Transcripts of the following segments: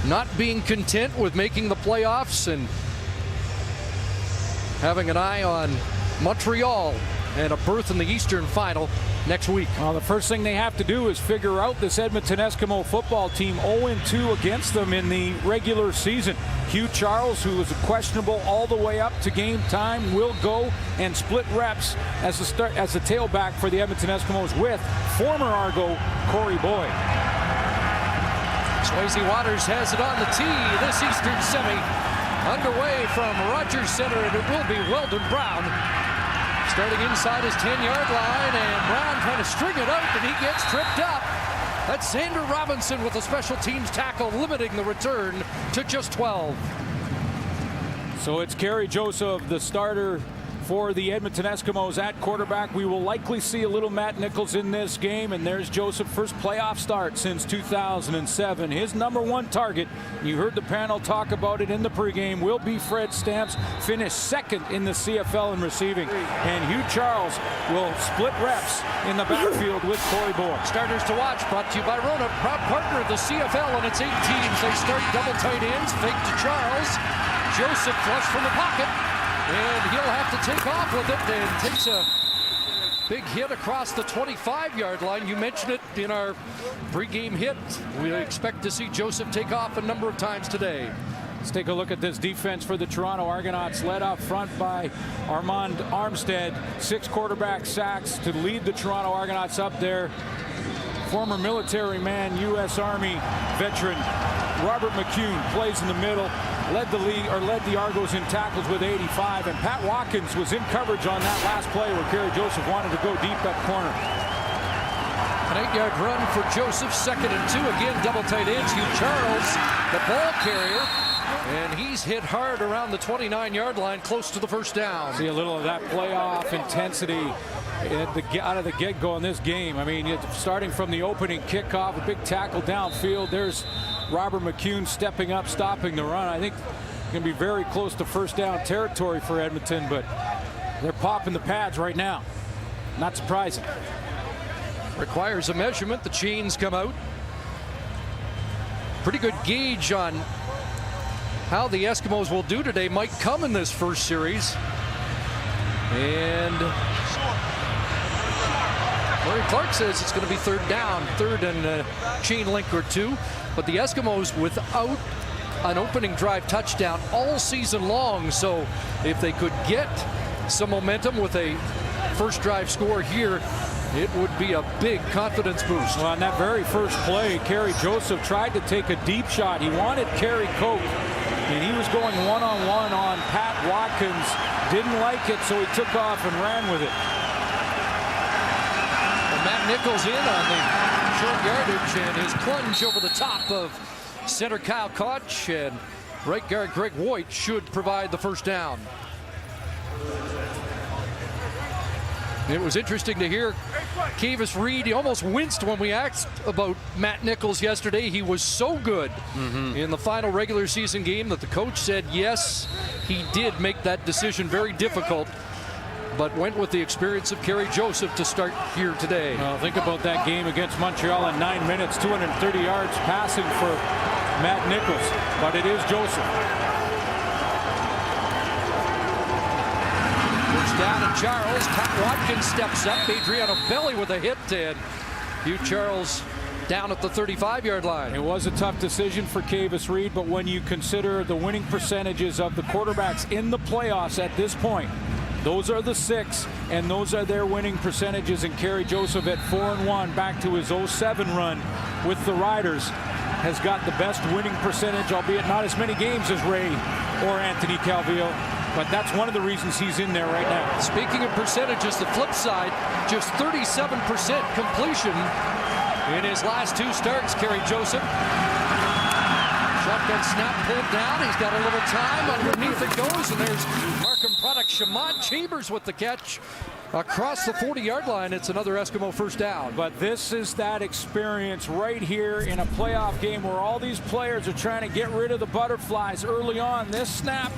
not being content with making the playoffs and having an eye on Montreal and a berth in the Eastern Final next week. Well, the first thing they have to do is figure out this Edmonton Eskimo football team. 0-2 against them in the regular season. Hugh Charles, who was questionable all the way up to game time, will go and split reps as the tailback for the Edmonton Eskimos with former Argo Corey Boyd. Swayze Waters has it on the tee. This Eastern semi underway from Rogers Center, and it will be Weldon Brown starting inside his 10-yard line, and Brown trying to string it out, and he gets tripped up. That's Xander Robinson with a special teams tackle, limiting the return to just 12. So it's Kerry Joseph, the starter for the Edmonton Eskimos at quarterback. We will likely see a little Matt Nichols in this game, and there's Joseph, first playoff start since 2007. His #1 target, you heard the panel talk about it in the pregame, will be Fred Stamps, finished second in the CFL in receiving. And Hugh Charles will split reps in the backfield with Corey Boyd. Starters to watch, brought to you by Rona, proud partner of the CFL and its 8 teams. They start double tight ends, fake to Charles. Joseph flush from the pocket, and he'll have to take off with it, and takes a big hit across the 25-yard line. You mentioned it in our pregame hit. We expect to see Joseph take off a number of times today. Let's take a look at this defense for the Toronto Argonauts, led up front by Armand Armstead. 6 quarterback sacks to lead the Toronto Argonauts up there. Former military man, U.S. Army veteran Robert McCune plays in the middle. Led the Argos in tackles with 85, and Pat Watkins was in coverage on that last play where Kerry Joseph wanted to go deep at corner. An 8-yard run for Joseph, 2nd and 2. Again, double tight ends. Hugh Charles, the ball carrier, and he's hit hard around the 29-yard line, close to the first down. See a little of that playoff intensity out of the get-go in this game. I mean, starting from the opening kickoff, a big tackle downfield. There's Robert McCune stepping up, stopping the run. I think going to be very close to first down territory for Edmonton, but they're popping the pads right now. Not surprising. Requires a measurement. The chains come out. Pretty good gauge on how the Eskimos will do today might come in this first series. And Murray Clark says it's going to be 3rd down, 3rd and a chain link or 2. But the Eskimos without an opening drive touchdown all season long. So if they could get some momentum with a first drive score here, it would be a big confidence boost. Well, on that very first play, Kerry Joseph tried to take a deep shot. He wanted Kerry Coke, and he was going one-on-one on Pat Watkins. Didn't like it, so he took off and ran with it. And Matt Nichols in on the short yardage, and his plunge over the top of center Kyle Koch, and right guard Greg Voigt should provide the first down. It was interesting to hear Kavis Reed. He almost winced when we asked about Matt Nichols yesterday. He was so good in the final regular season game that the coach said yes, he did make that decision very difficult, but went with the experience of Kerry Joseph to start here today. Well, think about that game against Montreal in 9 minutes, 230 yards passing for Matt Nichols, but it is Joseph. First down and Charles. Pat Watkins steps up. Adriano Belli with a hit, and Hugh Charles down at the 35-yard line. It was a tough decision for Kavis Reed, but when you consider the winning percentages of the quarterbacks in the playoffs at this point, those are the 6, and those are their winning percentages. And Kerry Joseph at 4-1, back to his 07 run with the Riders, has got the best winning percentage, albeit not as many games as Ray or Anthony Calvillo. But that's one of the reasons he's in there right now. Speaking of percentages, the flip side, just 37% completion in his last 2 starts, Kerry Joseph. Shotgun snap pulled down. He's got a little time. Underneath it goes, and there's Markham product Shamad Chambers with the catch. Across the 40-yard line, it's another Eskimo first down. But this is that experience right here in a playoff game where all these players are trying to get rid of the butterflies early on. This snap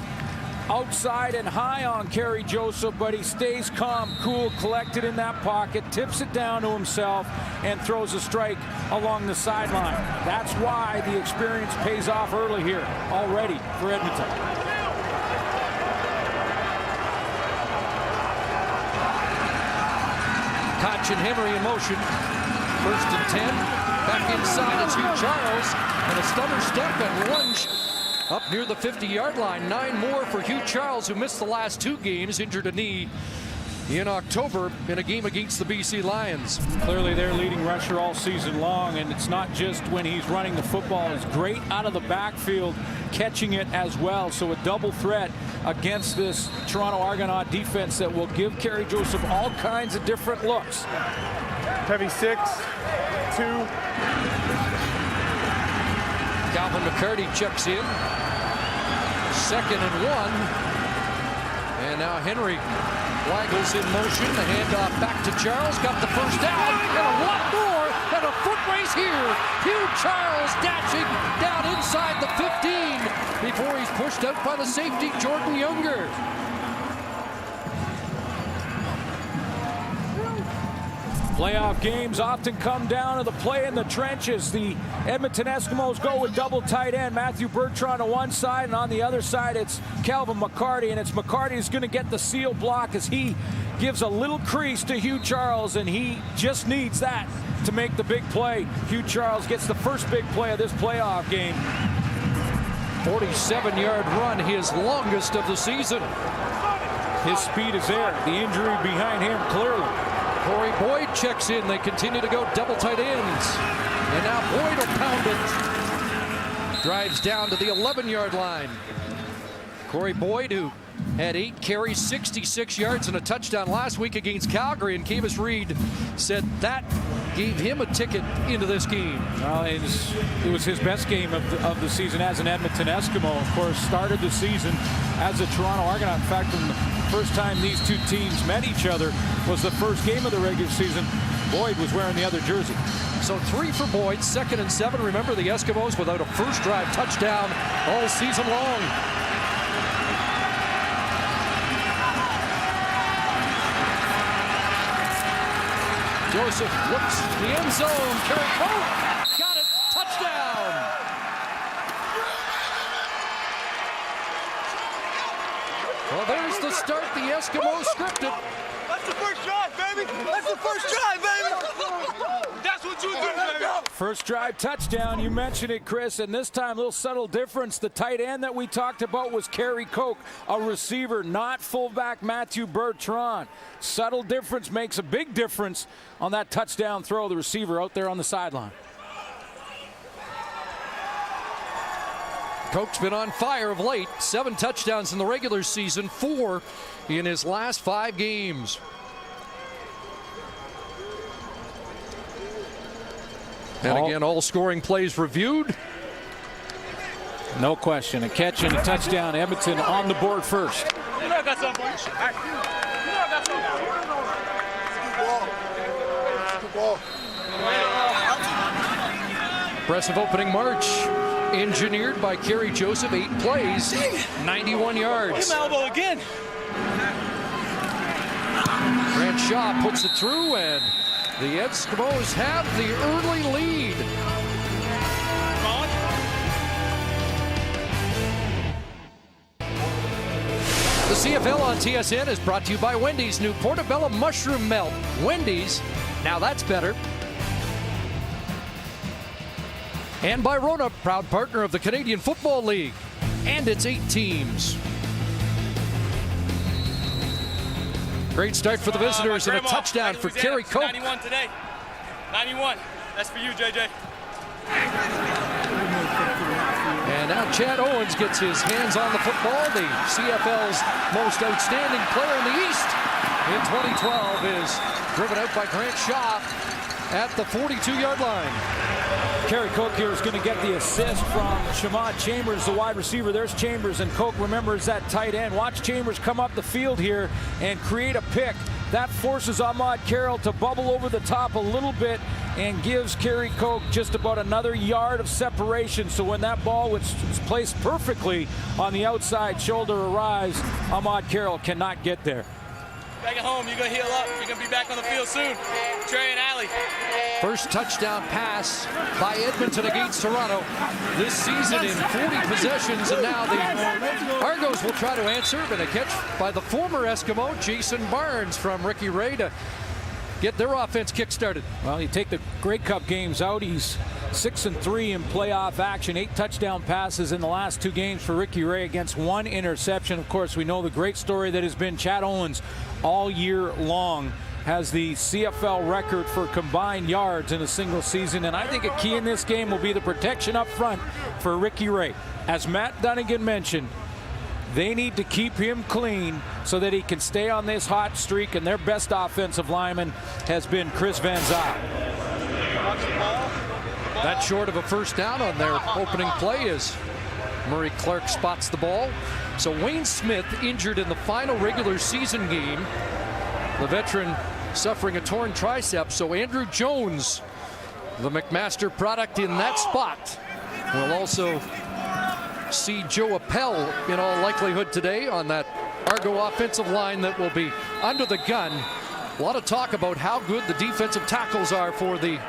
outside and high on Kerry Joseph, but he stays calm, cool, collected in that pocket, tips it down to himself, and throws a strike along the sideline. That's why the experience pays off early here already for Edmonton. Koch and Henry in motion. 1st and 10. Back inside is Hugh Charles. And a stunner step and lunge up near the 50-yard line. 9 more for Hugh Charles, who missed the last 2 games, injured a knee in October in a game against the BC Lions. Clearly their leading rusher all season long, and it's not just when he's running the football. He's great out of the backfield, catching it as well. So a double threat against this Toronto Argonaut defense that will give Kerry Joseph all kinds of different looks. Heavy 6, 2. Calvin McCarty checks in. 2nd and 1. And now Henry waggles in motion. The handoff back to Charles. Got the first down. And a lot more. And a foot race here. Hugh Charles dashing down inside the 15 before he's pushed out by the safety, Jordan Younger. Playoff games often come down to the play in the trenches. The Edmonton Eskimos go with double tight end Matthew Bertrand on one side, and on the other side it's Calvin McCarty, and it's McCarty who's going to get the seal block as he gives a little crease to Hugh Charles, and he just needs that to make the big play. Hugh Charles gets the first big play of this playoff game. 47-yard run, his longest of the season. His speed is there. The injury behind him clearly. Corey Boyd checks in. They continue to go double tight ends. And now Boyd will pound it. Drives down to the 11-yard line. Corey Boyd, who had 8 carries, 66 yards, and a touchdown last week against Calgary. And Kavis Reed said that gave him a ticket into this game. Well, it was his best game of the season as an Edmonton Eskimo. Of course, started the season as a Toronto Argonaut. In fact, from the first time these two teams met each other was the first game of the regular season. Boyd was wearing the other jersey. So 3 for Boyd, 2nd and 7. Remember, the Eskimos without a first drive touchdown all season long. Joseph looks the end zone. Kerry Coke got it. Touchdown. Well, there's the start. The Eskimos scripted. That's the first drive, baby. That's the first drive, baby. That's what you do, baby. First drive touchdown. You mentioned it, Chris, and this time a little subtle difference. The tight end that we talked about was Kerry Coke, a receiver, not fullback Matthew Bertrand. Subtle difference makes a big difference on that touchdown throw. The receiver out there on the sideline. Coke's been on fire of late. 7 touchdowns in the regular season, 4 in his last 5 games. And again, all scoring plays reviewed. No question. A catch and a touchdown. Edmonton on the board first. You know I got something for you. You know I got something for you. Impressive opening march. Engineered by Kerry Joseph. 8 plays, 91 yards. Hit my elbow again. Grant Shaw puts it through, and the Eskimos have the early lead. The CFL on TSN is brought to you by Wendy's new Portobello Mushroom Melt. Wendy's, now that's better. And by Rona, proud partner of the Canadian Football League and its 8 teams. Great start for the visitors and a touchdown for Kerry Coke. 91 today. 91. That's for you, JJ. And now Chad Owens gets his hands on the football. The CFL's most outstanding player in the East in 2012 is driven out by Grant Shaw at the 42-yard line. Kerry Coke here is going to get the assist from Shamad Chambers, the wide receiver. There's Chambers, and Coke remembers that tight end. Watch Chambers come up the field here and create a pick. That forces Ahmad Carroll to bubble over the top a little bit and gives Kerry Koch just about another yard of separation. So when that ball, which is placed perfectly on the outside shoulder, arrives, Ahmad Carroll cannot get there. Back at home, you're going to heal up. You're going to be back on the field soon. Trey and Allie. First touchdown pass by Edmonton against Toronto this season in 40 possessions, and now the Argos will try to answer, and a catch by the former Eskimo, Jason Barnes, from Ricky Ray to get their offense kick-started. Well, you take the Grey Cup games out, he's 6-3 in playoff action, 8 touchdown passes in the last 2 games for Ricky Ray against 1 interception. Of course, we know the great story that has been Chad Owens all year long, has the CFL record for combined yards in a single season, and I think a key in this game will be the protection up front for Ricky Ray. As Matt Dunnigan mentioned, they need to keep him clean so that he can stay on this hot streak, and their best offensive lineman has been Chris Van Zyl. That's short of a first down on their opening play as Murray Clark spots the ball. So Wayne Smith injured in the final regular season game. The veteran suffering a torn tricep. So Andrew Jones, the McMaster product, in that spot. We'll also see Joe Appel in all likelihood today on that Argo offensive line that will be under the gun. A lot of talk about how good the defensive tackles are for the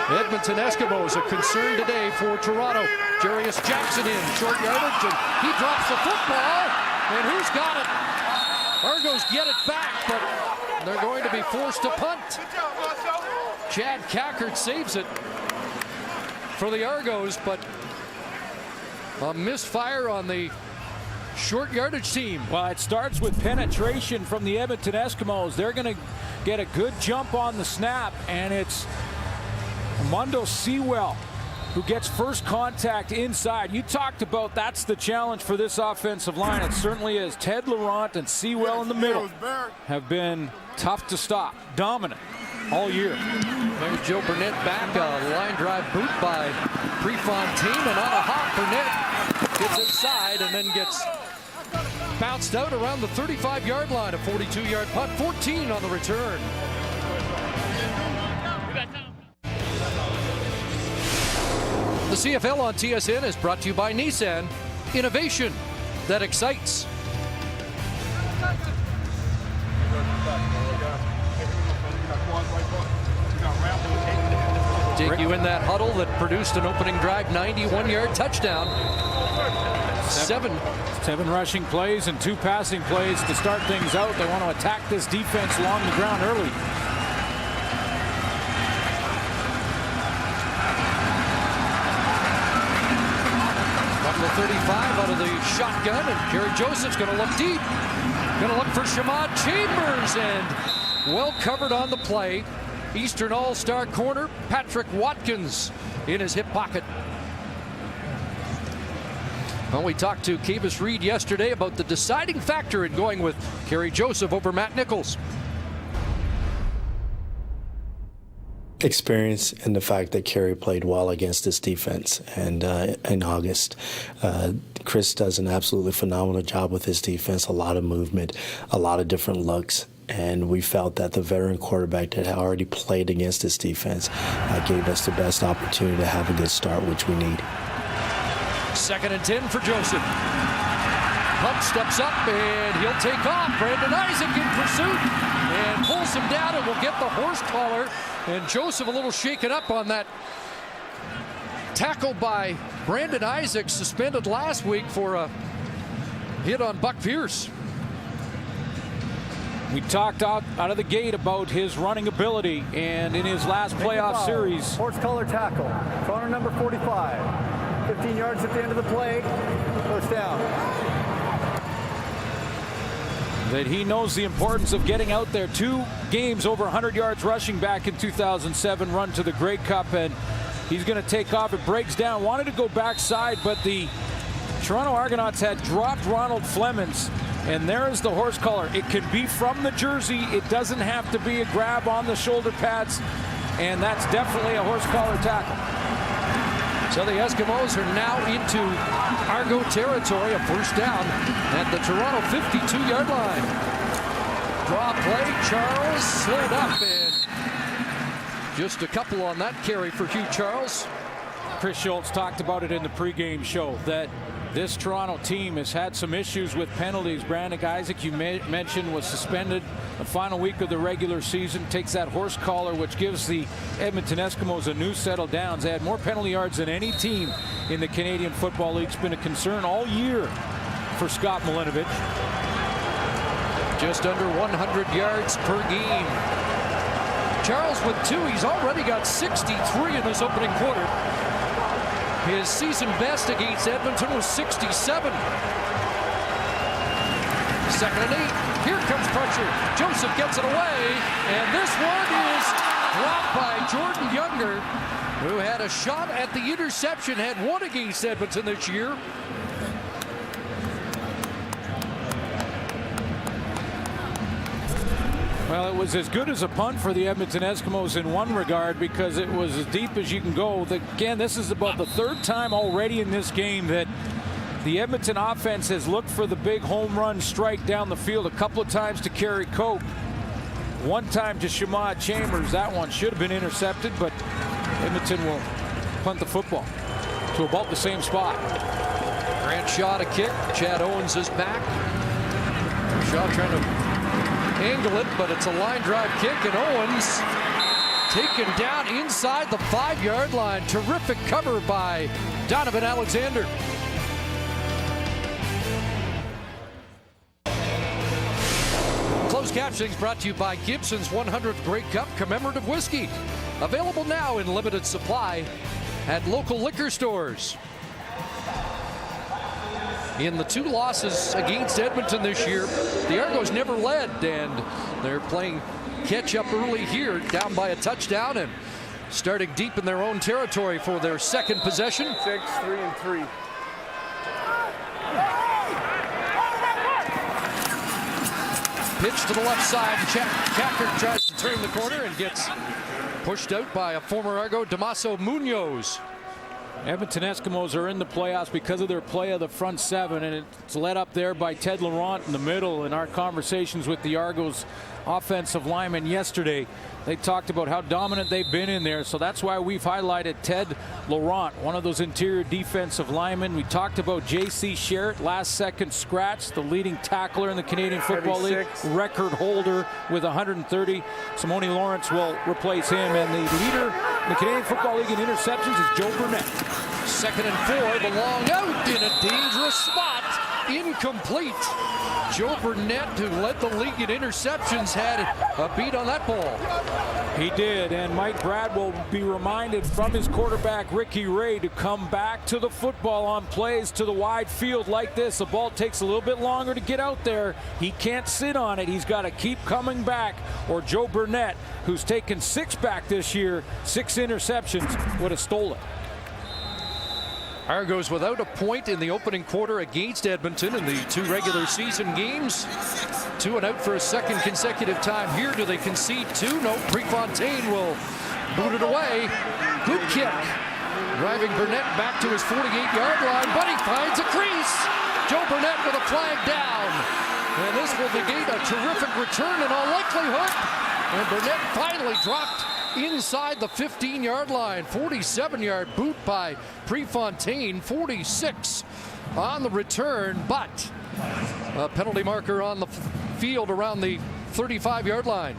Edmonton Eskimos. A concern today for Toronto. Jarius Jackson in short yardage, and he drops the football, and who's got it? Argos get it back, but they're going to be forced to punt. Chad Cackert saves it for the Argos, but a misfire on the short yardage team. Well, it starts with penetration from the Edmonton Eskimos. They're going to get a good jump on the snap, and it's Mondo Sewell who gets first contact inside. You talked about that's the challenge for this offensive line. It certainly is. Ted Laurent and Sewell in the middle have been tough to stop, dominant all year. There's Joe Burnett back, a line drive boot by Prefontaine, and on a hop, Burnett gets inside and then gets bounced out around the 35-yard line. A 42-yard punt, 14 on the return. The CFL on TSN is brought to you by Nissan. Innovation that excites. Take you in that huddle that produced an opening drive 91-yard touchdown. Seven rushing plays and 2 passing plays to start things out. They want to attack this defense along the ground early. From the 35 out of the shotgun, and Kerry Joseph's going to look deep. Going to look for Shamad Chambers, and well covered on the play. Eastern All-Star corner, Patrick Watkins in his hip pocket. Well, we talked to Kavis Reed yesterday about the deciding factor in going with Kerry Joseph over Matt Nichols. Experience and the fact that Kerry played well against this defense, and in August, Chris does an absolutely phenomenal job with his defense. A lot of movement, a lot of different looks, and we felt that the veteran quarterback that had already played against this defense gave us the best opportunity to have a good start, which we need. 2nd and 10 for Joseph. Hunt steps up and he'll take off. Brandon Isaac in pursuit and pulls him down and will get the horse collar. And Joseph a little shaken up on that tackle by Brandon Isaac, suspended last week for a hit on Buck Pierce. We talked out of the gate about his running ability, and in his last playoff series. Horse collar tackle. Corner number 45. 15 yards at the end of the play. First down. That he knows the importance of getting out there. 2 games over 100 yards rushing back in 2007, run to the Grey Cup, and he's going to take off. It breaks down. Wanted to go backside, but the Toronto Argonauts had dropped Ronald Flemings, and there is the horse collar. It can be from the jersey. It doesn't have to be a grab on the shoulder pads, and that's definitely a horse collar tackle. So the Eskimos are now into Argo territory, a first down at the Toronto 52-yard line. Draw play, Charles slid up, and Just a couple on that carry for Hugh Charles. Chris Schultz talked about it in the pregame show that this Toronto team has had some issues with penalties. Brandon Isaac, you mentioned, was suspended the final week of the regular season. Takes that horse collar, which gives the Edmonton Eskimos a new settle downs. They had more penalty yards than any team in the Canadian Football League. It's been a concern all year for Scott Milinovic. Just under 100 yards per game. Charles with 2. He's already got 63 in his opening quarter. His season best against Edmonton was 67. 2nd and 8. Here comes pressure. Joseph gets it away, and this one is dropped by Jordan Younger, who had a shot at the interception, had one against Edmonton this year. Well, it was as good as a punt for the Edmonton Eskimos in one regard because it was as deep as you can go. Again, this is about the 3rd time already in this game that the Edmonton offense has looked for the big home run strike down the field. A couple of times to Kerry Cope. One time to Shamad Chambers. That one should have been intercepted, but Edmonton will punt the football to about the same spot. Grant Shaw to kick. Chad Owens is back. Shaw trying to angle it, but it's a line drive kick, and Owens taken down inside the 5-yard line. Terrific cover by Donovan Alexander. Closed captioning is brought to you by Gibson's 100th Grey Cup commemorative whiskey. Available now in limited supply at local liquor stores. In the 2 losses against Edmonton this year, the Argos never led, and they're playing catch up early here, down by a touchdown and starting deep in their own territory for their 2nd possession. 6, 3, and 3. Pitch to the left side. Chacker tries to turn the corner and gets pushed out by a former Argo, Damaso Munoz. Edmonton Eskimos are in the playoffs because of their play of the front 7, and it's led up there by Ted Laurent in the middle. In our conversations with the Argos offensive linemen yesterday, they talked about how dominant they've been in there, so that's why we've highlighted Ted Laurent, one of those interior defensive linemen. We talked about J.C. Sherritt, last-second scratch, the leading tackler in the Canadian Football League, record holder with 130. Simone Lawrence will replace him, and the leader in the Canadian Football League in interceptions is Joe Burnett. 2nd and 4, the long out in a dangerous spot. Incomplete. Joe Burnett, who led the league in interceptions, had a beat on that ball. He did, and Mike Brad will be reminded from his quarterback Ricky Ray to come back to the football on plays to the wide field like this. The ball takes a little bit longer to get out there. He can't sit on it. He's got to keep coming back, or Joe Burnett, who's taken 6 back this year, 6 interceptions, would have stolen it. Argos without a point in the opening quarter against Edmonton in the 2 regular season games. 2 and out for a 2nd consecutive time here. Do they concede 2? No, Prefontaine will boot it away. Good kick. Driving Burnett back to his 48-yard line, but he finds a crease. Joe Burnett with a flag down. And this will negate a terrific return in all likelihood. And Burnett finally dropped inside the 15-yard line. 47-yard boot by Prefontaine. 46 on the return, but a penalty marker on the field around the 35-yard line.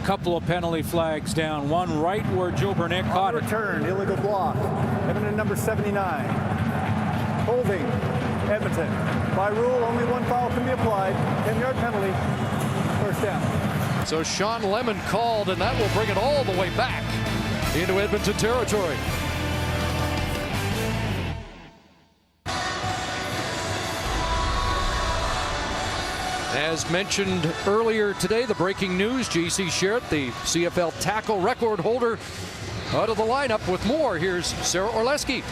Couple of penalty flags down. One right where Joe Burnett caught it. Return, illegal block. Edmonton number 79. Holding Edmonton. By rule, only 1 foul can be applied. 10-yard penalty. First down. So Sean Lemon called, and that will bring it all the way back into Edmonton territory. As mentioned earlier today, the breaking news, J.C. Sherritt, the CFL tackle record holder, Out of the lineup with more, here's Sarah Orleski.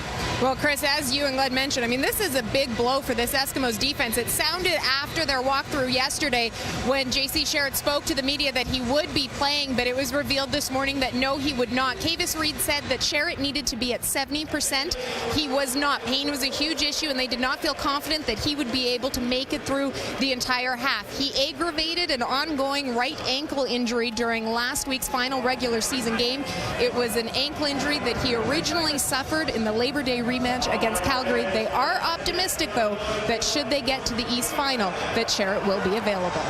Well, Chris, as you and Glenn mentioned, I mean, this is a big blow for this Eskimos defense. It sounded after their walkthrough yesterday when J.C. Sherritt spoke to the media that he would be playing, but it was revealed this morning that no, he would not. Kavis Reed said that Sherritt needed to be at 70%. He was not. Pain was a huge issue, and they did not feel confident that he would be able to make it through the entire half. He aggravated an ongoing right ankle injury during last week's final regular season game. It was an ankle injury that he originally suffered in the Labor Day rematch against Calgary. They are optimistic, though, that should they get to the East Final, that Sherritt will be available.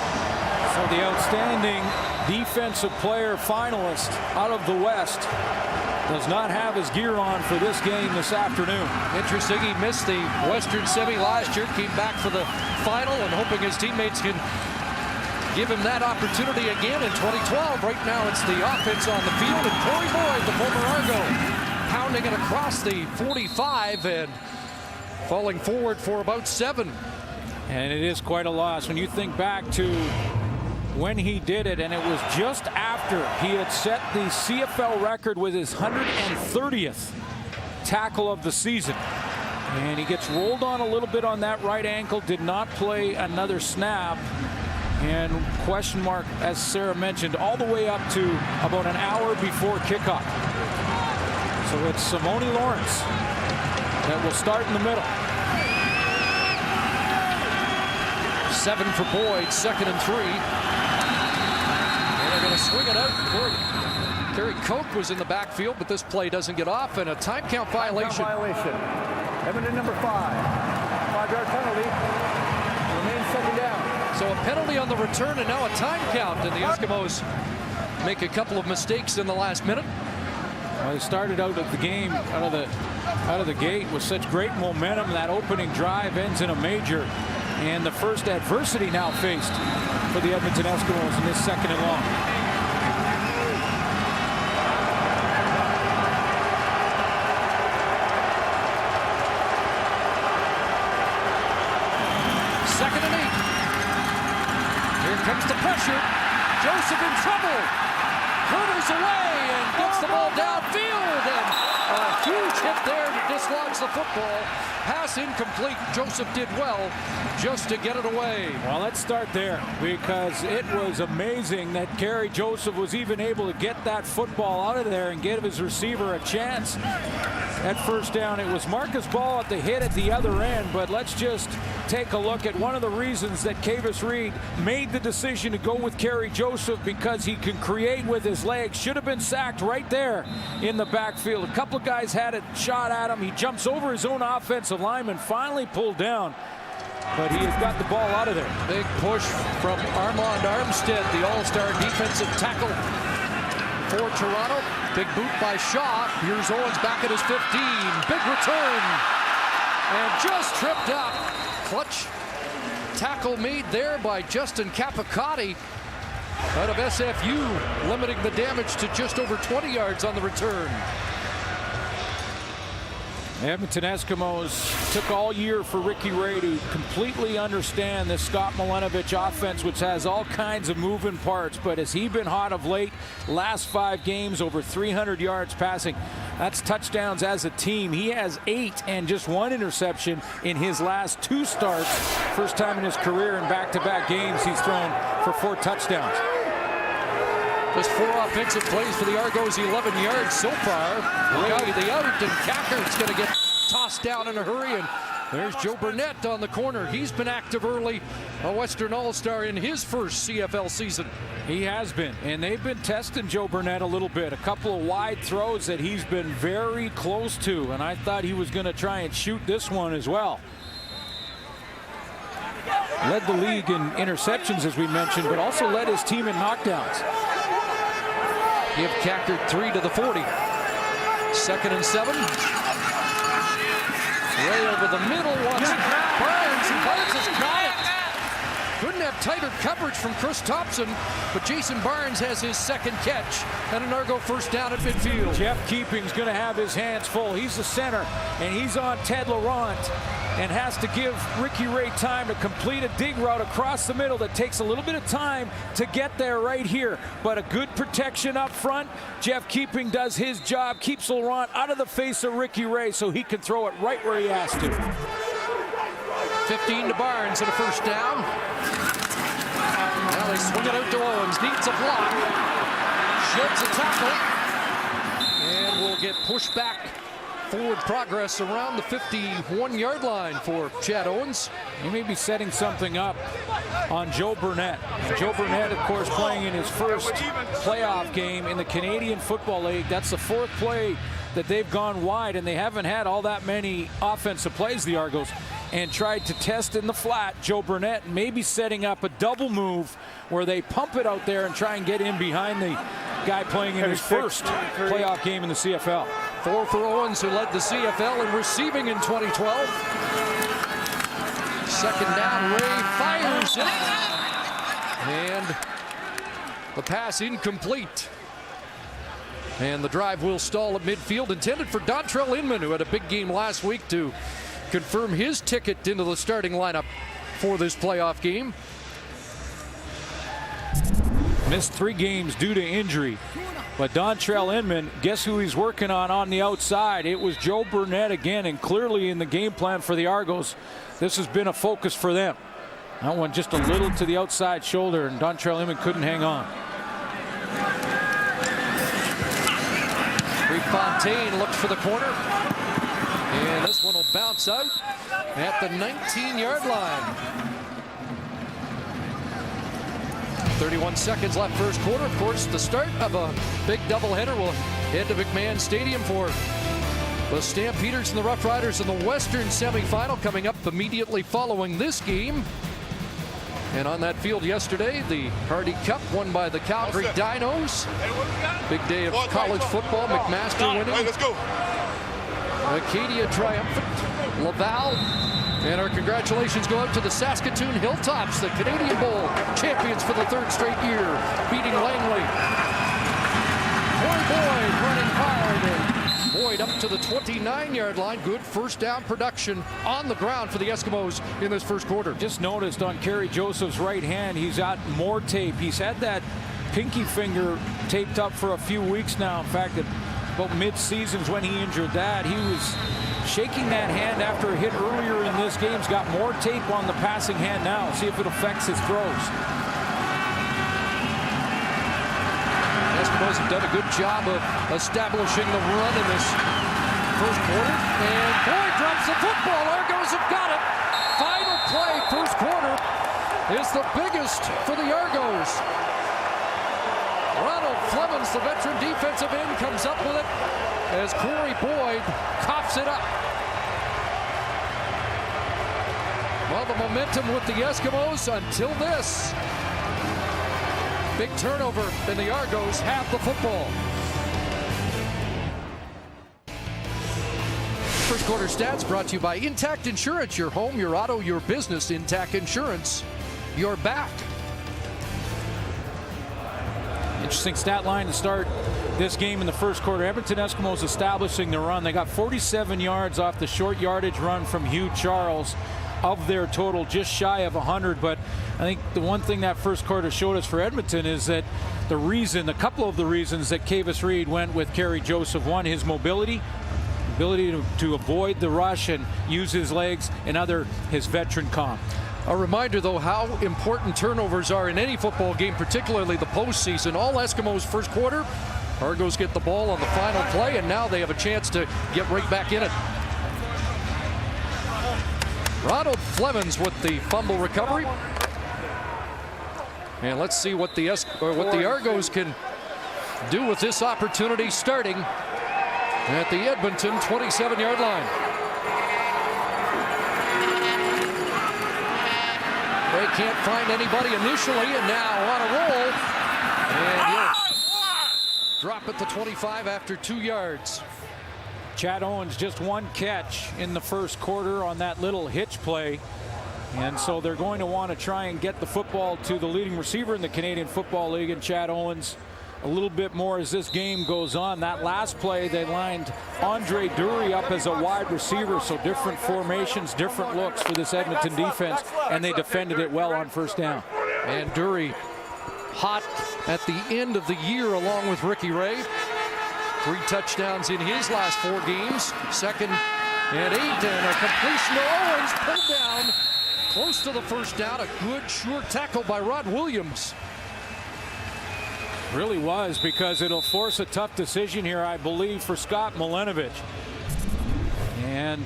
So the outstanding defensive player finalist out of the West does not have his gear on for this game this afternoon. Interesting, he missed the Western Semi last year, came back for the final, and hoping his teammates can give him that opportunity again in 2012. Right now it's the offense on the field, and Corey Boyd, the former Argo, pounding it across the 45 and falling forward for about 7. And it is quite a loss when you think back to when he did it, and it was just after he had set the CFL record with his 130th tackle of the season. And he gets rolled on a little bit on that right ankle, did not play another snap. And question mark, as Sarah mentioned, all the way up to about an hour before kickoff. So it's Simone Lawrence that will start in the middle. 7 for Boyd, 2nd and 3. And they're going to swing it out. Kerry Koch was in the backfield, but this play doesn't get off, and a time count violation. Edmonton number 5. 5-yard penalty. Remains second down. So a penalty on the return and now a time count, and the Eskimos make a couple of mistakes in the last minute. Well, they started out of the game, out of the gate with such great momentum. That opening drive ends in a major, and the first adversity now faced for the Edmonton Eskimos in this 2nd and long. Second and 8. Here comes the pressure. Joseph in trouble. Hurdles away and gets the ball downfield, and a huge hit there to dislodge the football. Pass incomplete. Joseph did well just to get it away. Well, let's start there, because it was amazing that Kerry Joseph was even able to get that football out of there and give his receiver a chance at first down. It was Marcus Ball at the hit at the other end, but let's just take a look at one of the reasons that Kavis Reed made the decision to go with Kerry Joseph, because he can create with his legs. Should have been sacked right there in the backfield. A couple of guys had a shot at him. He jumps over his own offensive lineman, finally pulled down, but he has got the ball out of there. Big push from Armand Armstead, the all-star defensive tackle for Toronto. Big boot by Shaw. Here's Owens back at his 15. Big return. And just tripped up. Clutch tackle made there by Justin Capicotti out of SFU, limiting the damage to just over 20 yards on the return. Edmonton Eskimos took all year for Ricky Ray to completely understand this Scott Milanovic offense, which has all kinds of moving parts. But has he been hot of late? Last 5 games, over 300 yards passing. That's touchdowns as a team. He has 8 and just 1 interception in his last 2 starts. First time in his career in back-to-back games he's thrown for 4 touchdowns. Just 4 offensive plays for the Argos, 11 yards so far. Really the out, and Cacker's going to get tossed down in a hurry, and there's Joe Burnett on the corner. He's been active early, a Western All-Star in his first CFL season. He has been, and they've been testing Joe Burnett a little bit. A couple of wide throws that he's been very close to, and I thought he was going to try and shoot this one as well. Led the league in interceptions, as we mentioned, but also led his team in knockdowns. Give Cacker 3 to the 40. 2nd and 7. Way over the middle. Barnes, and Barnes has got it. Couldn't have tighter coverage from Chris Thompson, but Jason Barnes has his second catch and an Argo first down at midfield. Jeff Keeping's going to have his hands full. He's the center, and he's on Ted Laurent, and has to give Ricky Ray time to complete a dig route across the middle that takes a little bit of time to get there right here. But a good protection up front. Jeff Keeping does his job, keeps Laurent out of the face of Ricky Ray so he can throw it right where he has to. 15 to Barnes and a first down. Now they swing it out to Owens. Needs a block. Sheds a tackle. And will get pushed back. Forward progress around the 51-yard line for Chad Owens. He may be setting something up on Joe Burnett. Joe Burnett, of course, playing in his first playoff game in the Canadian Football League. That's the fourth play that they've gone wide, and they haven't had all that many offensive plays, the Argos, and tried to test in the flat. Joe Burnett maybe setting up a double move where they pump it out there and try and get in behind the guy playing in his first playoff game in the CFL. 4 for Owens, who led the CFL in receiving in 2012. Second down, Ray fires it. And the pass incomplete. And the drive will stall at midfield, intended for Dontrell Inman, who had a big game last week to confirm his ticket into the starting lineup for this playoff game. Missed 3 games due to injury. But Dontrell Inman, guess who he's working on the outside? It was Joe Burnett again, and clearly in the game plan for the Argos, this has been a focus for them. That one just a little to the outside shoulder, and Dontrell Inman couldn't hang on. Fontaine looks for the corner. And this one will bounce out at the 19-yard line. 31 seconds left first quarter. Of course, the start of a big doubleheader. Will head to McMahon Stadium for the Stampeders and the Rough Riders in the Western semifinal coming up immediately following this game. And on that field yesterday, the Hardy Cup won by the Calgary Dinos. Big day of college football. McMaster winning. Let's go. Acadia triumphant. Laval. And our congratulations go out to the Saskatoon Hilltops, the Canadian Bowl champions for the 3rd straight year, beating Langley. Boyd running hard, and Boyd up to the 29-yard line. Good first down production on the ground for the Eskimos in this first quarter. Just noticed on Kerry Joseph's right hand, he's got more tape. He's had that pinky finger taped up for a few weeks now. In fact, about mid-seasons when he injured that, he was shaking that hand after a hit earlier in this game. He's got more tape on the passing hand now. See if it affects his throws. Eskimos have done a good job of establishing the run in this first quarter. And Boyd drops the football. Argos have got it. Final play, first quarter, is the biggest for the Argos. Ronald Flemons, the veteran defensive end, comes up with it as Corey Boyd coughs it up. Well, the momentum with the Eskimos until this. Big turnover, and the Argos have the football. First quarter stats brought to you by Intact Insurance. Your home, your auto, your business. Intact Insurance. You're back. Interesting stat line to start this game in the first quarter. Edmonton Eskimos establishing the run. They got 47 yards off the short yardage run from Hugh Charles of their total, just shy of 100. But I think the one thing that first quarter showed us for Edmonton is that a couple of the reasons that Kavis Reed went with Kerry Joseph. One, his mobility, ability to avoid the rush and use his legs, and other, his veteran comp. A reminder, though, how important turnovers are in any football game, particularly the postseason. All Eskimos first quarter. Argos get the ball on the final play, and now they have a chance to get right back in it. Ronald Flemons with the fumble recovery. And let's see what the Argos can do with this opportunity starting at the Edmonton 27-yard line. They can't find anybody initially, and now on a roll. And he'll drop at the 25 after 2 yards. Chad Owens just one catch in the first quarter on that little hitch play. And so they're going to want to try and get the football to the leading receiver in the Canadian Football League, and Chad Owens, a little bit more as this game goes on. That last play, they lined Andre Dury up as a wide receiver, so different formations, different looks for this Edmonton defense, and they defended it well on first down. And Dury hot at the end of the year along with Ricky Ray. 3 touchdowns in his last 4 games. 2nd and 8, and a completion to Owens, pulled down close to the first down. A good, sure tackle by Rod Williams. Really was, because it'll force a tough decision here, I believe, for Scott Milenovich. And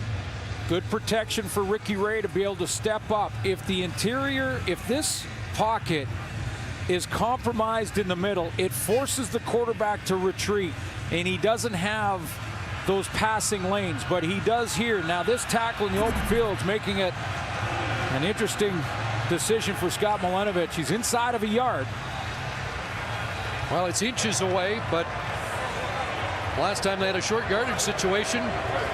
good protection for Ricky Ray to be able to step up. If the interior, if this pocket is compromised in the middle, it forces the quarterback to retreat, and he doesn't have those passing lanes, but he does here. Now this tackle in the open field is making it an interesting decision for Scott Milenovich. He's inside of a yard. Well, it's inches away, but last time they had a short yardage situation,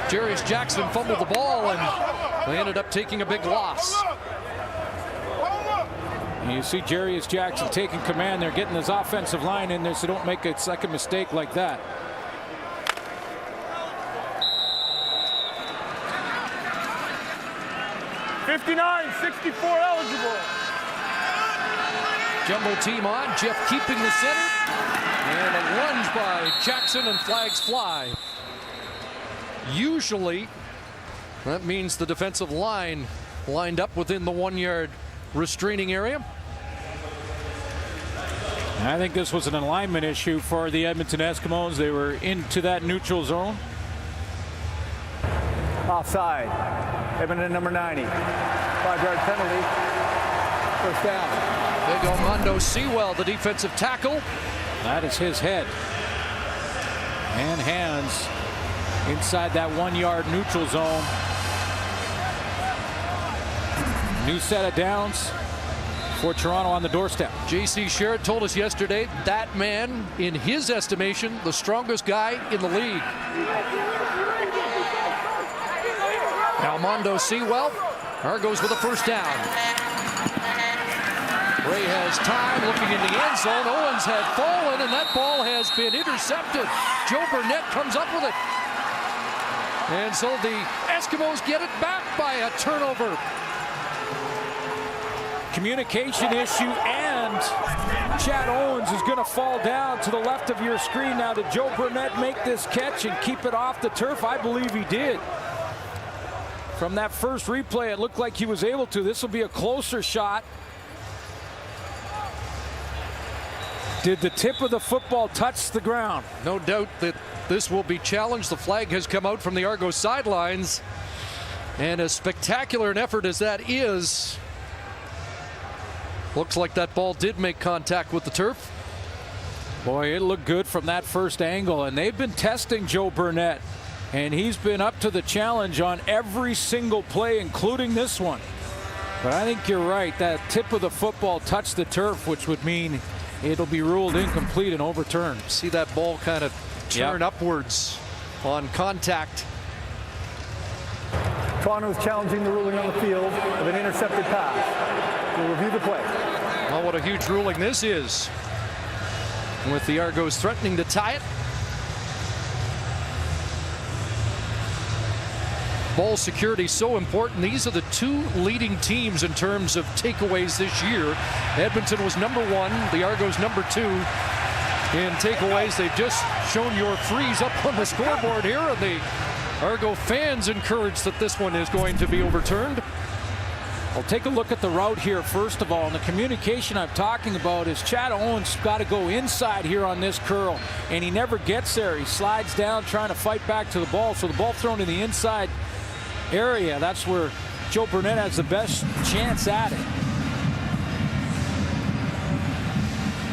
Jarius Jackson fumbled the ball, and they ended up taking a big loss. And you see Jarius Jackson taking command. They're getting his offensive line in there so don't make a second mistake like that. $59-64 eligible. Jumbo team on. Jeff keeping the center. And a lunge by Jackson, and flags fly. Usually, that means the defensive line lined up within the 1-yard restraining area. I think this was an alignment issue for the Edmonton Eskimos. They were into that neutral zone. Offside. Edmonton number 90. 5-yard penalty. First down. Big Armando Sewell, the defensive tackle. That is his head and hands inside that 1-yard neutral zone. New set of downs for Toronto on the doorstep. J.C. Sherritt told us yesterday that man, in his estimation, the strongest guy in the league. Armando Sewell, Argos with a first down. Ray has time, looking in the end zone. Owens had fallen, and that ball has been intercepted. Joe Burnett comes up with it. And so the Eskimos get it back by a turnover. Communication issue, and Chad Owens is going to fall down to the left of your screen. Now, did Joe Burnett make this catch and keep it off the turf? I believe he did. From that first replay, it looked like he was able to. This will be a closer shot. Did the tip of the football touch the ground? No doubt that this will be challenged. The flag has come out from the Argos sidelines. And as spectacular an effort as that is, looks like that ball did make contact with the turf. Boy, it looked good from that first angle, and they've been testing Joe Burnett, and he's been up to the challenge on every single play, including this one. But I think you're right. That tip of the football touched the turf, which would mean it'll be ruled incomplete and overturned. See that ball kind of turn upwards on contact. Toronto is challenging the ruling on the field of an intercepted pass. We'll review the play. Well, what a huge ruling this is, with the Argos threatening to tie it. Ball security so important. These are the 2 leading teams in terms of takeaways this year. Edmonton was number 1, the Argos number 2 in takeaways. They've just shown your freeze up on the scoreboard here, and the Argo fans encouraged that this one is going to be overturned. Well, take a look at the route here first of all, and the communication I'm talking about is Chad Owens got to go inside here on this curl, and he never gets there. He slides down trying to fight back to the ball, so the ball thrown in the inside area. That's where Joe Burnett has the best chance at it.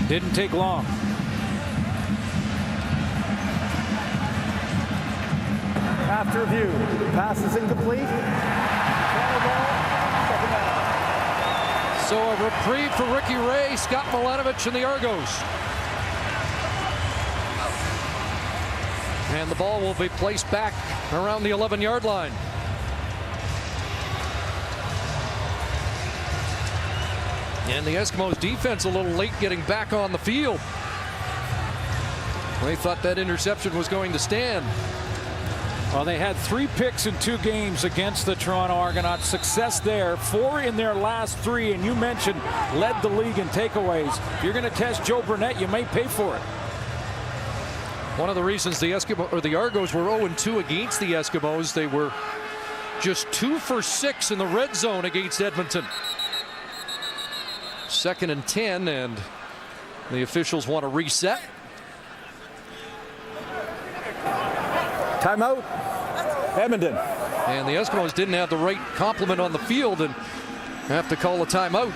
Didn't take long. After review, pass is incomplete. So a reprieve for Ricky Ray, Scott Milenovich, and the Argos. And the ball will be placed back around the 11-yard line. And the Eskimos defense a little late getting back on the field. They thought that interception was going to stand. Well, they had 3 picks in 2 games against the Toronto Argonauts. Success there, 4 in their last 3, and you mentioned led the league in takeaways. If you're going to test Joe Burnett, you may pay for it. One of the reasons the Argos were 0-2 against the Eskimos, they were just 2 for 6 in the red zone against Edmonton. 2nd and 10, and the officials want to reset. Timeout, Edmonton. And the Eskimos didn't have the right complement on the field and have to call a timeout.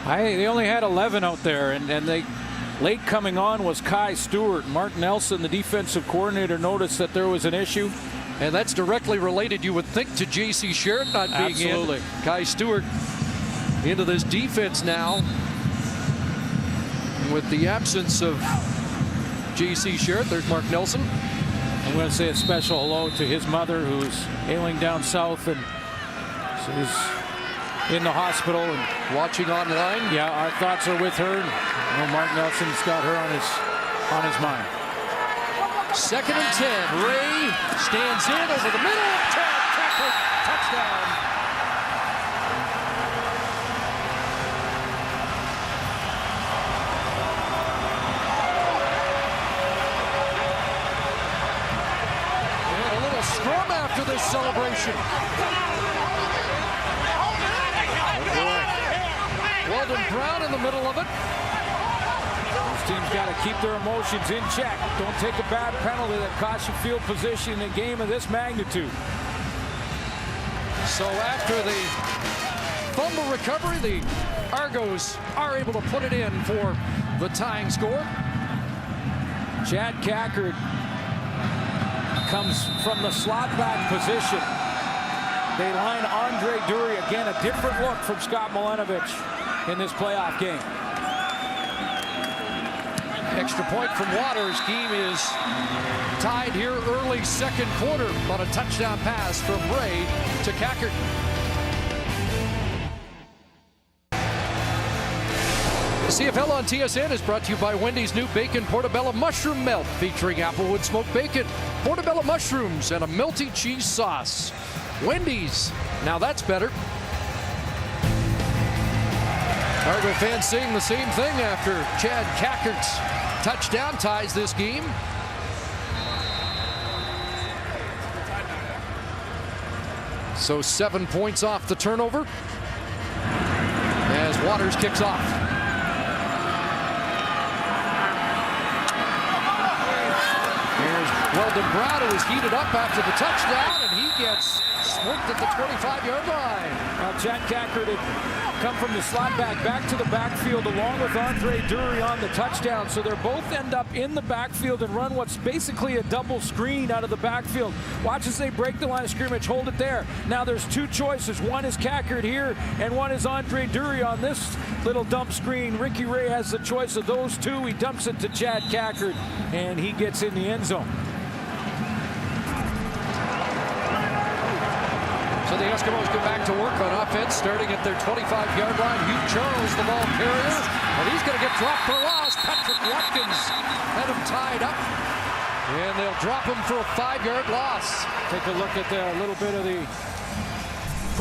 They only had 11 out there, and they late coming on was Kai Stewart. Mark Nelson, the defensive coordinator, noticed that there was an issue. And that's directly related, you would think, to J.C. Sherritt not being Absolutely. in. Kai Stewart into this defense now with the absence of J.C. Sherritt. There's Mark Nelson. I'm going to say a special hello to his mother, who's ailing down south and is in the hospital and watching online. Yeah, our thoughts are with her. Mark Nelson's got her on his mind. 2nd and 10. Ray stands in over the middle. Touchdown. And a little scrum after this celebration. Weldon Brown in the middle of it. This team's got to keep their emotions in check. Don't take a bad penalty that costs you field position in a game of this magnitude. So after the fumble recovery, the Argos are able to put it in for the tying score. Chad Cackard comes from the slot back position. They line Andre Dury. Again, a different look from Scott Milenovich in this playoff game. Extra point from Waters. Game is tied here early 2nd quarter on a touchdown pass from Ray to Cackard. The CFL on TSN is brought to you by Wendy's new Bacon Portobello Mushroom Melt featuring Applewood smoked bacon, portobello mushrooms, and a melty cheese sauce. Wendy's, now that's better. Argo fans saying the same thing after Chad Cackard's touchdown ties this game. So 7 points off the turnover as Waters kicks off. Here's Weldon Brown, who is heated up after the touchdown, and he gets smoked at the 25-yard line. Well, Chad Cackard had come from the slot back to the backfield along with Andre Dury on the touchdown. So they're both end up in the backfield and run what's basically a double screen out of the backfield. Watch as they break the line of scrimmage, hold it there. Now there's 2 choices. One is Cackard here and one is Andre Dury on this little dump screen. Ricky Ray has the choice of those 2. He dumps it to Chad Cackard and he gets in the end zone. So the Eskimos get back to work on offense, starting at their 25-yard line. Hugh Charles, the ball carrier, and he's going to get dropped for a loss. Patrick Watkins had him tied up, and they'll drop him for a 5-yard loss. Take a look at a little bit of the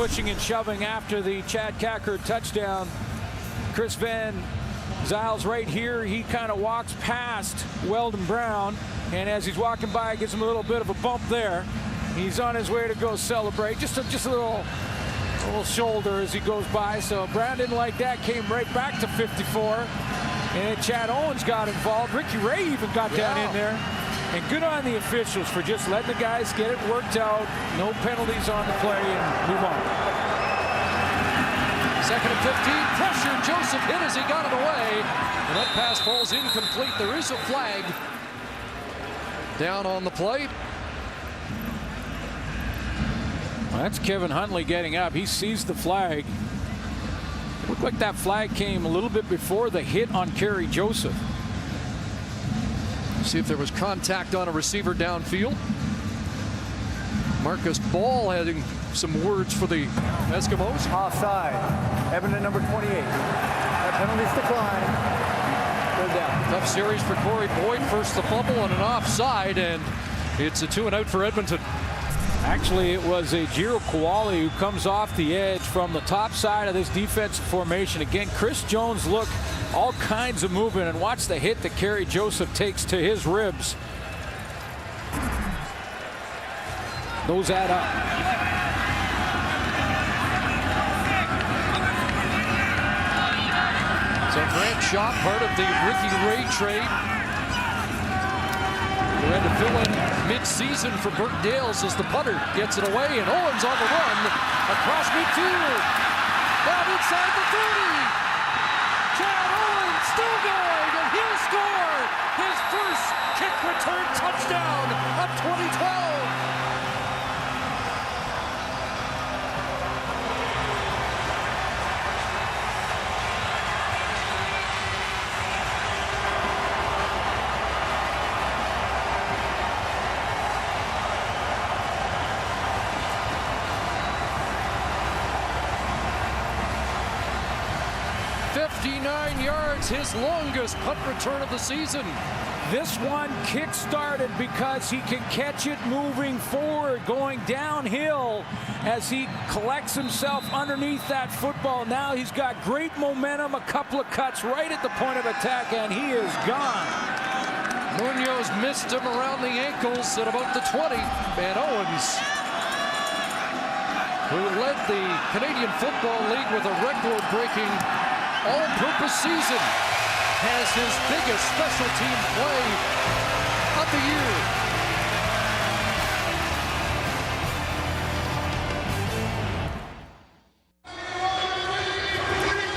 pushing and shoving after the Chad Cackard touchdown. Chris Van Zyles right here, he kind of walks past Weldon Brown, and as he's walking by, gives him a little bit of a bump there. He's on his way to go celebrate. Just a little shoulder as he goes by. So Brown didn't like that. Came right back to 54. And Chad Owens got involved. Ricky Ray even got down in there. And good on the officials for just letting the guys get it worked out. No penalties on the play and move on. 2nd and 15. Pressure. Joseph hit as he got it away. And that pass falls incomplete. There is a flag down on the play. Well, that's Kevin Huntley getting up. He sees the flag. It looked like that flag came a little bit before the hit on Kerry Joseph. See if there was contact on a receiver downfield. Marcus Ball having some words for the Eskimos. Offside. Edmonton number 28. That Penalties decline. Third down. Tough series for Corey Boyd. First the fumble and an offside, and it's a 2-and-out for Edmonton. Actually, it was a Jiro Kowali who comes off the edge from the top side of this defensive formation. Again, Chris Jones look all kinds of movement, and watch the hit that Kerry Joseph takes to his ribs. Those add up. So Grant Shaw, part of the Ricky Ray trade, who had to fill in mid-season for Burt Dales as the punter gets it away, and Owens on the run across midfield. Down inside the 30. Chad Owens still going, and he'll score his first kick return touchdown of 2012. His longest punt return of the season. This one kick-started because he can catch it moving forward, going downhill as he collects himself underneath that football. Now he's got great momentum, a couple of cuts right at the point of attack, and he is gone. Munoz missed him around the ankles at about the 20, and Owens, who led the Canadian Football League with a record-breaking all-purpose season, has his biggest special team play of the year.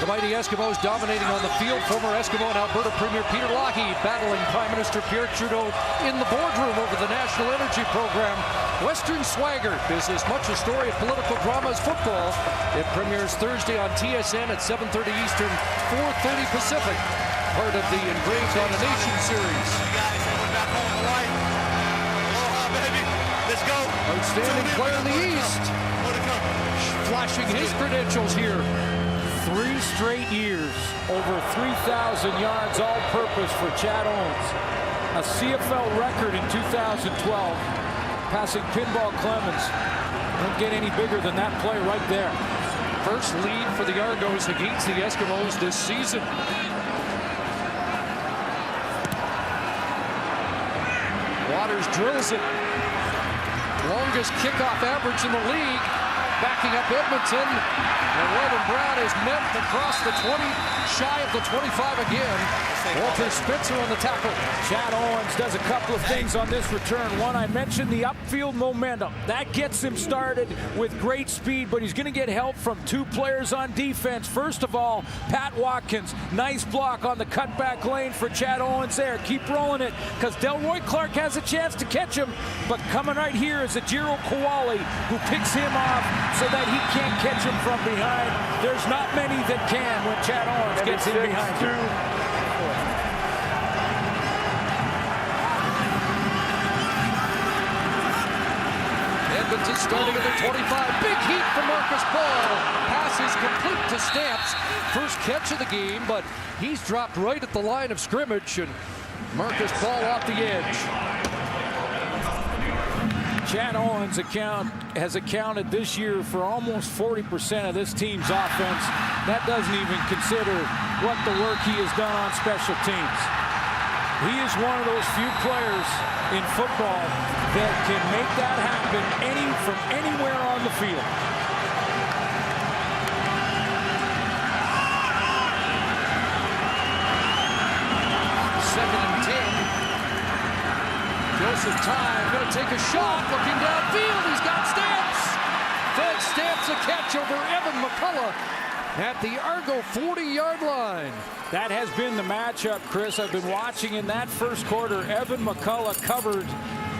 The mighty Eskimos dominating on the field. Former Eskimo and Alberta Premier Peter Lougheed battling Prime Minister Pierre Trudeau in the boardroom over the National Energy Program. Western Swagger is as much a story of political drama as football. It premieres Thursday on TSN at 7:30 Eastern, 4:30 Pacific. Part of the Engraved on a Nation series. Outstanding player in the East. Flashing his credentials here. 3 straight years, over 3,000 yards all-purpose for Chad Owens. A CFL record in 2012, passing Pinball Clemens. Don't get any bigger than that play right there. First lead for the Argos against the Eskimos this season. Waters drills it. Longest kickoff average in the league. Backing up Edmonton, and Weldon Brown is met across the 20, shy of the 25 again. Walter Spitzer on the tackle. Chad Owens does a couple of things on this return. One, I mentioned the upfield momentum. That gets him started with great speed, but he's going to get help from 2 players on defense. First of all, Pat Watkins. Nice block on the cutback lane for Chad Owens there. Keep rolling it, because Delroy Clark has a chance to catch him, but coming right here is a Jiro Kowali who picks him off so that he can't catch him from behind. There's not many that can when Chad Owens gets in behind him. Edmonton starting at their 25. Big heat from Marcus Ball. Pass is complete to Stamps. First catch of the game, but he's dropped right at the line of scrimmage, and Marcus Ball off the edge. Chad Owens has accounted this year for almost 40% of this team's offense. That doesn't even consider what the work he has done on special teams. He is one of those few players in football that can make that happen from anywhere on the field. Second and 10. Joseph Time going to take a shot, looking downfield. He's got Stamps. Fed Stamps a catch over Evan McCullough at the Argo 40-yard line. That has been the matchup, Chris. I've been watching in that first quarter. Evan McCullough covered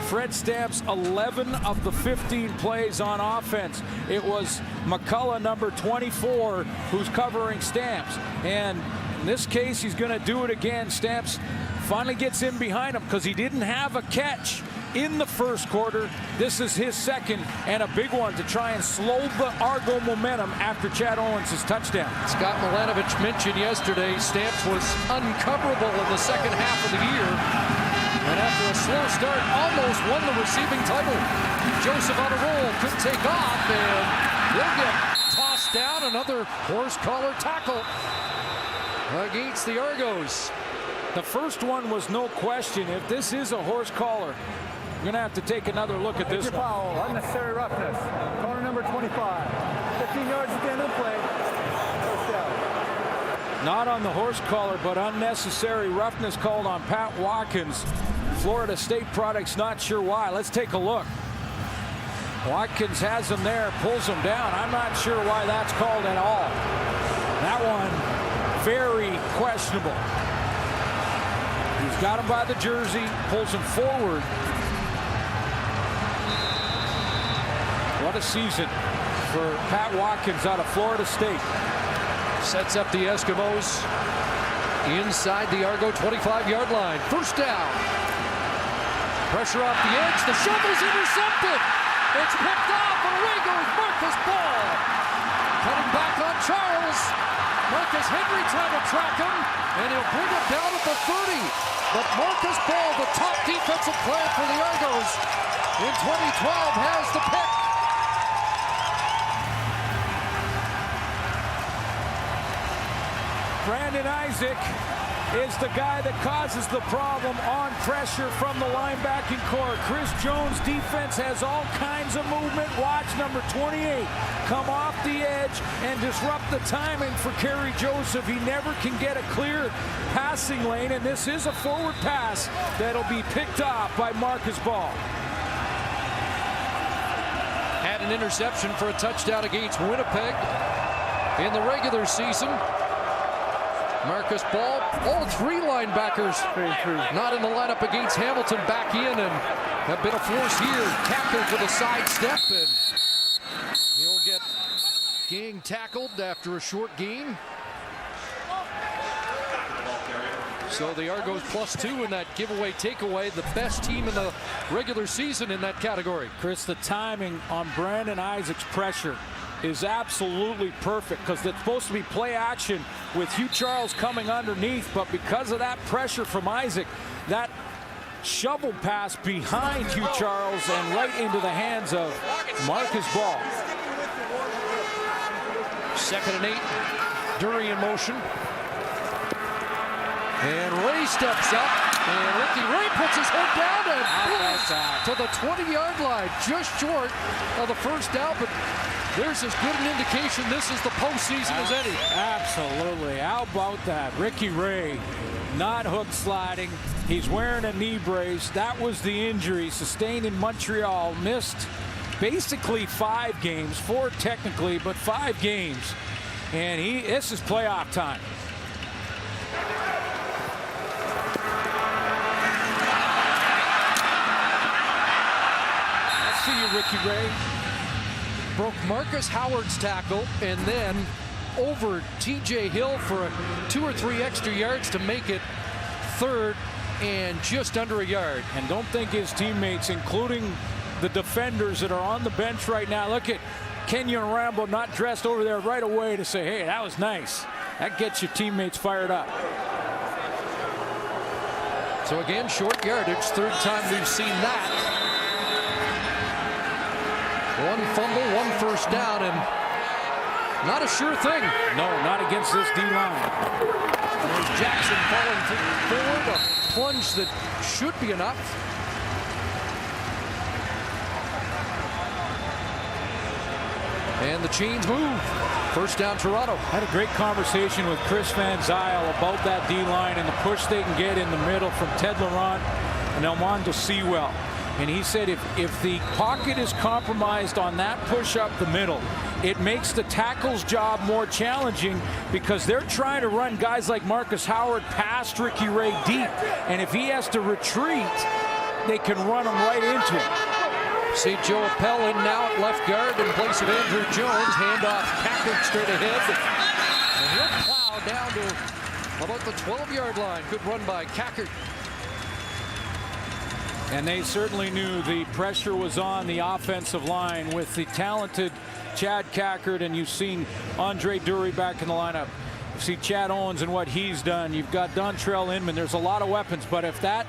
Fred Stamps 11 of the 15 plays on offense. It was McCullough, number 24, who's covering Stamps. And in this case, he's going to do it again. Stamps finally gets in behind him because he didn't have a catch in the first quarter. This is his second, and a big one to try and slow the Argo momentum after Chad Owens' touchdown. Scott Milanovich mentioned yesterday Stamps was uncoverable in the second half of the year. And after a slow start, almost won the receiving title. Joseph on a roll, could take off, and he'll get tossed down. Another horse collar tackle against the Argos. The first one was no question. If this is a horse collar, you're going to have to take another look at this one. Foul, unnecessary roughness. Corner number 25. 15 yards at the end of the play. First down. Not on the horse collar, but unnecessary roughness called on Pat Watkins. Florida State products, not sure why. Let's take a look. Watkins has him there, pulls him down. I'm not sure why that's called at all. That one, very questionable. He's got him by the jersey, pulls him forward. What a season for Pat Watkins out of Florida State. Sets up the Eskimos inside the Argo 25-yard line. First down. Pressure off the edge. The shovel's intercepted. It's picked off, and away goes Marcus Ball. Cutting back on Charles. Marcus Henry trying to track him, and he'll bring him down at the 30. But Marcus Ball, the top defensive player for the Argos in 2012, has the pick. Brandon Isaac is the guy that causes the problem on pressure from the linebacking core. Chris Jones' defense has all kinds of movement. Watch number 28 come off the edge and disrupt the timing for Kerry Joseph. He never can get a clear passing lane, and this is a forward pass that'll be picked off by Marcus Ball. Had an interception for a touchdown against Winnipeg in the regular season. Marcus Ball, all three linebackers not in the lineup against Hamilton, back in and have been a force here. Tackled with a sidestep, and he'll get gang tackled after a short gain. So the Argos +2 in that giveaway takeaway, the best team in the regular season in that category. Chris, the timing on Brandon Isaac's pressure is absolutely perfect, because it's supposed to be play action with Hugh Charles coming underneath, but because of that pressure from Isaac, that shovel pass behind Hugh Charles and right into the hands of Marcus Ball. 2nd and 8, Dury in motion. And Ray steps up, and Ricky Ray puts his head down and to the 20-yard line, just short of the first down, but there's as good an indication this is the postseason as any. Absolutely. How about that? Ricky Ray, not hook sliding. He's wearing a knee brace. That was the injury sustained in Montreal. Missed basically 5 games, 4 technically, but 5 games. And this is playoff time. I see you, Ricky Ray. Broke Marcus Howard's tackle and then over TJ Hill for 2 or 3 extra yards to make it 3rd and just under a yard. And don't think his teammates, including the defenders that are on the bench right now, look at Kenyon Rambo not dressed over there right away to say, hey, that was nice. That gets your teammates fired up. So again, short yardage, 3rd time we've seen that. 1 fumble, 1 first down, and not a sure thing. No, not against this D-line. There's Jackson falling forward, a plunge that should be enough. And the chains move. First down, Toronto. Had a great conversation with Chris Van Zyl about that D-line and the push they can get in the middle from Ted Laurent and Elmondo Sewell. And he said if the pocket is compromised on that push up the middle, it makes the tackle's job more challenging, because they're trying to run guys like Marcus Howard past Ricky Ray deep. And if he has to retreat, they can run him right into him. See Joe Appel in now at left guard in place of Andrew Jones. Handoff Packard straight ahead. And he'll plow down to about the 12-yard line. Good run by Cackert. And they certainly knew the pressure was on the offensive line with the talented Chad Cackard, and you've seen Andre Dury back in the lineup. You see Chad Owens and what he's done. You've got Dontrell Inman. There's a lot of weapons, but if that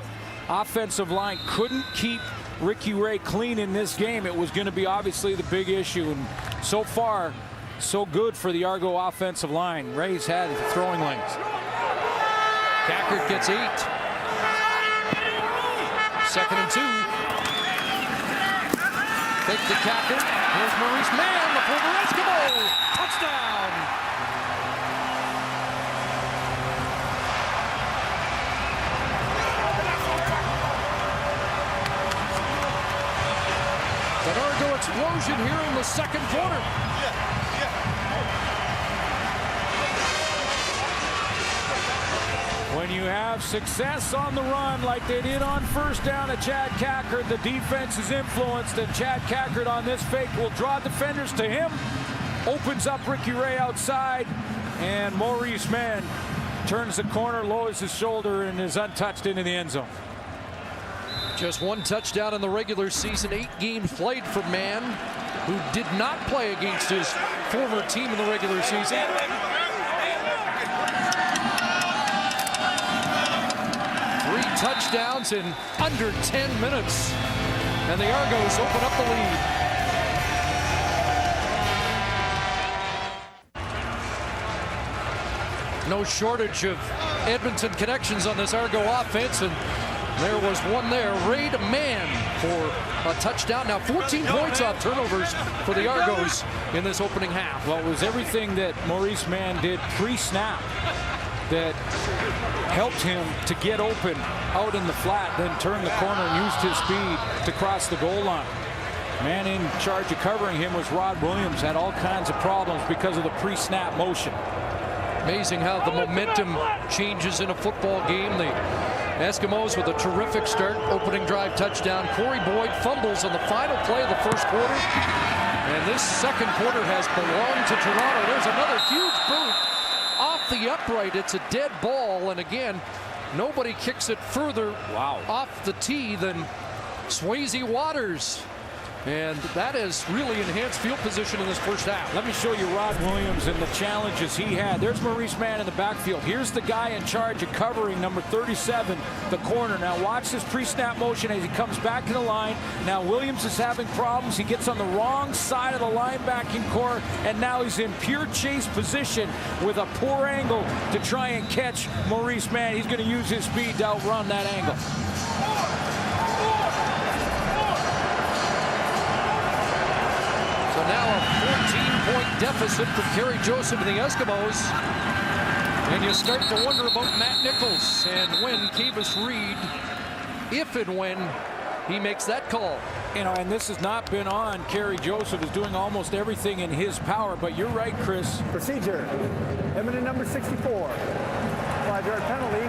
offensive line couldn't keep Ricky Ray clean in this game, it was going to be obviously the big issue. And so far, so good for the Argo offensive line. Ray's had throwing lanes. Cackard gets 8. 2nd and 2. Fake to Cackard. Here's Maurice Mann, the former Eskimo. Touchdown. An Argo explosion here in the 2nd quarter. When you have success on the run like they did on 1st down at Chad Cackard, the defense is influenced, and Chad Cackard on this fake will draw defenders to him, opens up Ricky Ray outside, and Maurice Mann turns the corner, lowers his shoulder, and is untouched into the end zone. Just 1 touchdown in the regular season, 8 games played for Mann, who did not play against his former team in the regular season. 3 touchdowns in under 10 minutes. And the Argos open up the lead. No shortage of Edmonton connections on this Argo offense, and there was one there. Ray to Mann for a touchdown. Now 14 points off turnovers for the Argos in this opening half. Well, it was everything that Maurice Mann did pre-snap that helped him to get open out in the flat, then turn the corner and used his speed to cross the goal line. Man in charge of covering him was Rod Williams. Had all kinds of problems because of the pre-snap motion. Amazing how the momentum changes in a football game. The Eskimos with a terrific start, opening drive touchdown. Corey Boyd fumbles on the final play of the 1st quarter. And this 2nd quarter has belonged to Toronto. There's another huge boot off the upright. It's a dead ball, and again, nobody kicks it further off the tee than Swayze Waters. And that has really enhanced field position in this 1st half. Let me show you Rod Williams and the challenges he had. There's Maurice Mann in the backfield. Here's the guy in charge of covering number 37, the corner. Now watch this pre-snap motion as he comes back in the line. Now Williams is having problems. He gets on the wrong side of the linebacking core, and now he's in pure chase position with a poor angle to try and catch Maurice Mann. He's going to use his speed to outrun that angle. So now a 14-point deficit for Kerry Joseph and the Eskimos. And you start to wonder about Matt Nichols and when Kavis Reed, if and when he makes that call. You know, and this has not been on. Kerry Joseph is doing almost everything in his power, but you're right, Chris. Procedure. Edmonton number 64. 5-yard penalty.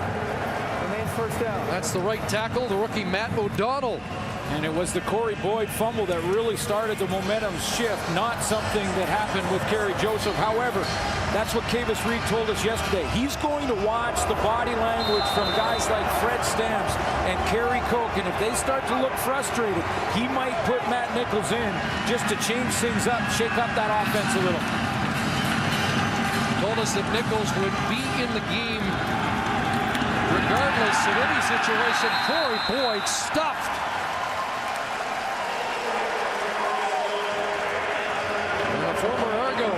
Remains 1st down. That's the right tackle, the rookie Matt O'Donnell. And it was the Corey Boyd fumble that really started the momentum shift, not something that happened with Kerry Joseph. However, that's what Kavis Reed told us yesterday. He's going to watch the body language from guys like Fred Stamps and Kerry Koch, and if they start to look frustrated, he might put Matt Nichols in just to change things up, shake up that offense a little. Told us that Nichols would be in the game regardless of any situation. Corey Boyd stuffed. Former Argo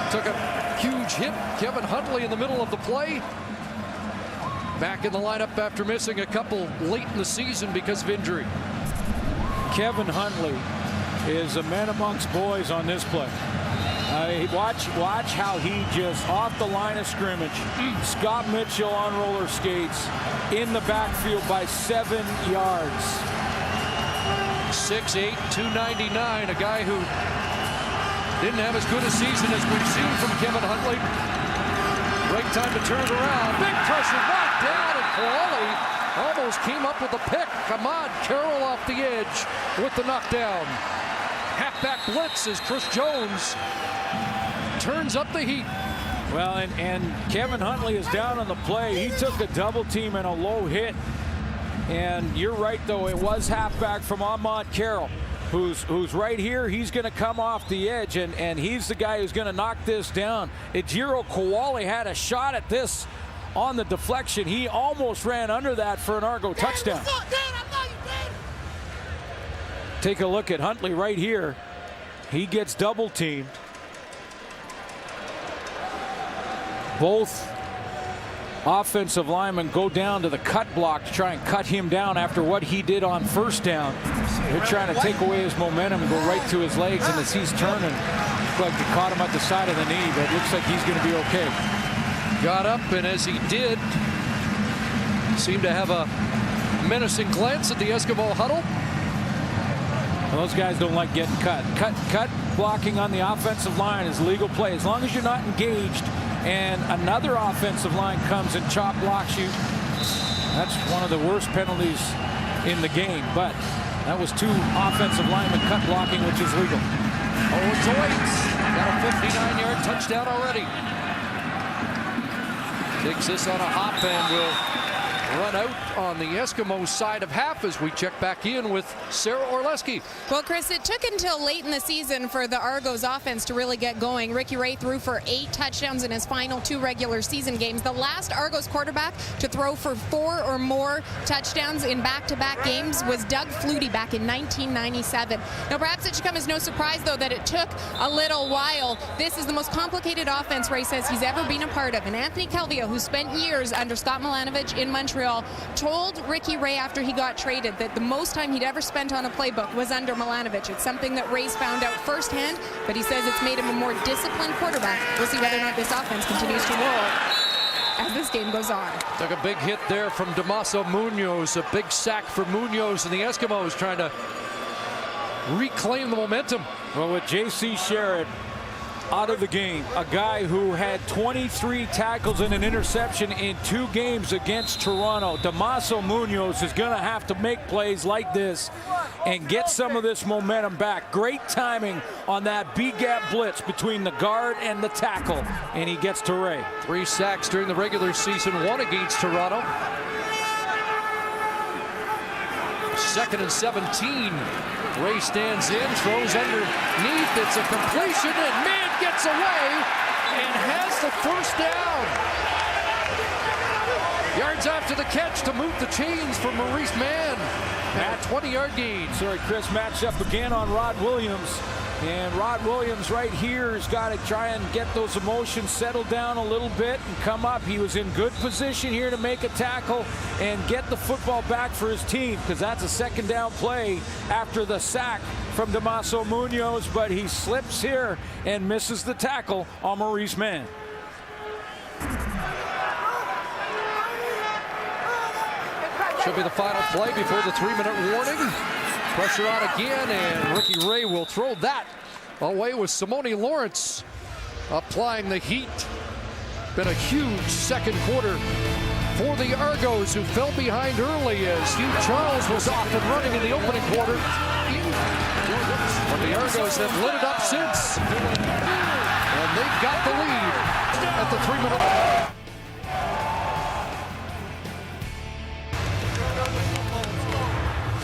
took a huge hit. Kevin Huntley in the middle of the play. Back in the lineup after missing a couple late in the season because of injury. Kevin Huntley is a man amongst boys on this play. Watch how he just off the line of scrimmage. Scott Mitchell on roller skates in the backfield by 7 yards. 6'8", 299, a guy who didn't have as good a season as we've seen from Kevin Huntley. Right time to turn it around. Big pressure, knocked down, and Corley almost came up with a pick. Ahmad Carroll off the edge with the knockdown. Halfback blitz as Chris Jones turns up the heat. Well, and Kevin Huntley is down on the play. He took a double team and a low hit And you're right, though, it was halfback from Ahmad Carroll, who's right here. He's going to come off the edge, and he's the guy who's going to knock this down. Ejiro Kowale had a shot at this on the deflection. He almost ran under that for an Argo touchdown. Take a look at Huntley right here. He gets double teamed. Both offensive linemen go down to the cut block to try and cut him down after what he did on first down. They're trying to take away his momentum and go right to his legs, and as he's turning, looks like they caught him at the side of the knee, but it looks like he's going to be okay. Got up, and as he did, seemed to have a menacing glance at the Eskimo huddle. Well, those guys don't like getting cut. Cut blocking on the offensive line is legal play. As long as you're not engaged and another offensive line comes and chop blocks you, that's one of the worst penalties in the game. But that was two offensive linemen cut blocking, which is legal. Owens awaits. Got a 59-yard touchdown already. Takes this on a hop and will run out on the Eskimos side of half as we check back in with Sarah Orleski. Well, Chris, it took until late in the season for the Argos offense to really get going. Ricky Ray threw for 8 touchdowns in his final 2 regular season games. The last Argos quarterback to throw for 4 or more touchdowns in back-to-back games was Doug Flutie back in 1997. Now, perhaps it should come as no surprise, though, that it took a little while. This is the most complicated offense Ray says he's ever been a part of. And Anthony Calvillo, who spent years under Scott Milanovich in Montreal, told Ricky Ray after he got traded that the most time he'd ever spent on a playbook was under Milanovich. It's something that Ray's found out firsthand, but he says it's made him a more disciplined quarterback. We'll see whether or not this offense continues to roll as this game goes on. Took a big hit there from Damaso Munoz, a big sack for Munoz, and the Eskimos trying to reclaim the momentum. Well, with J.C. Sherritt out of the game, a guy who had 23 tackles and an interception in 2 games against Toronto, Damaso Munoz is going to have to make plays like this and get some of this momentum back. Great timing on that B-gap blitz between the guard and the tackle, and he gets to Ray. 3 sacks during the regular season, 1 against Toronto. 2nd and 17. Ray stands in, throws underneath. It's a completion, and Mann gets away and has the first down. Yards after the catch to move the chains for Maurice Mann. At 20-yard gain. Sorry, Chris, matched up again on Rod Williams. And Rod Williams right here has got to try and get those emotions settled down a little bit and come up. He was in good position here to make a tackle and get the football back for his team, because that's a 2nd down play after the sack from Damaso Munoz, but he slips here and misses the tackle on Maurice Mann. Should be the final play before the 3-minute warning. Pressure on again, and Ricky Ray will throw that away with Simone Lawrence applying the heat. Been a huge second quarter for the Argos, who fell behind early as Hugh Charles was off and running in the opening quarter. But the Argos have lit it up since, and they've got the lead at the 3-minute.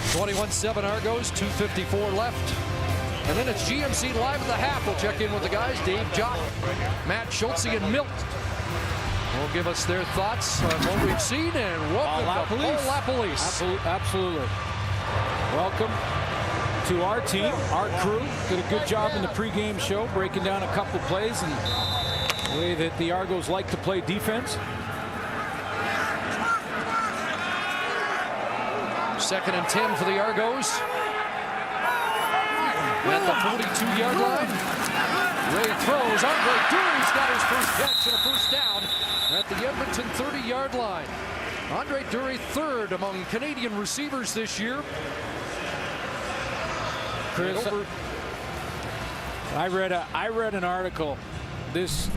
21-7 Argos, 2:54 left. And then it's GMC Live at the half. We'll check in with the guys, Dave Jock, Matt Schultze, and Milt will give us their thoughts on what we've seen, and welcome to La Police. Absolutely. Welcome to our team, our crew. Did a good job in the pregame show, breaking down a couple plays and the way that the Argos like to play defense. 2nd and 10 for the Argos. At the 42-yard line. Ray throws. Andre Dury's got his first catch and a first down at the Edmonton 30-yard line. Andre Dury, 3rd among Canadian receivers this year. Chris, I read an article this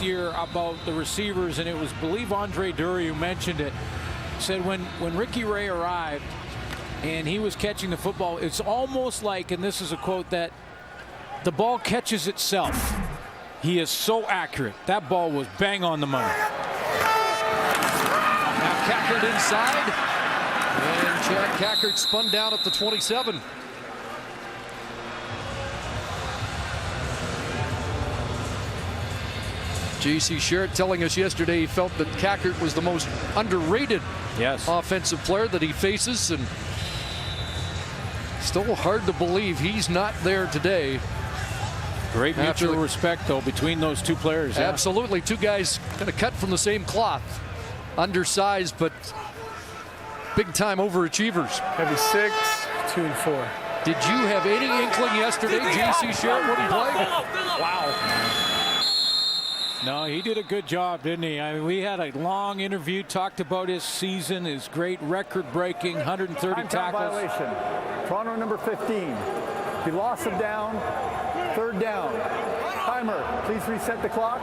year about the receivers, and it was, believe, Andre Dury who mentioned it. Said when Ricky Ray arrived and he was catching the football, it's almost like, and this is a quote, that the ball catches itself. He is so accurate. That ball was bang on the money. Now Cackard inside. And Chad Cackert spun down at the 27. J.C. Sherritt telling us yesterday he felt that Cackert was the most underrated offensive player that he faces, and still hard to believe he's not there today. Great mutual respect, though, between those two players. Absolutely. Two guys kind of cut from the same cloth. Undersized, but big-time overachievers. Heavy 6, 2 and 4. Did you have any inkling yesterday J.C. Sherritt wouldn't play? Wow. No, he did a good job, didn't he? I mean, we had a long interview, talked about his season, his great record-breaking 130 tackles. Violation. Toronto number 15. He lost him down. Third down. Timer, please reset the clock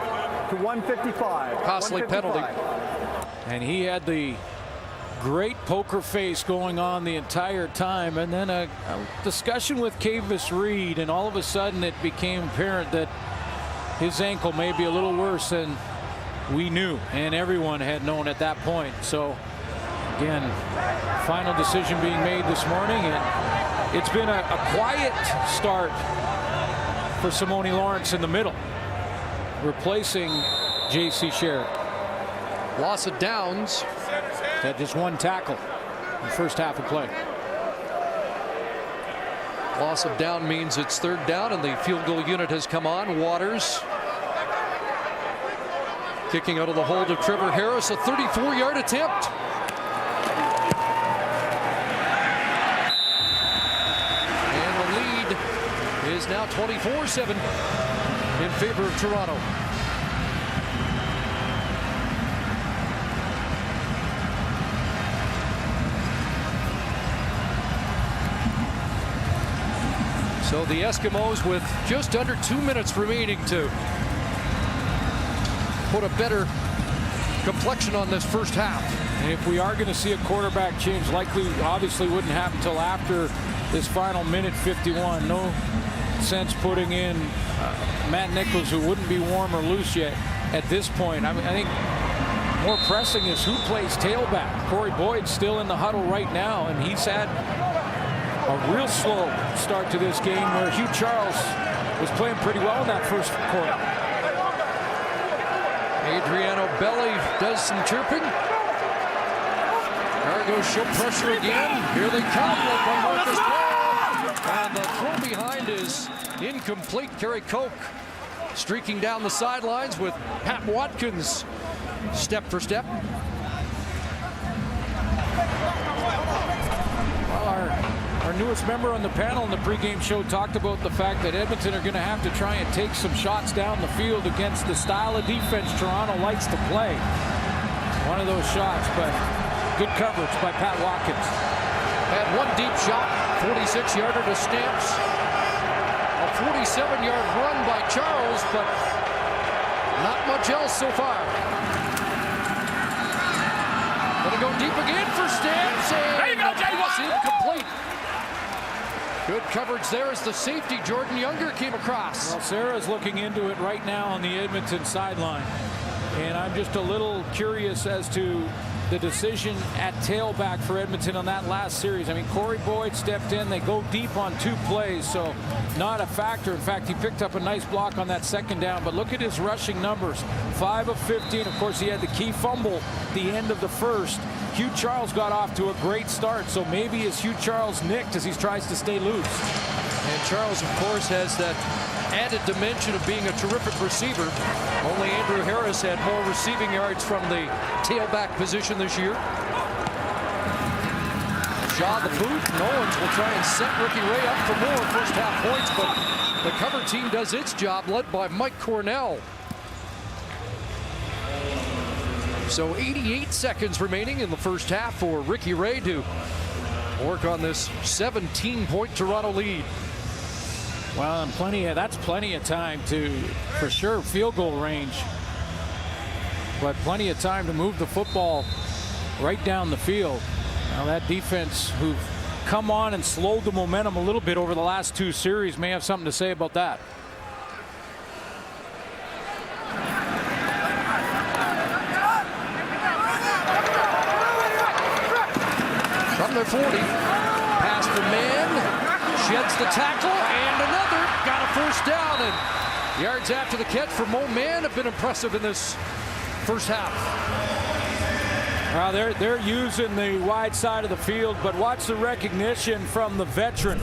to 1:55. Costly penalty. And he had the great poker face going on the entire time, and then a discussion with Kavis Reed, and all of a sudden it became apparent that his ankle may be a little worse than we knew, and everyone had known at that point. So again, final decision being made this morning, and it's been a quiet start for Simone Lawrence in the middle, replacing J.C. Sherritt. Loss of downs. Had just one tackle in the first half of play. Loss of down means it's third down, and the field goal unit has come on. Waters kicking out of the hole to Trevor Harris, a 34-yard attempt. And the lead is now 24-7 in favor of Toronto. So the Eskimos with just under 2 minutes remaining to put a better complexion on this first half. And if we are going to see a quarterback change, obviously wouldn't happen until after this final minute 51. No sense putting in Matt Nichols, who wouldn't be warm or loose yet at this point. I mean, I think more pressing is who plays tailback. Corey Boyd's still in the huddle right now, and he's had a real slow start to this game where Hugh Charles was playing pretty well in that first quarter. Adriano Belli does some chirping. Argos show pressure again. Here they come. By Marcus Brown. And the throw behind is incomplete. Kerry Koch streaking down the sidelines with Pat Watkins step for step. Our newest member on the panel in the pregame show talked about the fact that Edmonton are going to have to try and take some shots down the field against the style of defense Toronto likes to play. One of those shots, but good coverage by Pat Watkins. Had one deep shot, 46-yarder to Stamps. A 47-yard run by Charles, but not much else so far. Gonna go deep again for Stamps, and there you go, Jay pass incomplete. Good coverage there as the safety, Jordan Younger, came across. Well, Sarah's looking into it right now on the Edmonton sideline. And I'm just a little curious as to the decision at tailback for Edmonton on that last series. I mean, Corey Boyd stepped in. They go deep on 2 plays, so not a factor. In fact, he picked up a nice block on that second down. But look at his rushing numbers. 5 of 15. Of course, he had the key fumble at the end of the first. Hugh Charles got off to a great start, so maybe is Hugh Charles nicked as he tries to stay loose. And Charles, of course, has that added dimension of being a terrific receiver. Only Andrew Harris had more receiving yards from the tailback position this year. Shaw the boot. Nolans will try and set Ricky Ray up for more first half points, but the cover team does its job, led by Mike Cornell. So 88 seconds remaining in the first half for Ricky Ray to work on this 17-point Toronto lead. Well, and that's plenty of time to, for sure, field goal range. But plenty of time to move the football right down the field. Now that defense, who've come on and slowed the momentum a little bit over the last 2 series, may have something to say about that. From their 40. Pass for Mann. Sheds the tackle, and another. Got a first down, and yards after the catch for Mo Mann have been impressive in this first half. Well, they're using the wide side of the field, but watch the recognition from the veteran.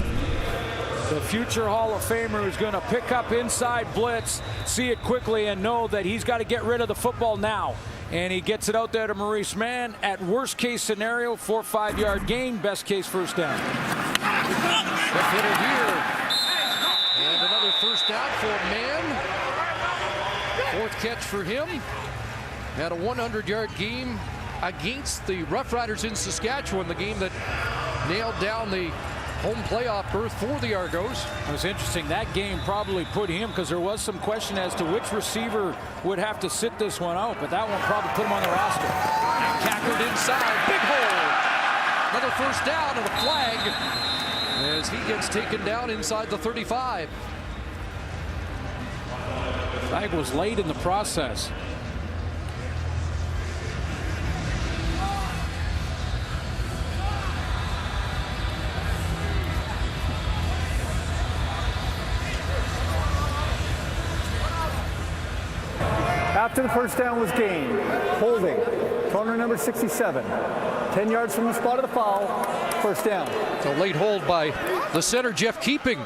The future Hall of Famer who's going to pick up inside blitz, see it quickly, and know that he's got to get rid of the football now. And he gets it out there to Maurice Mann. At worst case scenario, 4 or 5 yard gain. Best case, first down. Quick hitter here. And another first down for Mann. Fourth catch for him. Had a 100-yard game against the Rough Riders in Saskatchewan, the game that nailed down the home playoff berth for the Argos. It was interesting. That game probably put him, because there was some question as to which receiver would have to sit this one out, but that one probably put him on the roster. And Cackard inside. Big hole. Another first down and a flag as he gets taken down inside the 35. Flag was late in the process. After the first down was gained, holding, corner number 67. 10 yards from the spot of the foul, first down. It's a late hold by the center, Jeff Keeping.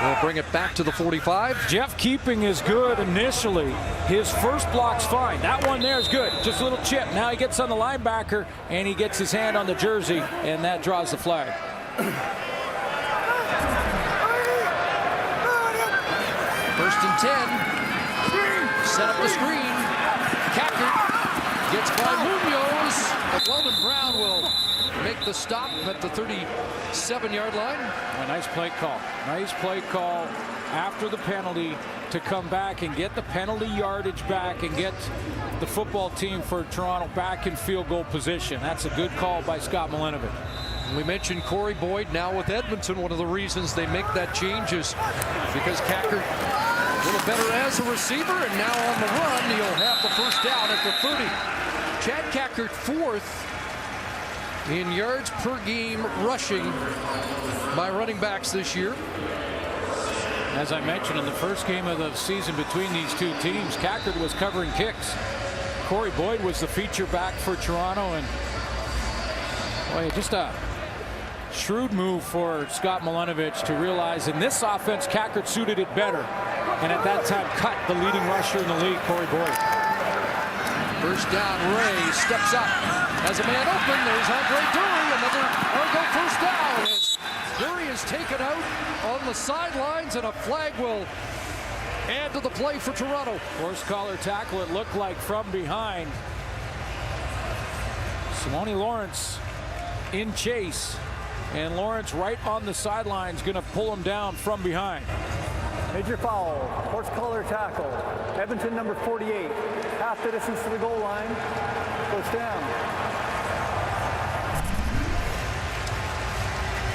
We'll bring it back to the 45. Jeff Keeping is good initially. His first block's fine. That one there is good. Just a little chip. Now he gets on the linebacker, and he gets his hand on the jersey, and that draws the flag. First and 10. Set up the screen. Cackard gets by Munoz. But Weldon Brown will make the stop at the 37-yard line. A nice play call. Nice play call after the penalty to come back and get the penalty yardage back and get the football team for Toronto back in field goal position. That's a good call by Scott Milinovic. We mentioned Corey Boyd now with Edmonton. One of the reasons they make that change is because Cackard a little better as a receiver, and now on the run, he'll have the first down at the 30. Chad Cackard fourth in yards per game rushing by running backs this year. As I mentioned, in the first game of the season between these two teams, Cackard was covering kicks. Corey Boyd was the feature back for Toronto, and boy, just a shrewd move for Scott Milinovic to realize in this offense, Cackard suited it better. And at that time, cut the leading rusher in the league, Corey Boyd. First down, Ray steps up. Has a man open. There's Andre Dury. Another Argo first down. As Dury is taken out on the sidelines, and a flag will add to the play for Toronto. Horse collar tackle, it looked like, from behind. Simone Lawrence in chase. And Lawrence right on the sidelines, going to pull him down from behind. Major foul, horse collar tackle. Edmonton number 48, half the distance to the goal line, first down.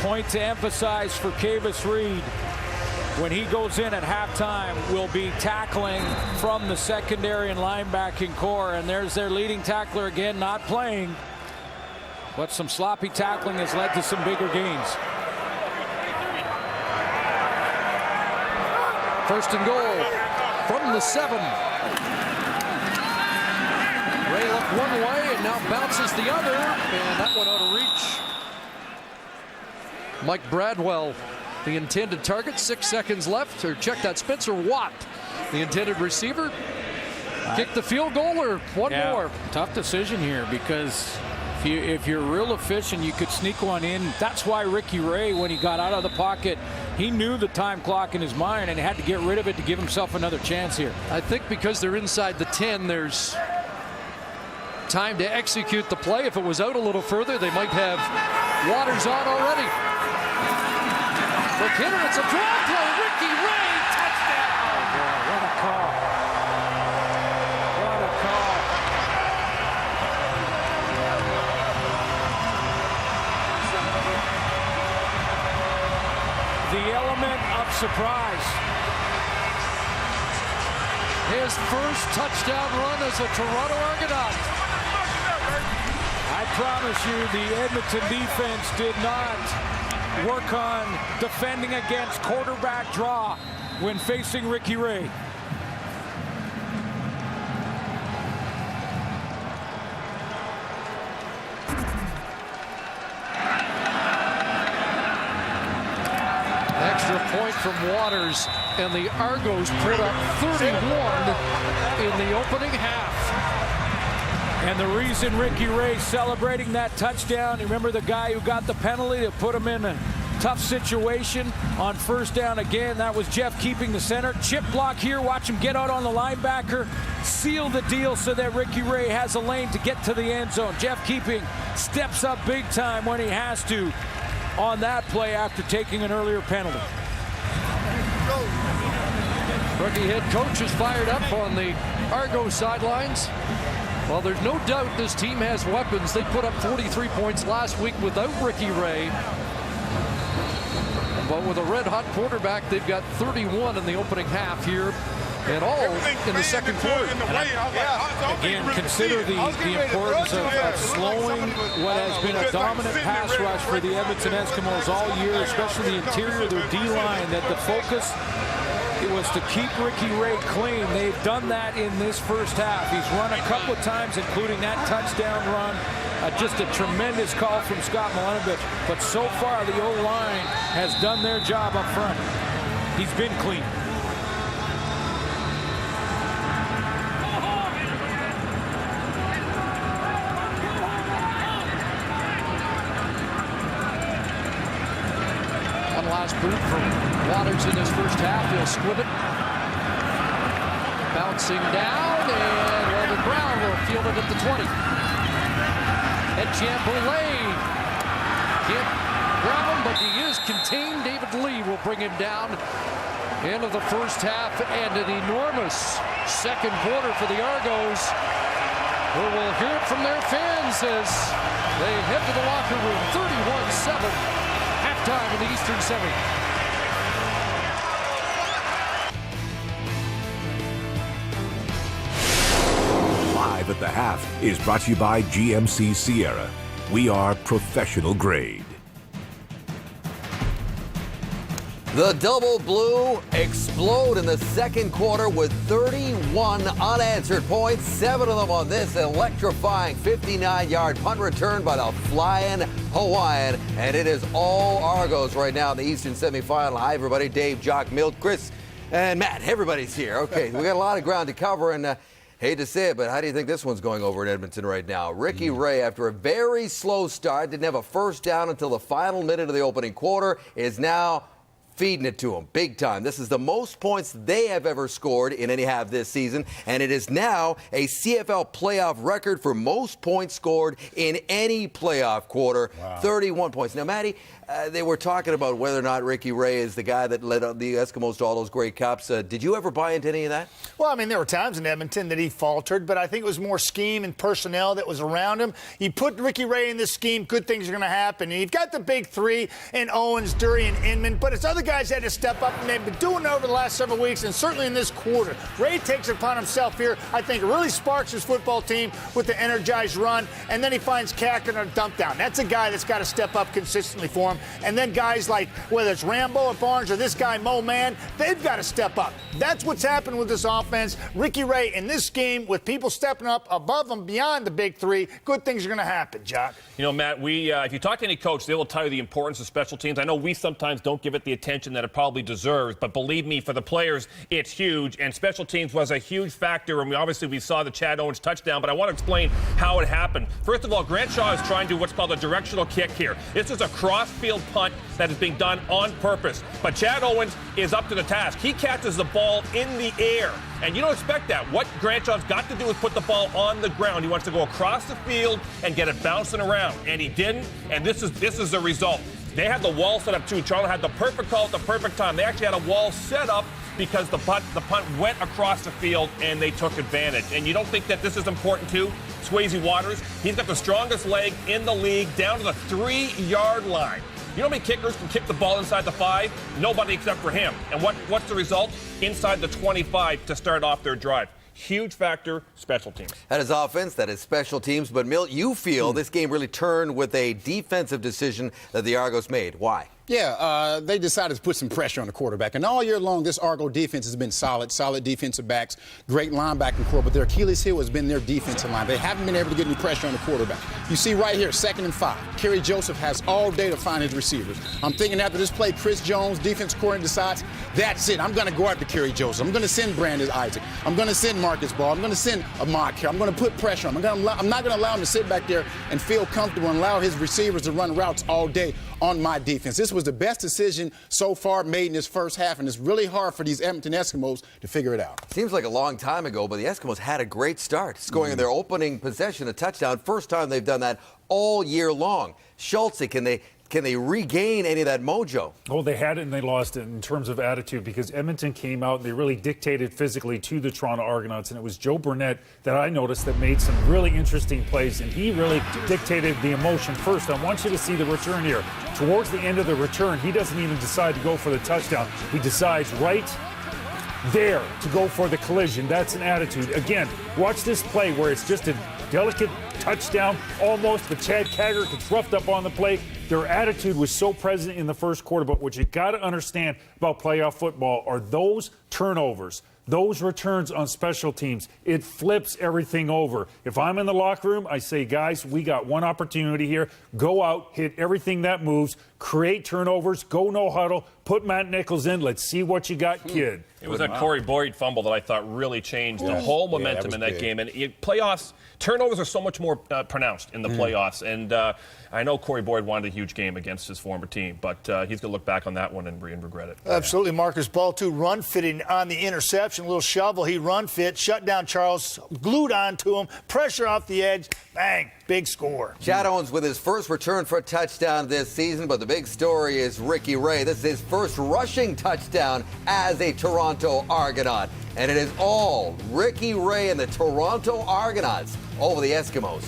Point to emphasize for Kavis Reed when he goes in at halftime will be tackling from the secondary and linebacking core, and there's their leading tackler again not playing, but some sloppy tackling has led to some bigger gains. First and goal from the 7. Ray looked one way and now bounces the other, and that went out of reach. Mike Bradwell, the intended target, 6 seconds left. Or check that, Spencer Watt, the intended receiver. Kick the field goal or one more? Tough decision here, because if you're real efficient, you could sneak one in. That's why Ricky Ray, when he got out of the pocket, he knew the time clock in his mind and had to get rid of it to give himself another chance here. I think because they're inside the 10, there's time to execute the play. If it was out a little further, they might have Waters on already. Quick hitter, it's a draw play. Ricky Ray, touchdown! Oh boy, what a call. What a call. The element of surprise. His first touchdown run as a Toronto Argonaut. I promise you, the Edmonton defense did not work on defending against quarterback draw when facing Ricky Ray. Extra point from Waters, and the Argos put up 31 in the opening half. And the reason Ricky Ray celebrating that touchdown, remember the guy who got the penalty to put him in a tough situation on first down again, that was Jeff Keeping, the center. Chip block here, watch him get out on the linebacker, seal the deal so that Ricky Ray has a lane to get to the end zone. Jeff Keeping steps up big time when he has to on that play after taking an earlier penalty. Rookie head coach is fired up on the Argos sidelines. Well, there's no doubt this team has weapons. They put up 43 points last week without Ricky Ray. But with a red-hot quarterback, they've got 31 in the opening half here, and all in the second quarter. Again, consider the importance of slowing what has been a dominant pass rush for the Edmonton Eskimos all year, especially the interior of their D-line, that the focus it was to keep Ricky Ray clean. They've done that in this first half. He's run a couple of times, including that touchdown run. Just a tremendous call from Scott Milanovich. But so far, the O-line has done their job up front. He's been clean. One last boot from Waters in this first half. He'll squib it. Bouncing down, and Weldon Brown will field it at the 20. Etienne Boulay can't grab him, but he is contained. David Lee will bring him down. End of the first half, and an enormous second quarter for the Argos, who will hear it from their fans as they head to the locker room. 31-7, halftime in the Eastern Semi. Live at the Half is brought to you by GMC Sierra. We are professional grade. The Double Blue explode in the second quarter with 31 unanswered points, 7 of them on this electrifying 59-yard punt return by the flying Hawaiian. And it is all Argos right now in the Eastern semifinal. Hi, everybody. Dave, Jock, Milt, Chris, and Matt. Everybody's here. Okay, we got a lot of ground to cover, and hate to say it, but how do you think this one's going over in Edmonton right now? Ricky Ray, after a very slow start, didn't have a first down until the final minute of the opening quarter, is now feeding it to him big time. This is the most points they have ever scored in any half this season, and it is now a CFL playoff record for most points scored in any playoff quarter. Wow. 31 points. Now, Matty, they were talking about whether or not Ricky Ray is the guy that led the Eskimos to all those great cups. Did you ever buy into any of that? Well, I mean, there were times in Edmonton that he faltered, but I think it was more scheme and personnel that was around him. You put Ricky Ray in this scheme, good things are going to happen. And you've got the big three in Owens, Dury, and Inman, but it's other guys had to step up, and they've been doing it over the last several weeks, and certainly in this quarter. Ray takes it upon himself here. I think it really sparks his football team with the energized run, and then he finds Kakin on a dump down. That's a guy that's got to step up consistently for him. And then guys like, whether it's Rambo or Barnes or this guy, Mo Man, they've got to step up. That's what's happened with this offense. Ricky Ray in this game, with people stepping up above and beyond the big three, good things are going to happen, Jock. You know, Matt, if you talk to any coach, they will tell you the importance of special teams. I know we sometimes don't give it the attention that it probably deserves, but believe me, for the players, it's huge, and special teams was a huge factor, and we saw the Chad Owens touchdown, but I want to explain how it happened. First of all, Grant Shaw is trying to do what's called a directional kick here. This is a cross-field punt that is being done on purpose, but Chad Owens is up to the task. He catches the ball in the air, and you don't expect that. What Grant Shaw's got to do is put the ball on the ground. He wants to go across the field and get it bouncing around, and he didn't, and this is the result. They had the wall set up, too. Charlie had the perfect call at the perfect time. They actually had a wall set up because the punt went across the field, and they took advantage. And you don't think that this is important, too? Swayze Waters, he's got the strongest leg in the league down to the 3-yard line. You know how many kickers can kick the ball inside the 5? Nobody except for him. And what's the result? Inside the 25 to start off their drive. Huge factor, special teams. That is offense, that is special teams. But, Milt, you feel this game really turned with a defensive decision that the Argos made. Why? Yeah, they decided to put some pressure on the quarterback. And all year long, this Argo defense has been solid defensive backs, great linebacking core, but their Achilles heel has been their defensive line. They haven't been able to get any pressure on the quarterback. You see right here, 2nd and 5. Kerry Joseph has all day to find his receivers. I'm thinking after this play, Chris Jones, defense coordinator, decides, that's it. I'm going to go after Kerry Joseph. I'm going to send Brandon Isaac. I'm going to send Marcus Ball. I'm going to send Ahmad Kerr. I'm going to put pressure on him. I'm not going to allow him to sit back there and feel comfortable and allow his receivers to run routes all day on my defense. This was the best decision so far made in this first half, and it's really hard for these Edmonton Eskimos to figure it out. Seems like a long time ago, but the Eskimos had a great start, scoring in their opening possession a touchdown. First time they've done that all year long. Schultze, can they regain any of that mojo? Well, they had it and they lost it in terms of attitude because Edmonton came out and they really dictated physically to the Toronto Argonauts. And it was Joe Burnett that I noticed that made some really interesting plays. And he really dictated the emotion first. I want you to see the return here. Towards the end of the return, he doesn't even decide to go for the touchdown. He decides right there to go for the collision. That's an attitude. Again, watch this play where it's just a delicate touchdown almost, but Chad Kagger gets roughed up on the play. Their attitude was so present in the first quarter, but what you got to understand about playoff football are those turnovers, those returns on special teams. It flips everything over. If I'm in the locker room, I say, guys, we got one opportunity here. Go out, hit everything that moves, create turnovers, go no huddle, put Matt Nichols in. Let's see what you got, kid. It was a Corey Boyd fumble that I thought really changed the whole momentum in that game. And playoffs, turnovers are so much more pronounced in the playoffs. And I know Corey Boyd wanted a huge game against his former team, but he's going to look back on that one and regret it. Absolutely. Marcus Ball, too, run fitting on the interception. A little shovel. He run fit, shut down Charles, glued onto him, pressure off the edge. Bang. Big score. Chad Owens with his first return for a touchdown this season, but the big story is Ricky Ray. This is his first rushing touchdown as a Toronto Argonaut. And it is all Ricky Ray and the Toronto Argonauts over the Eskimos.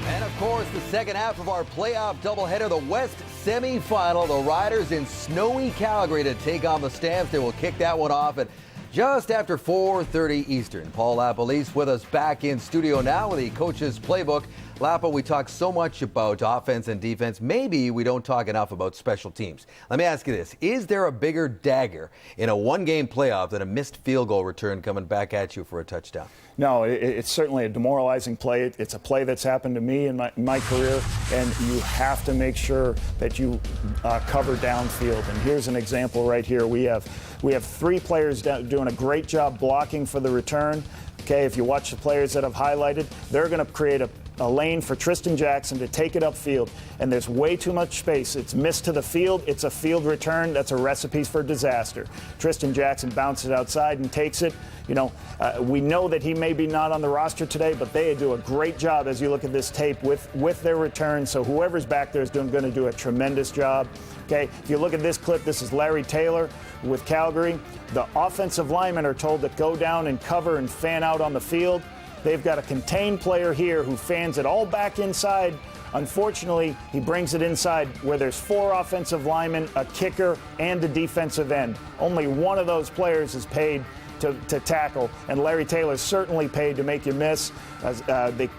And of course, the second half of our playoff doubleheader, the West semifinal. The Riders in snowy Calgary to take on the Stamps. They will kick that one off at just after 4:30 Eastern. Paul Lapalisse with us back in studio now with the coach's playbook. Lapa, we talk so much about offense and defense. Maybe we don't talk enough about special teams. Let me ask you this. Is there a bigger dagger in a one-game playoff than a missed field goal return coming back at you for a touchdown? No, it's certainly a demoralizing play. It's a play that's happened to me in my career, and you have to make sure that you cover downfield. And here's an example right here. We have 3 players doing a great job blocking for the return. Okay, if you watch the players that I've highlighted, they're going to create a lane for Tristan Jackson to take it upfield, and there's way too much space. It's missed to the field. It's a field return. That's a recipe for disaster. Tristan Jackson bounces outside and takes it. You know, we know that he may be not on the roster today, but they do a great job as you look at this tape with their return. So whoever's back there is going to do a tremendous job. Okay, if you look at this clip, this is Larry Taylor with Calgary. The offensive linemen are told to go down and cover and fan out on the field. They've got a contained player here who fans it all back inside. Unfortunately, he brings it inside where there's 4 offensive linemen, a kicker, and a defensive end. Only one of those players is paid to tackle, and Larry Taylor's certainly paid to make you miss.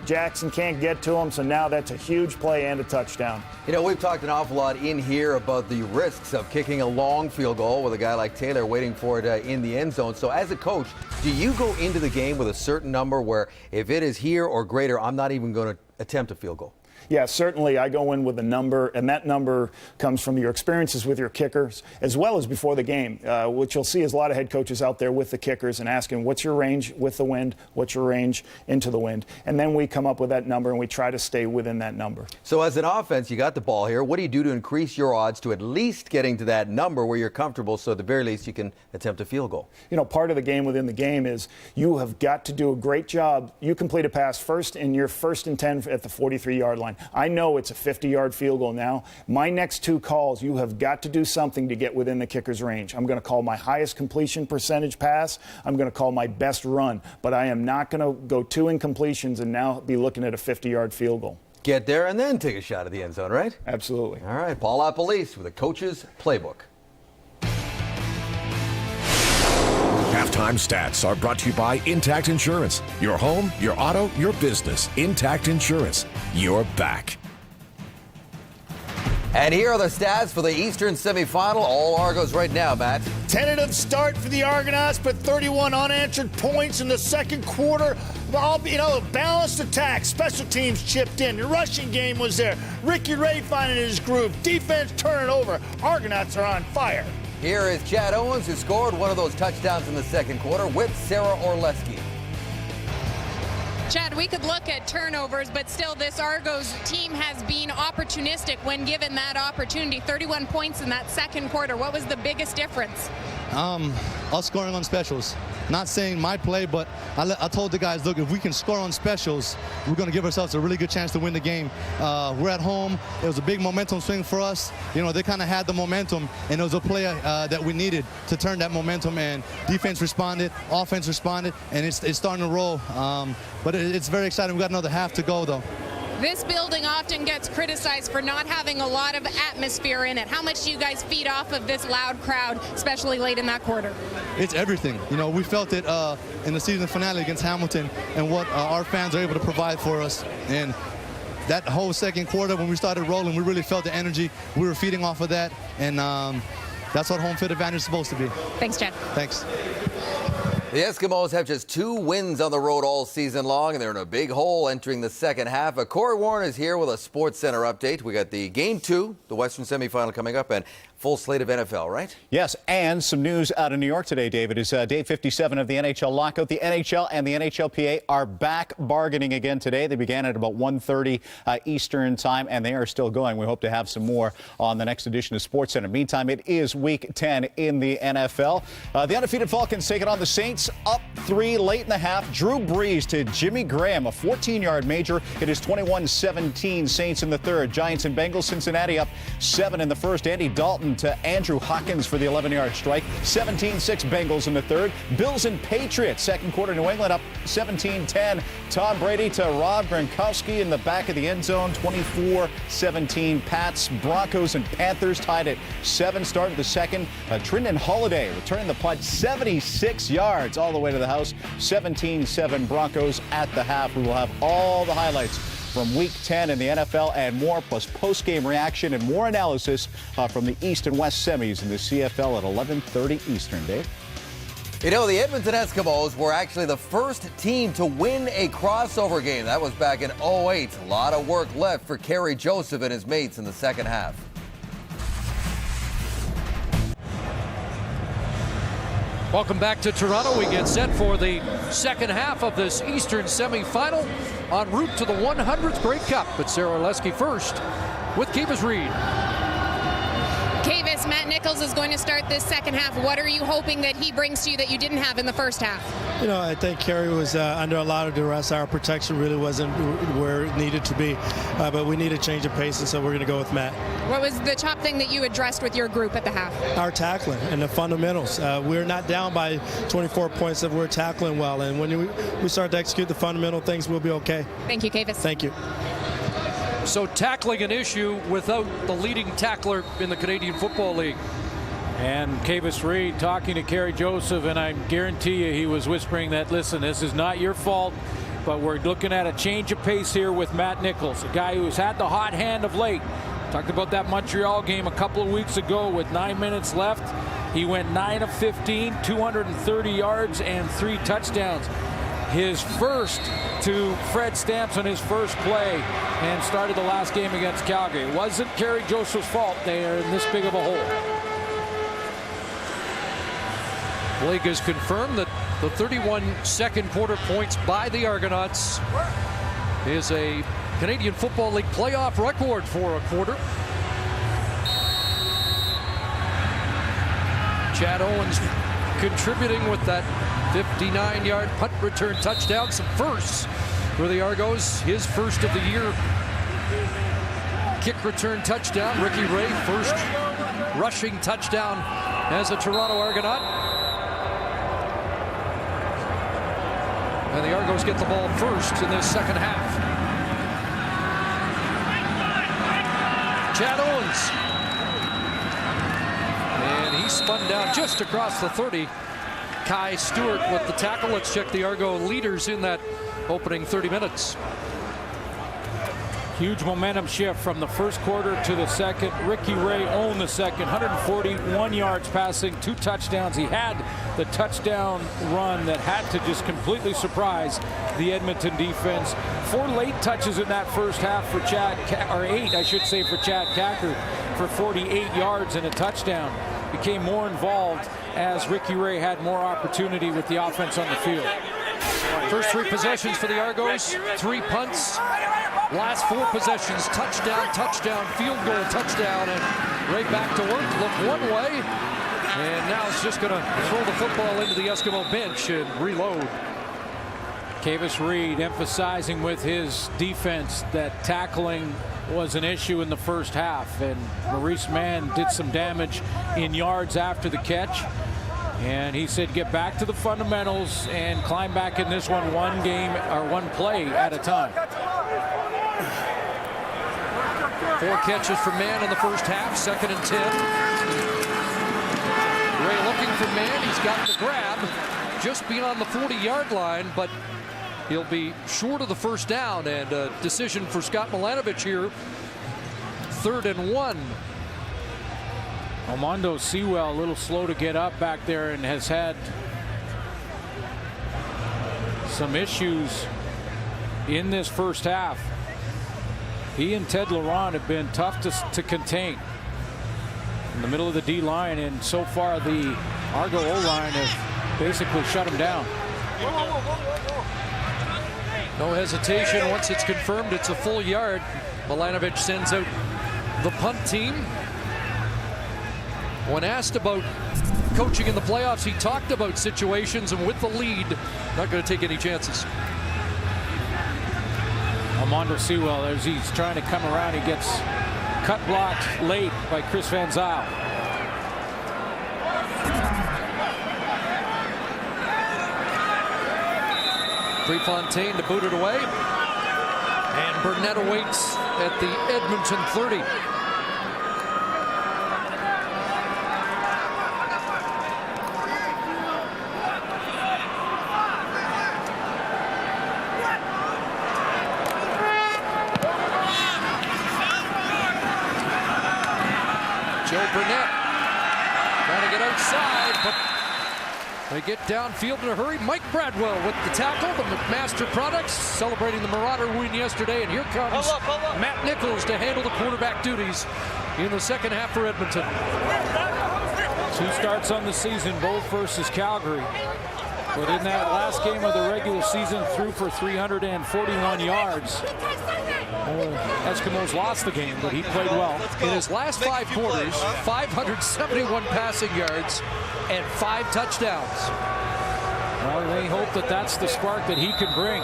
Jackson can't get to him, so now that's a huge play and a touchdown. You know, we've talked an awful lot in here about the risks of kicking a long field goal with a guy like Taylor waiting for it in the end zone. So as a coach, do you go into the game with a certain number where if it is here or greater, I'm not even going to attempt a field goal? Yeah, certainly I go in with a number, and that number comes from your experiences with your kickers as well as before the game. What you'll see is a lot of head coaches out there with the kickers and asking, what's your range with the wind? What's your range into the wind? And then we come up with that number, and we try to stay within that number. So as an offense, you got the ball here. What do you do to increase your odds to at least getting to that number where you're comfortable so at the very least you can attempt a field goal? You know, part of the game within the game is you have got to do a great job. You complete a pass first, and you're 1st and 10 at the 43-yard line. I know it's a 50-yard field goal now. My next 2 calls, you have got to do something to get within the kicker's range. I'm going to call my highest completion percentage pass. I'm going to call my best run. But I am not going to go 2 incompletions and now be looking at a 50-yard field goal. Get there and then take a shot at the end zone, right? Absolutely. All right, Paul Lapalisse with the coach's playbook. Halftime stats are brought to you by Intact Insurance. Your home, your auto, your business. Intact Insurance. You're back. And here are the stats for the Eastern semifinal. All Argos right now, Matt. Tentative start for the Argonauts, but 31 unanswered points in the second quarter. Balanced attack. Special teams chipped in. The rushing game was there. Ricky Ray finding his groove. Defense turning over. Argonauts are on fire. Here is Chad Owens, who scored one of those touchdowns in the second quarter with Sarah Orleski. Chad, we could look at turnovers, but still this Argos team has been opportunistic when given that opportunity. 31 points in that second quarter. What was the biggest difference? Us scoring on specials. Not saying my play, but I told the guys, look, if we can score on specials, we're going to give ourselves a really good chance to win the game. We're at home. It was a big momentum swing for us. They kind of had the momentum, and it was a play that we needed to turn that momentum, and defense responded, offense responded, and it's starting to roll. But it's very exciting. We've got another half to go, though. This building often gets criticized for not having a lot of atmosphere in it. How much do you guys feed off of this loud crowd, especially late in that quarter? It's everything. We felt it in the season finale against Hamilton and what our fans are able to provide for us. And that whole second quarter, when we started rolling, we really felt the energy. We were feeding off of that, and that's what home field advantage is supposed to be. Thanks, Chad. Thanks. The Eskimos have just 2 wins on the road all season long, and they're in a big hole entering the second half. Corey Warren is here with a Sports Center update. We got the Game 2, the Western semifinal coming up, and full slate of NFL, right? Yes, and some news out of New York today, David. Is day 57 of the NHL lockout. The NHL and the NHLPA are back bargaining again today. They began at about 1:30 Eastern time, and they are still going. We hope to have some more on the next edition of Sports Center. Meantime, it is Week 10 in the NFL. The undefeated Falcons taking on the Saints, up 3 late in the half. Drew Brees to Jimmy Graham, a 14-yard major. It is 21-17 Saints in the third. Giants and Bengals, Cincinnati up 7 in the first. Andy Dalton to Andrew Hawkins for the 11-yard strike. 17-6 Bengals in the third. Bills and Patriots, second quarter, New England up 17-10. Tom Brady to Rob Gronkowski in the back of the end zone. 24-17 Pats. Broncos and Panthers tied at 7, start of the second. Trindon Holiday returning the punt 76 yards all the way to the house. 17-7 Broncos at the half. We will have all the highlights from Week 10 in the NFL and more, plus post-game reaction and more analysis from the East and West semis in the CFL at 11:30 Eastern, Dave. The Edmonton Eskimos were actually the first team to win a crossover game. That was back in 2008. A lot of work left for Kerry Joseph and his mates in the second half. Welcome back to Toronto. We get set for the second half of this Eastern semifinal en route to the 100th Grey Cup. But Sarah Orleski first with Kavis Reed. Kavis, Matt Nichols is going to start this second half. What are you hoping that he brings to you that you didn't have in the first half? I think Kerry was under a lot of duress. Our protection really wasn't where it needed to be. But we need a change of pace, and so we're going to go with Matt. What was the top thing that you addressed with your group at the half? Our tackling and the fundamentals. We're not down by 24 points if we're tackling well. And when we start to execute the fundamental things, we'll be okay. Thank you, Kavis. Thank you. So tackling an issue without the leading tackler in the Canadian Football League. And Kavis Reed talking to Kerry Joseph, and I guarantee you he was whispering that, listen, this is not your fault, but we're looking at a change of pace here with Matt Nichols, a guy who's had the hot hand of late. Talked about that Montreal game a couple of weeks ago with 9 minutes left. He went 9 of 15, 230 yards and 3 touchdowns. His first to Fred Stamps on his first play and started the last game against Calgary. It wasn't Kerry Joseph's fault they are in this big of a hole. Blake has confirmed that the 31 second quarter points by the Argonauts is a Canadian Football League playoff record for a quarter. Chad Owens contributing with that 59-yard punt return touchdown. Some firsts for the Argos. His first of the year kick return touchdown. Ricky Ray, first rushing touchdown as a Toronto Argonaut. And the Argos get the ball first in this second half. Chad Owens. And he spun down just across the 30. Kai Stewart with the tackle. Let's check the Argo leaders in that opening 30 minutes. Huge momentum shift from the first quarter to the second. Ricky Ray owned the second, 141 yards passing, 2 touchdowns. He had the touchdown run that had to just completely surprise the Edmonton defense. 4 late touches in that first half for Chad, or 8, I should say, for Chad Cacker for 48 yards and a touchdown. Became more involved as Ricky Ray had more opportunity with the offense on the field. First 3 possessions for the Argos, 3 punts. Last 4 possessions, touchdown, touchdown, field goal, touchdown, and Ray back to work, look one way, and now it's just going to throw the football into the Eskimo bench and reload. Kavis Reed emphasizing with his defense that tackling was an issue in the first half, and Maurice Mann did some damage in yards after the catch. And he said, get back to the fundamentals and climb back in this one one play at a time. 4 catches for Mann in the first half, 2nd and 10. Ray looking for Mann. He's got the grab just beyond the 40-yard line, but he'll be short of the first down, and a decision for Scott Milanovich here. 3rd and 1. Armando Sewell a little slow to get up back there and has had some issues in this first half. He and Ted Laurent have been tough to contain in the middle of the D line, and so far the Argo O-line have basically shut him down. No hesitation. Once it's confirmed it's a full yard, Milanovich sends out the punt team. When asked about coaching in the playoffs, he talked about situations, and with the lead, not going to take any chances. Armando Sewell, as he's trying to come around, he gets cut blocked late by Chris Van Zyl. Prefontaine to boot it away. And Burnett awaits at the Edmonton 30. Burnett trying to get outside, but they get downfield in a hurry. Mike Bradwell with the tackle. The McMaster Products celebrating the Marauder win yesterday, and here comes Matt Nichols to handle the quarterback duties in the second half for Edmonton. 2 starts on the season, both versus Calgary. But in that last game of the regular season, threw for 341 yards. Eskimos lost the game, but he played well. In his last 5 quarters, 571 passing yards and 5 touchdowns. Well, they hope that that's the spark that he can bring.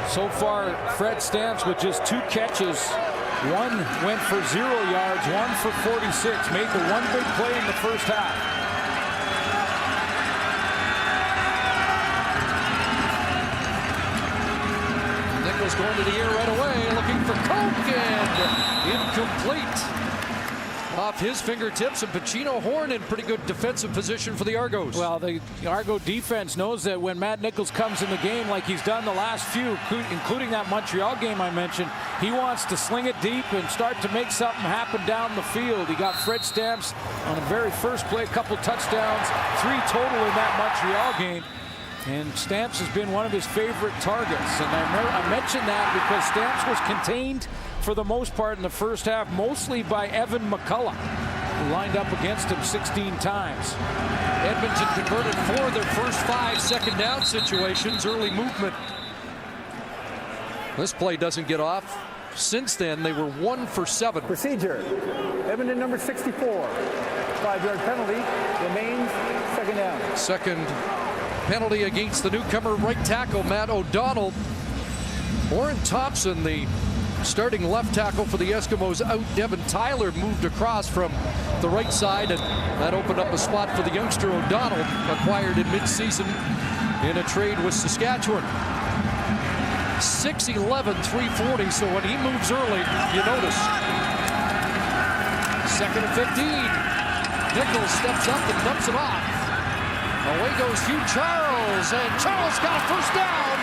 So far, Fred Stamps with just 2 catches. 1 went for 0 yards, 1 for 46. Made the 1 big play in the first half. Nichols going to the air right away, looking for Coke, and incomplete. Off his fingertips, and Pacino Horn in pretty good defensive position for the Argos. Well, the Argo defense knows that when Matt Nichols comes in the game like he's done the last few, including that Montreal game I mentioned, he wants to sling it deep and start to make something happen down the field. He got Fred Stamps on the very first play, a couple touchdowns, 3 total in that Montreal game. And Stamps has been one of his favorite targets. And I mentioned that because Stamps was contained for the most part in the first half, mostly by Evan McCullough, who lined up against him 16 times. Edmonton converted 4 of their first 5 second down situations, early movement. This play doesn't get off. Since then, they were 1 for 7. Procedure. Edmonton number 64. 5-yard penalty. Remains second down. Second penalty against the newcomer right tackle, Matt O'Donnell. Warren Thompson, the starting left tackle for the Eskimos, out. Devin Tyler moved across from the right side, and that opened up a spot for the youngster O'Donnell, acquired in midseason in a trade with Saskatchewan. 6'11", 340, so when he moves early, you notice. 2nd and 15. Nichols steps up and dumps it off. Away goes Hugh Charles, and Charles got a first down.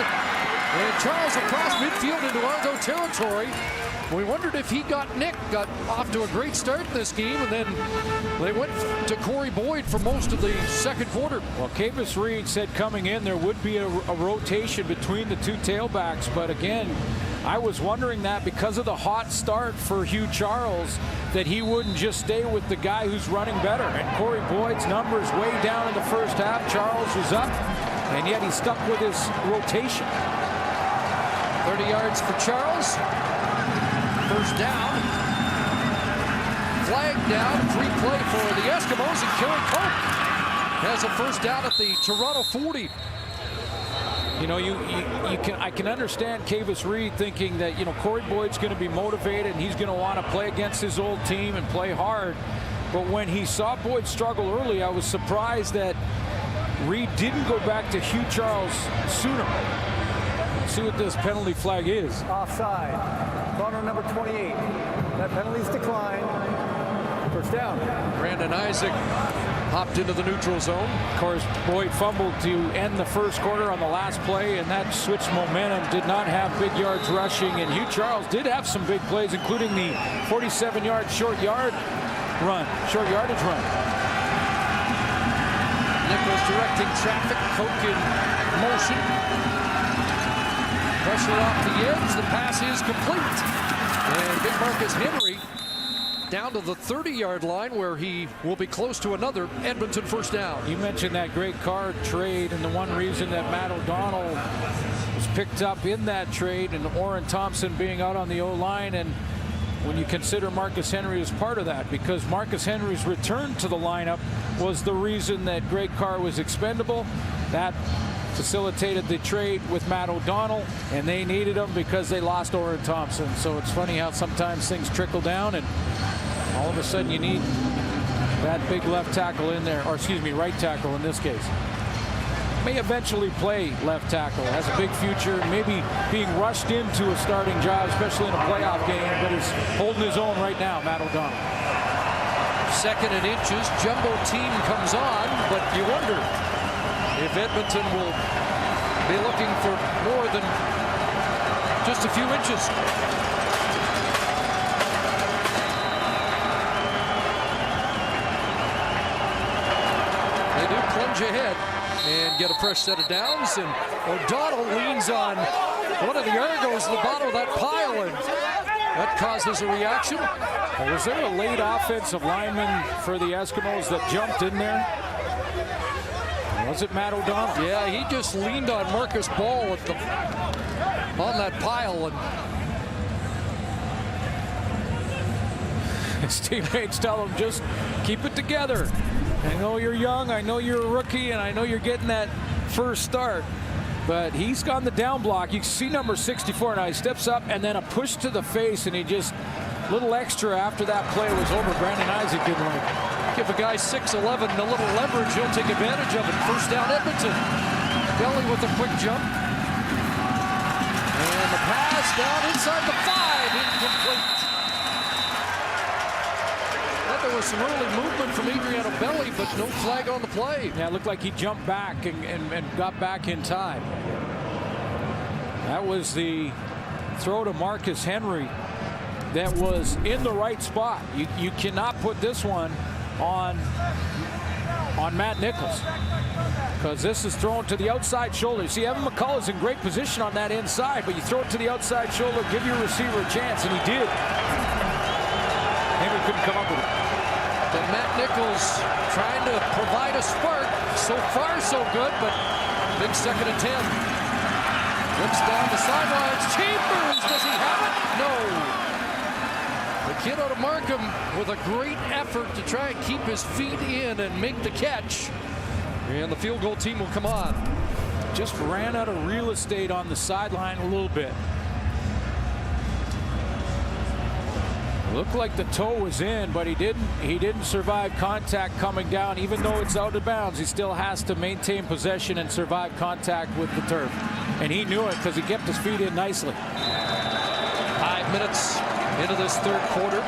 And Charles across midfield into Argo territory. We wondered if he got off to a great start this game, and then they went to Corey Boyd for most of the second quarter. Well, Cavis Reed said coming in there would be a rotation between the two tailbacks, but again, I was wondering that because of the hot start for Hugh Charles, that he wouldn't just stay with the guy who's running better. And Corey Boyd's numbers way down in the first half. Charles was up, and yet he stuck with his rotation. 30 yards for Charles. First down. Flag down. Free play for the Eskimos, and Kerry Cope has a first down at the Toronto 40. You know, I can understand Cavis Reed thinking that, you know, Corey Boyd's going to be motivated and he's going to want to play against his old team and play hard. But when he saw Boyd struggle early, I was surprised that Reed didn't go back to Hugh Charles sooner. Let's see what this penalty flag is. Offside. Corner number 28. That penalty's declined. First down. Brandon Isaac hopped into the neutral zone. Of course, Boyd fumbled to end the first quarter on the last play, and that switched momentum. Did not have big yards rushing, and Hugh Charles did have some big plays, including the 47-yard short yardage run. Nichols directing traffic, Coke in motion. Pressure off the edge, the pass is complete. And big Marcus Henry down to the 30-yard line, where he will be close to another Edmonton first down. You mentioned that great card trade, and the one reason that Matt O'Donnell was picked up in that trade, and Orrin Thompson being out on the O-line, and when you consider Marcus Henry as part of that, because Marcus Henry's return to the lineup was the reason that Greg Carr was expendable. That facilitated the trade with Matt O'Donnell, and they needed him because they lost Orrin Thompson. So it's funny how sometimes things trickle down, and all of a sudden you need that big left tackle in there, or excuse me, right tackle in this case. May eventually play left tackle, has a big future, maybe being rushed into a starting job, especially in a playoff game, but he's holding his own right now, Matt O'Donnell. Second and inches, jumbo team comes on, but you wonder if Edmonton will be looking for more than just a few inches. They do plunge ahead and get a fresh set of downs, and O'Donnell leans on one of the Argos at the bottom of that pile, and that causes a reaction. Was there a late offensive lineman for the Eskimos that jumped in there? Was it Matt O'Donnell? Yeah, he just leaned on Marcus Ball on that pile, and his teammates tell him, just keep it together. I know you're young, I know you're a rookie, and I know you're getting that first start, but he's got the down block. You see number 64 now, he steps up and then a push to the face, and he just a little extra after that play was over. Brandon Isaac didn't like it. Give a guy 6'11" a little leverage, he'll take advantage of it. First down Edmonton. Belly with a quick jump. And the pass down inside the 5, incomplete. Thought there was some early movement from Adriano Belli, but no flag on the play. Yeah, it looked like he jumped back and got back in time. That was the throw to Marcus Henry that was in the right spot. You cannot put this one on Matt Nichols, because this is thrown to the outside shoulder. You see, Evan McCullough's in great position on that inside, but you throw it to the outside shoulder, give your receiver a chance, and he did. Henry couldn't come up with it. And Matt Nichols trying to provide a spark. So far, so good, but big second and 10. Looks down the sidelines. Chambers, does he have it? No. The kid out of Markham with a great effort to try and keep his feet in and make the catch. And the field goal team will come on. Just ran out of real estate on the sideline a little bit. Looked like the toe was in, but he didn't survive contact coming down. Even though it's out of bounds, he still has to maintain possession and survive contact with the turf. And he knew it because he kept his feet in nicely. 5 minutes into this third quarter.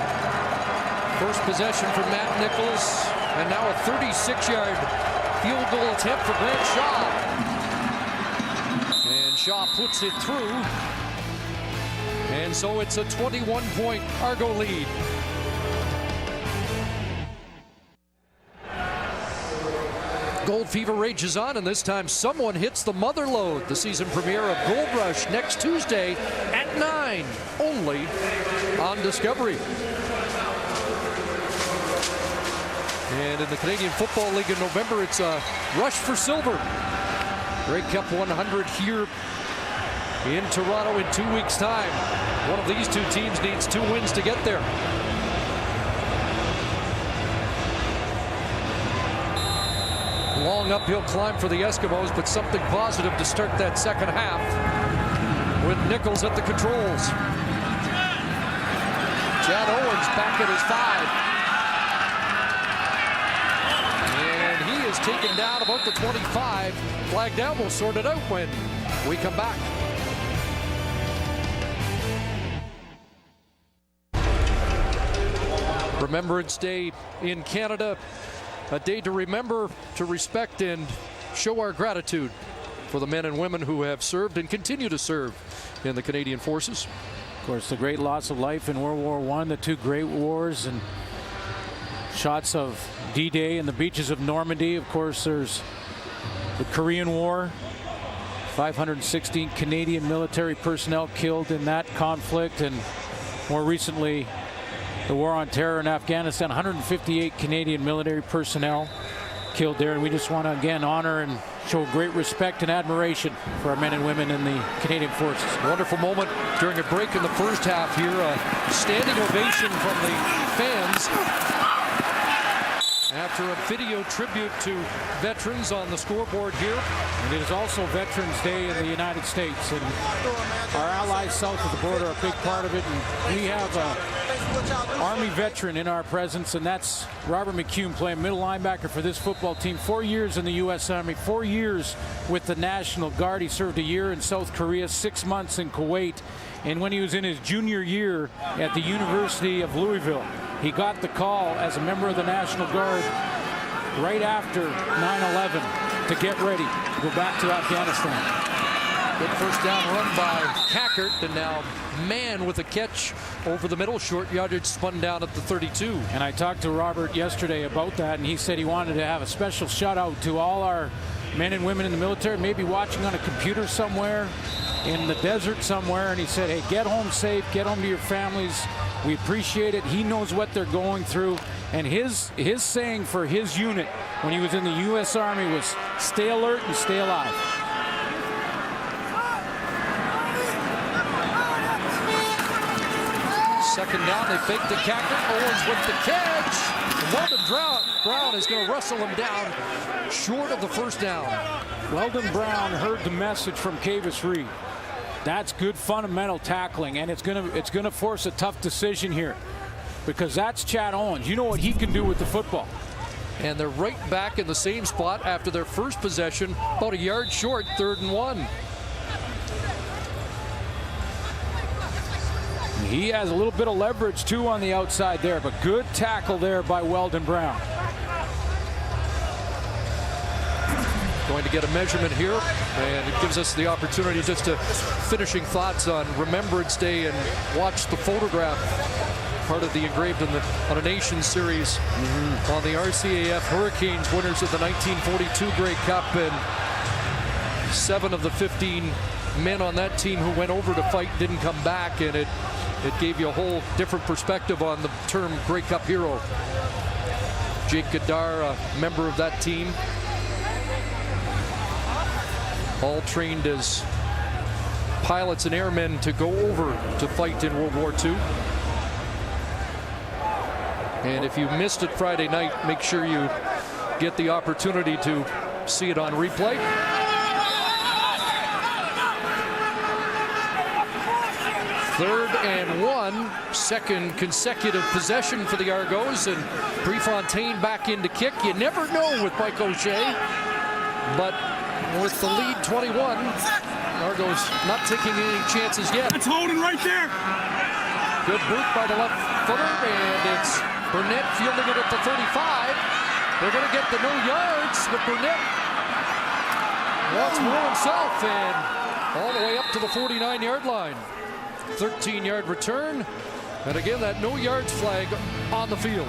First possession for Matt Nichols, and now a 36-yard field goal attempt for Grant Shaw. And Shaw puts it through. And so it's a 21-point Argo lead. Gold fever rages on, and this time someone hits the mother lode. The season premiere of Gold Rush next Tuesday at 9, only on Discovery. And in the Canadian Football League in November, it's a rush for silver. Grey Cup 100 here in Toronto in 2 weeks' time. One of these two teams needs 2 wins to get there. Long uphill climb for the Eskimos, but something positive to start that second half with Nichols at the controls. Chad Owens back at his 5. And he is taken down about the 25. Flag down, we'll sort it out when we come back. Remembrance Day in Canada. A day to remember, to respect, and show our gratitude for the men and women who have served and continue to serve in the Canadian Forces. Of course, the great loss of life in World War I, the 2 great wars, and shots of D-Day and the beaches of Normandy. Of course, there's the Korean War. 516 Canadian military personnel killed in that conflict, and more recently, the war on terror in Afghanistan. 158 Canadian military personnel killed there, and we just want to again honor and show great respect and admiration for our men and women in the Canadian Forces. Wonderful moment during a break in the first half here. A standing ovation from the fans after a video tribute to veterans on the scoreboard here. And it is also Veterans Day in the United States, and our allies south of the border are a big part of it. And we have a Army veteran in our presence, and that's Robert McCune, playing middle linebacker for this football team. 4 years in the U.S. Army, 4 years with the National Guard. He served a year in South Korea, 6 months in Kuwait, and when he was in his junior year at the University of Louisville, he got the call as a member of the National Guard right after 9/11 to get ready to go back to Afghanistan. Good first down run by Cackert, and now Mann with a catch over the middle. Short yardage spun down at the 32. And I talked to Robert yesterday about that, and he said he wanted to have a special shout out to all our men and women in the military, maybe watching on a computer somewhere in the desert somewhere. And he said, hey, get home safe, get home to your families. We appreciate it. He knows what they're going through. And his saying for his unit when he was in the U.S. Army was stay alert and stay alive. Second down, they fake the Cackert. Owens with the catch. Weldon Brown is going to wrestle him down short of the first down. Weldon Brown heard the message from Kavis Reed. That's good fundamental tackling, and it's gonna force a tough decision here, because that's Chad Owens. You know what he can do with the football. And they're right back in the same spot after their first possession, about a yard short, 3rd and 1. He has a little bit of leverage too on the outside there, but good tackle there by Weldon Brown. Going to get a measurement here, and it gives us the opportunity just to finishing thoughts on Remembrance Day and watch the photograph, part of the Engraved on a Nation series on the RCAF Hurricanes, winners of the 1942 Grey Cup, and 7 of the 15 men on that team who went over to fight didn't come back, and it gave you a whole different perspective on the term Grey Cup hero. Jake Goddard, a member of that team, all trained as pilots and airmen to go over to fight in World War II. And if you missed it Friday night, make sure you get the opportunity to see it on replay. Third and 1, second consecutive possession for the Argos, and Prefontaine back in to kick. You never know with Mike O'Shea, but with the lead 21, Argos not taking any chances yet. That's holding right there. Good boot by the left footer, and it's Burnett fielding it at the 35. They're going to get the no yards, but Burnett wants more himself, and all the way up to the 49-yard line. 13-yard return, and again, that no yards flag on the field.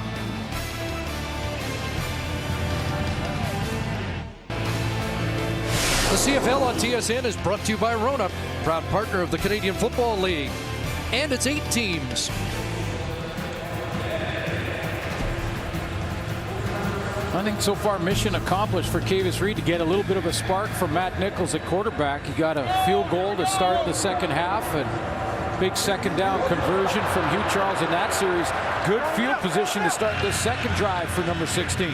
The CFL on TSN is brought to you by Rona, proud partner of the Canadian Football League, and its 8 teams. I think so far mission accomplished for Kavis Reed to get a little bit of a spark from Matt Nichols at quarterback. He got a field goal to start the second half, and big second down conversion from Hugh Charles in that series. Good field position to start this second drive for number 16.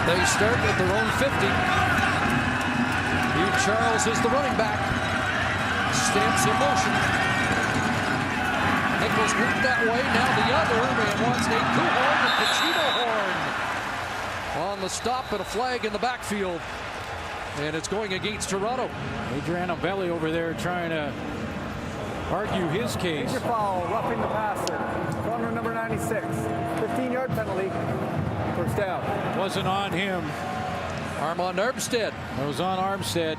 They start at their own 50. Hugh Charles is the running back. Stamps in motion. Nichols moved that way. Now the other man wants a Kuhorn and Pacino Horn on the stop, and a flag in the backfield. And it's going against Toronto. Adriano Belli over there trying to argue his case. Major foul, roughing the passer. Corner number 96. 15-yard penalty. First down. Wasn't on him. Armand Armstead. It was on Armstead.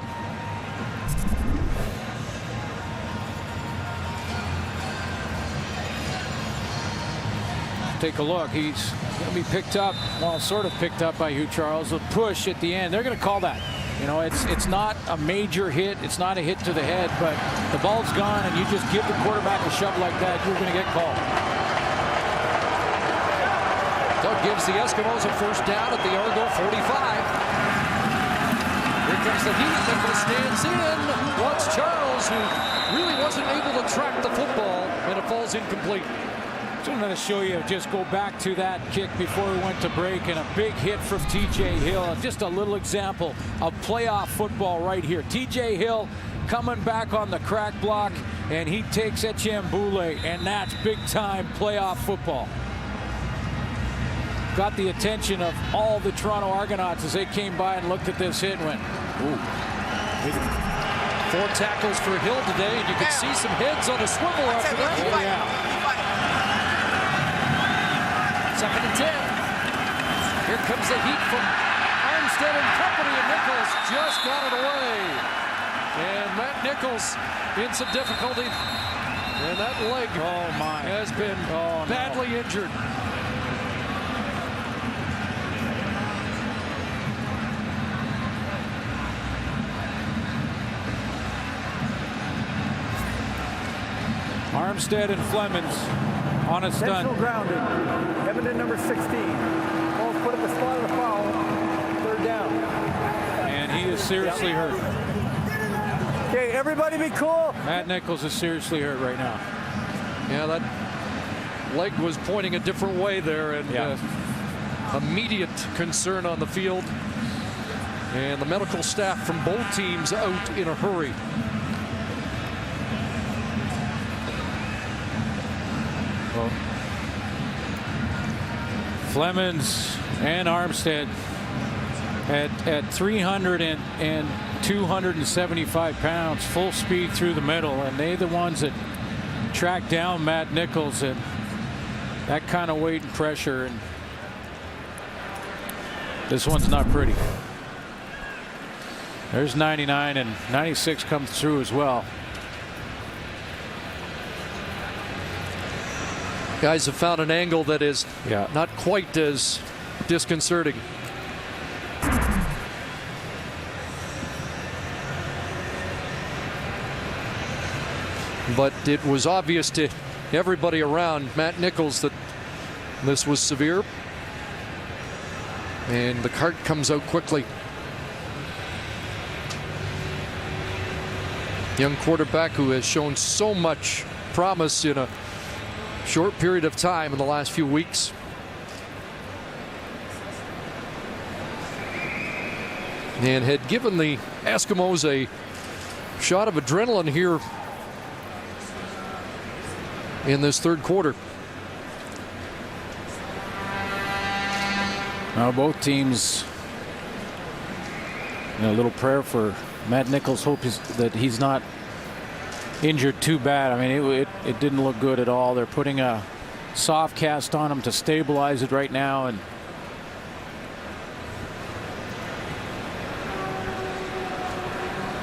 Take a look. He's going to be picked up, well, sort of picked up by Hugh Charles. A push at the end. They're going to call that. You know, it's not a major hit. It's not a hit to the head, but the ball's gone, and you just give the quarterback a shove like that, you're going to get called. Doug gives the Eskimos a first down at the Argo 45. Here comes the heat. Nichols stands in. Wants Charles, who really wasn't able to track the football, and it falls incomplete. So I'm going to show you, just go back to that kick before we went to break, and a big hit from TJ Hill. Just a little example of playoff football right here. TJ Hill coming back on the crack block, and he takes Etienne Boulay, and that's big-time playoff football. Got the attention of all the Toronto Argonauts as they came by and looked at this hit and went, ooh. 4 tackles for Hill today, and you can see some heads on a swivel after that. Oh, yeah. Second and 10. Here comes the heat from Armstead and company, and Nichols just got it away. And Matt Nichols in some difficulty. And that leg has been badly injured. Armstead and Flemings on a stunt. Intentional grounding. Edmonton number 16. Ball's put at the spot of the foul. Third down. And he is seriously hurt. Okay, everybody be cool. Matt Nichols is seriously hurt right now. Yeah, that leg was pointing a different way there, and immediate concern on the field. And the medical staff from both teams out in a hurry. Well, Flemings and Armstead at 300 and 275 pounds, full speed through the middle, and they're the ones that tracked down Matt Nichols, and that kind of weight and pressure, and this one's not pretty. There's 99, and 96 comes through as well. Guys have found an angle that is not quite as disconcerting. But it was obvious to everybody around Matt Nichols that this was severe. And the cart comes out quickly. Young quarterback who has shown so much promise in a short period of time in the last few weeks. And had given the Eskimos a shot of adrenaline here in this third quarter. Now both teams, a little prayer for Matt Nichols. Hope that he's not injured too bad. I mean, it didn't look good at all. They're putting a soft cast on him to stabilize it right now. And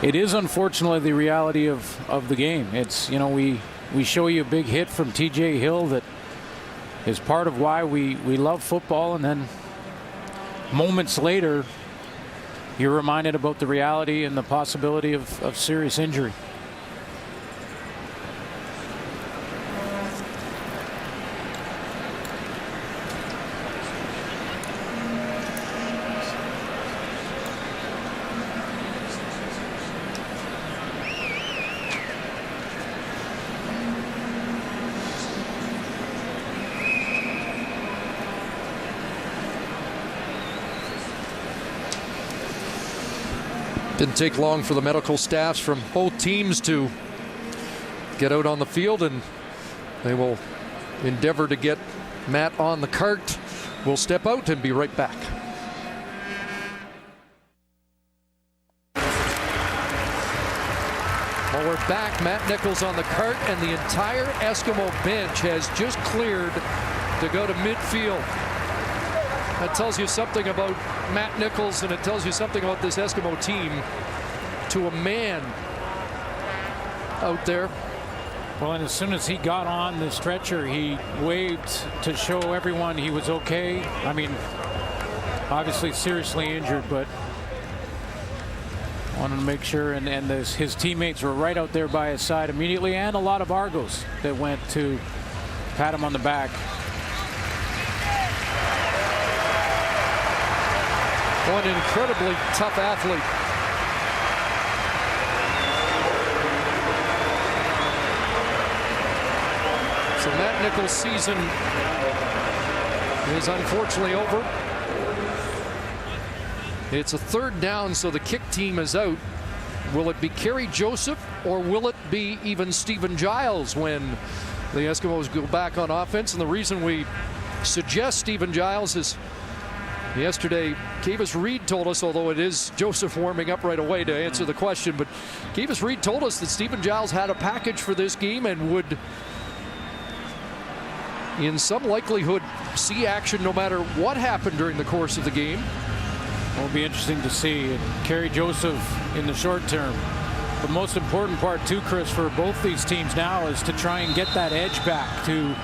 it is unfortunately the reality of the game. It's, we show you a big hit from TJ Hill that is part of why we love football, and then moments later you're reminded about the reality and the possibility of serious injury. Didn't take long for the medical staffs from both teams to get out on the field, and they will endeavor to get Matt on the cart. We'll step out and be right back. Well, we're back. Matt Nichols on the cart, and the entire Eskimo bench has just cleared to go to midfield. That tells you something about Matt Nichols, and it tells you something about this Eskimo team. To a man out there. Well, and as soon as he got on the stretcher, he waved to show everyone he was okay. I mean, obviously seriously injured, but wanted to make sure, and his teammates were right out there by his side immediately, and a lot of Argos that went to pat him on the back. An incredibly tough athlete. So Matt Nichols' season is unfortunately over. It's a third down, so the kick team is out. Will it be Kerry Joseph, or will it be even Stephen Giles when the Eskimos go back on offense? And the reason we suggest Stephen Giles is yesterday, Kavis Reed told us, although it is Joseph warming up right away to answer the question, but Kavis Reed told us that Stephen Giles had a package for this game and would, in some likelihood, see action no matter what happened during the course of the game. It'll be interesting to see. Kerry Joseph in the short term. The most important part too, Chris, for both these teams now is to try and get that edge back to,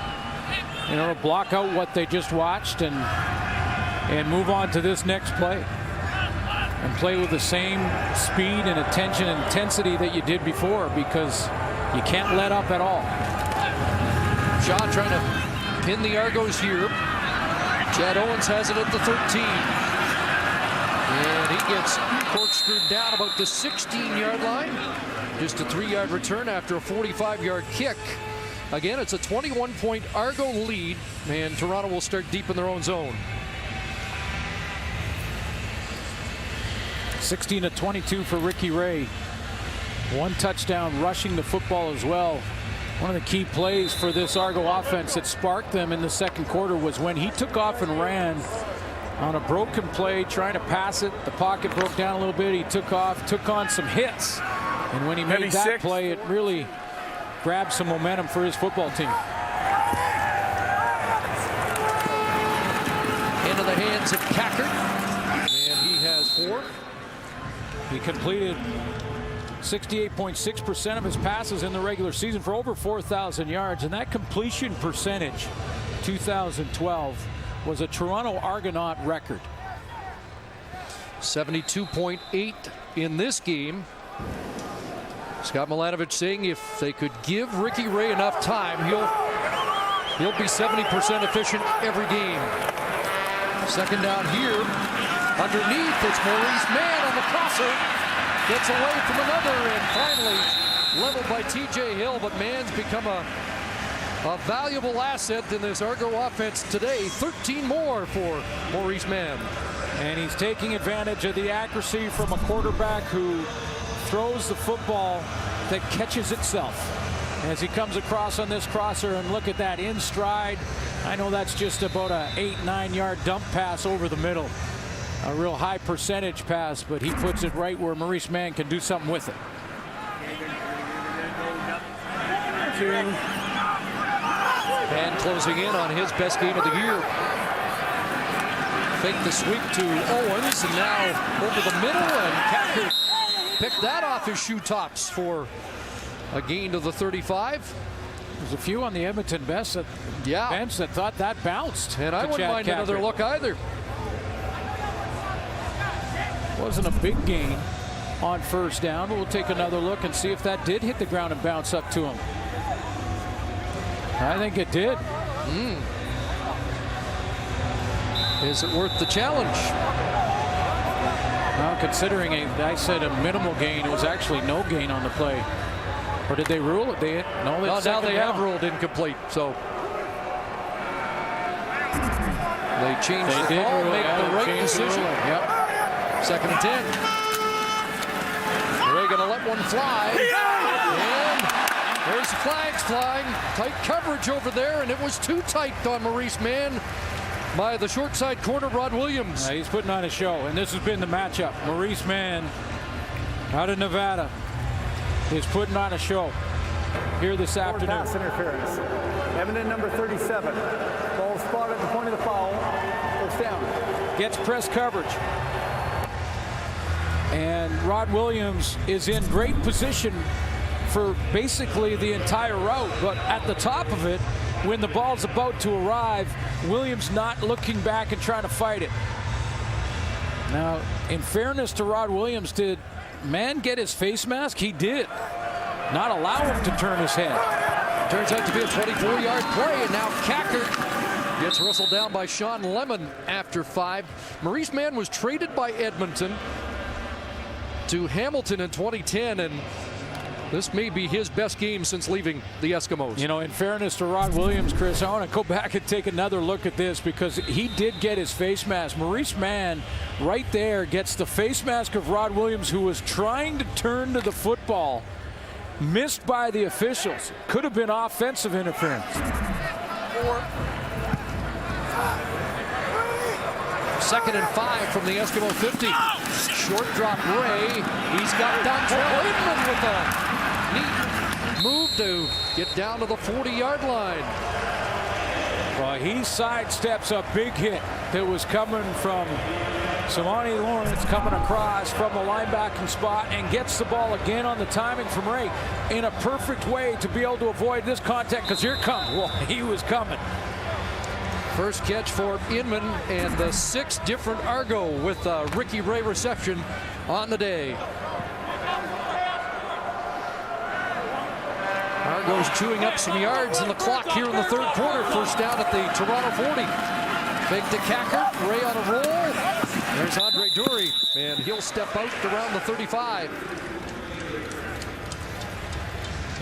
block out what they just watched and move on to this next play and play with the same speed and attention and intensity that you did before, because you can't let up at all. Shaw trying to pin the Argos here. Chad Owens has it at the 13. And he gets corkscrewed down about the 16-yard line. Just a 3-yard return after a 45-yard kick. Again, it's a 21-point Argo lead, and Toronto will start deep in their own zone. 16-22 for Ricky Ray. One touchdown rushing the football as well. One of the key plays for this Argo offense that sparked them in the second quarter was when he took off and ran on a broken play, trying to pass it. The pocket broke down a little bit. He took off, took on some hits. And when he made that play, it really grabbed some momentum for his football team. Into the hands of Cackert. And he has 4. He completed 68.6% of his passes in the regular season for over 4,000 yards. And that completion percentage, 2012, was a Toronto Argonaut record. 72.8 in this game. Scott Milanovich saying if they could give Ricky Ray enough time, he'll be 70% efficient every game. Second down here. Underneath, it's Maurice Mann on the crosser. Gets away from another, and finally leveled by TJ Hill, but Mann's become a valuable asset in this Argo offense today. 13 more for Maurice Mann. And he's taking advantage of the accuracy from a quarterback who throws the football that catches itself as he comes across on this crosser. And look at that, in stride. I know that's just about a 8-9 yard dump pass over the middle. A real high percentage pass, but he puts it right where Maurice Mann can do something with it. And closing in on his best game of the year. Fake the sweep to Owens, and now over the middle, and Kacker picked that off his shoe tops for a gain to the 35. There's a few on the Edmonton bench that thought that bounced. And I wouldn't mind another look either. Wasn't a big gain on first down, but we'll take another look and see if that did hit the ground and bounce up to him. I think it did. Is it worth the challenge? Well, considering I said a minimal gain, it was actually no gain on the play. Or did they rule it? Now they have ruled incomplete. So they changed the call, make the right decision. Yep. 2nd and 10. They're going to let one fly. And there's the flags flying. Tight coverage over there, and it was too tight on Maurice Mann by the short side corner, Rod Williams. He's putting on a show, and this has been the matchup. Maurice Mann out of Nevada is putting on a show here this afternoon. Pass interference. Edmonton number 37. Ball spotted at the point of the foul. First down. Gets press coverage. And Rod Williams is in great position for basically the entire route, but at the top of it, when the ball's about to arrive, Williams not looking back and trying to fight it. Now, in fairness to Rod Williams, did Mann get his face mask? He did. Not allow him to turn his head. Turns out to be a 24-yard play, and now Kacker gets wrestled down by Sean Lemon after 5. Maurice Mann was traded by Edmonton to Hamilton in 2010, and this may be his best game since leaving the Eskimos. You know, in fairness to Rod Williams, Chris, I want to go back and take another look at this because he did get his face mask. Maurice Mann right there gets the face mask of Rod Williams, who was trying to turn to the football. Missed by the officials. Could have been offensive interference. 2nd and 5 from the Eskimo 50. Short drop Ray. He's got Dontrell Inman with a neat move to get down to the 40-yard line. Well, he sidesteps a big hit that was coming from Simoni Lawrence coming across from the linebacking spot and gets the ball again on the timing from Ray in a perfect way to be able to avoid this contact, because here comes. Well, he was coming. First catch for Inman and the 6th different Argo with a Ricky Ray reception on the day. Argo's chewing up some yards in the clock here in the 3rd quarter. First down at the Toronto 40. Fake to Kacker. Ray on a roll. There's Andre Dury, and he'll step out around the 35.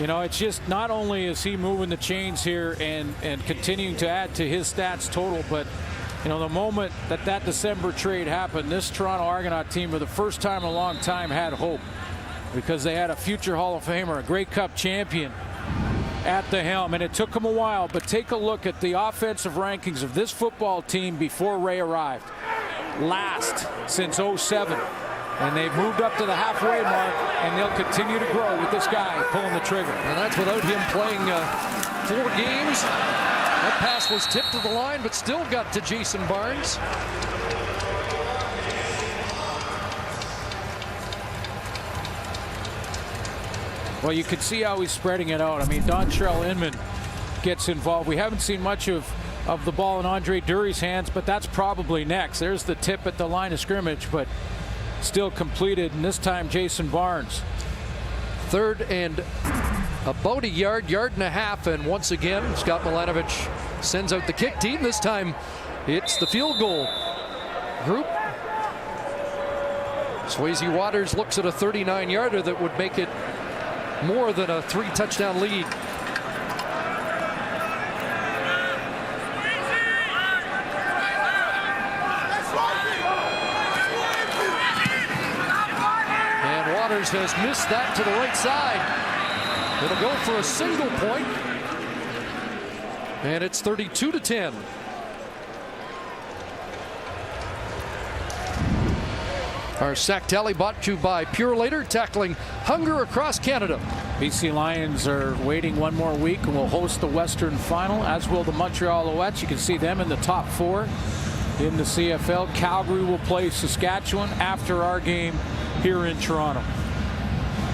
You know, it's just not only is he moving the chains here and continuing to add to his stats total, but, you know, the moment that December trade happened, this Toronto Argonaut team for the first time in a long time had hope because they had a future Hall of Famer, a Grey Cup champion at the helm, and it took them a while, but take a look at the offensive rankings of this football team before Ray arrived. Last since 07. And they've moved up to the halfway mark, and they'll continue to grow with this guy pulling the trigger. And that's without him playing 4 games. That pass was tipped to the line, but still got to Jason Barnes. Well, you can see how he's spreading it out. I mean, Dontrell Inman gets involved. We haven't seen much of the ball in Andre Dury's hands, but that's probably next. There's the tip at the line of scrimmage, but still completed, and this time Jason Barnes. 3rd and about a yard and a half, and once again Scott Milanovic sends out the kick team. This time it's the field goal group. Swayze Waters looks at a 39-yarder that would make it more than a 3-touchdown lead. Has missed that to the right side. It'll go for a single point, and it's 32-10. Our sack tally brought to you by Pure Later, tackling hunger across Canada. BC Lions are waiting one more week and will host the Western Final, as will the Montreal Alouettes. You can see them in the top 4 in the CFL. Calgary will play Saskatchewan after our game here in Toronto.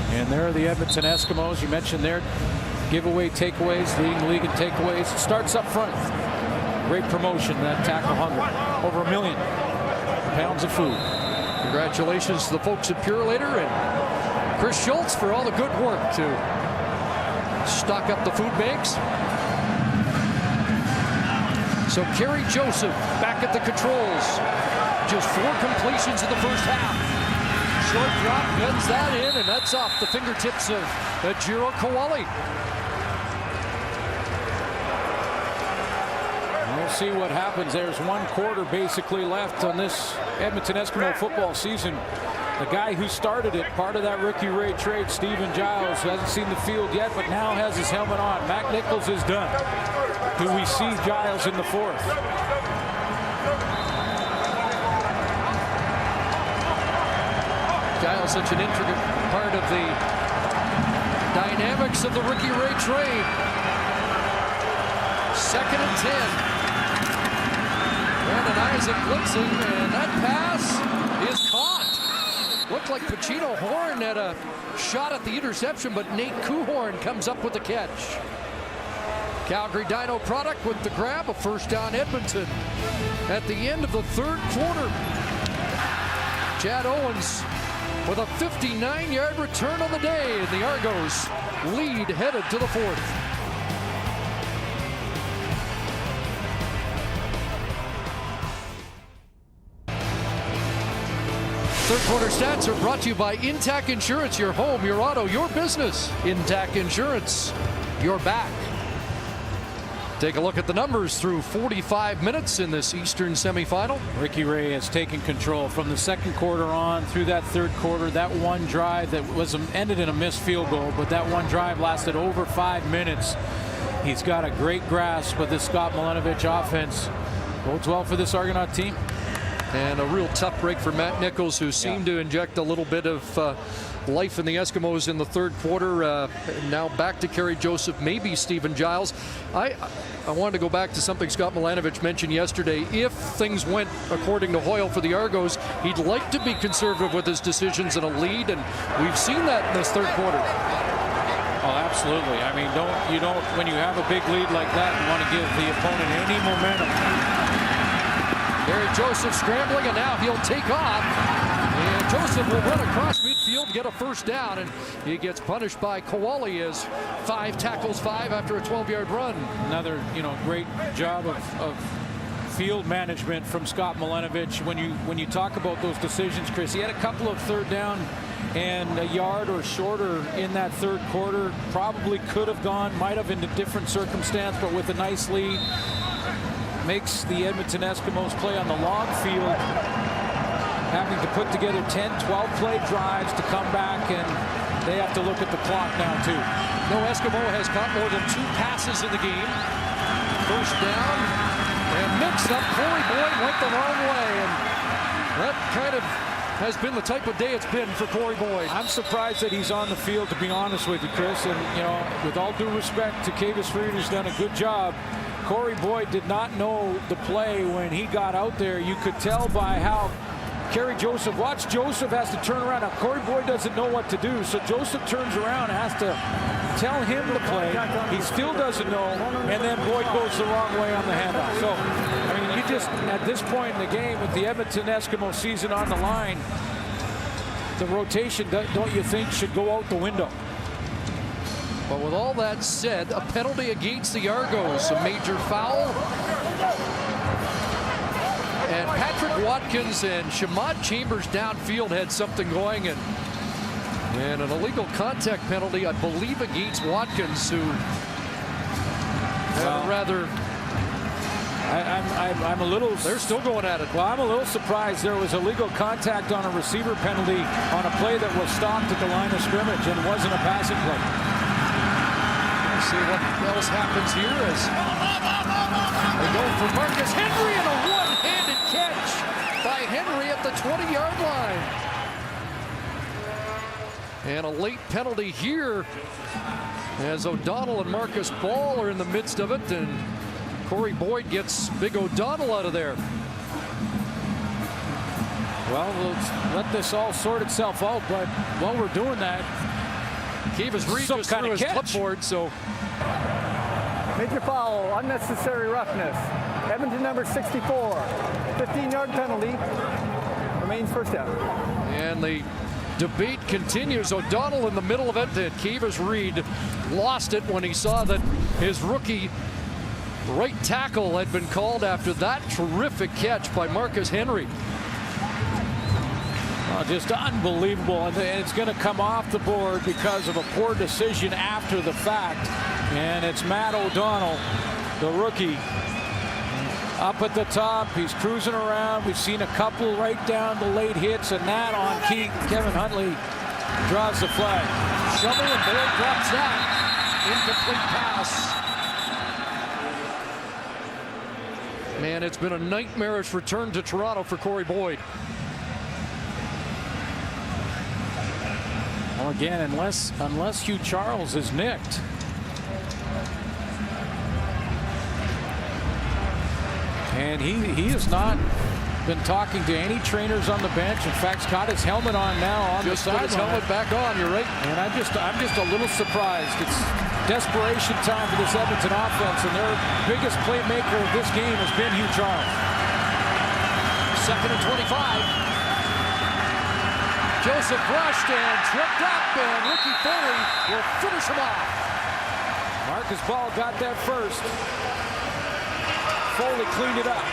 And there are the Edmonton Eskimos. You mentioned their giveaway takeaways, leading the league in takeaways. It starts up front. Great promotion, that tackle hunger. Over 1 million pounds of food. Congratulations to the folks at Purelator and Chris Schultz for all the good work to stock up the food banks. So Kerry Joseph back at the controls. Just 4 completions in the first half. Short drop, guns that in, and that's off the fingertips of Jiro Kowali. We'll see what happens. There's 1 quarter basically left on this Edmonton Eskimo football season. The guy who started it, part of that Ricky Ray trade, Stephen Giles, who hasn't seen the field yet, but now has his helmet on. Matt Nichols is done. Do we see Giles in the 4th? Giles, such an intricate part of the dynamics of the Ricky Ray trade. 2nd and 10. Brandon Isaac blitzing, and that pass is caught. Looked like Pacino Horn had a shot at the interception, but Nate Kuhorn comes up with the catch. Calgary Dino product with the grab, a first down Edmonton at the end of the 3rd quarter. Chad Owens with a 59-yard return on the day, and the Argos lead headed to the 4th. Third quarter stats are brought to you by Intact Insurance, your home, your auto, your business. Intact Insurance, your back. Take a look at the numbers through 45 minutes in this Eastern semifinal. Ricky Ray has taken control from the 2nd quarter on through that 3rd quarter. That 1 drive that was ended in a missed field goal, but that 1 drive lasted over 5 minutes. He's got a great grasp of this Scott Milanovic offense. Bodes well for this Argonaut team. And a real tough break for Matt Nichols, who seemed to inject a little bit of life in the Eskimos in the 3rd quarter. Now back to Kerry Joseph, maybe Stephen Giles. I wanted to go back to something Scott Milanovic mentioned yesterday. If things went according to Hoyle for the Argos, he'd like to be conservative with his decisions in a lead, and we've seen that in this 3rd quarter. Oh, absolutely. I mean, when you have a big lead like that, you want to give the opponent any momentum. Kerry Joseph scrambling, and now he'll take off. And Joseph will run across midfield, get a first down, and he gets punished by Kowali as 5 tackles 5 after a 12-yard run. Another, great job of field management from Scott Milanovic. When you talk about those decisions, Chris, he had a couple of 3rd down and a yard or shorter in that 3rd quarter. Probably could have gone, might have in a different circumstance, but with a nice lead. Makes the Edmonton Eskimos play on the long field, having to put together 10, 12-play drives to come back, and they have to look at the clock now, too. No Eskimo has caught more than 2 passes in the game. First down, and mixed up. Corey Boyd went the wrong way, and that kind of has been the type of day it's been for Corey Boyd. I'm surprised that he's on the field, to be honest with you, Chris, and, with all due respect to Kavis Reed, who's done a good job. Corey Boyd did not know the play when he got out there. You could tell by how Kerry Joseph, watch Joseph has to turn around. Now, Corey Boyd doesn't know what to do, so Joseph turns around and has to tell him the play. He still doesn't know, and then Boyd goes the wrong way on the handoff. So, I mean, you just, at this point in the game, with the Edmonton Eskimo season on the line, the rotation, don't you think, should go out the window? But with all that said, a penalty against the Argos, a major foul. And Patrick Watkins and Shamad Chambers downfield had something going, and an illegal contact penalty, I believe, against Watkins, who had a rather... I'm a little... They're still going at it. Well, I'm a little surprised there was illegal contact on a receiver penalty on a play that was stopped at the line of scrimmage and wasn't a passing play. See what else happens here as they go for Marcus Henry, and a one-handed catch by Henry at the 20-yard line. And a late penalty here as O'Donnell and Marcus Ball are in the midst of it, and Corey Boyd gets Big O'Donnell out of there. Well, let's let this all sort itself out, but while we're doing that, Kivas Reed just threw his clipboard, so. Major foul, unnecessary roughness. Edmonton number 64, 15-yard penalty, remains first down. And the debate continues. O'Donnell in the middle of it, and Kivas Reed lost it when he saw that his rookie right tackle had been called after that terrific catch by Marcus Henry. Oh, just unbelievable, and it's going to come off the board because of a poor decision after the fact. And it's Matt O'Donnell, the rookie, up at the top. He's cruising around. We've seen a couple right down the late hits, and that on Kevin Huntley draws the flag. Shovel, and Boyd drops that. Incomplete pass. Man, it's been a nightmarish return to Toronto for Corey Boyd. Well, again, unless Hugh Charles is nicked. And he has not been talking to any trainers on the bench. In fact, he's got his helmet on now on the sideline. Just put his helmet back on, you're right. And I'm just a little surprised. It's desperation time for this Edmonton offense, and their biggest playmaker of this game has been Hugh Charles. 2nd and 25. Joseph rushed and tripped up, and Ricky Foley will finish him off. Marcus Ball got that first. Foley cleaned it up.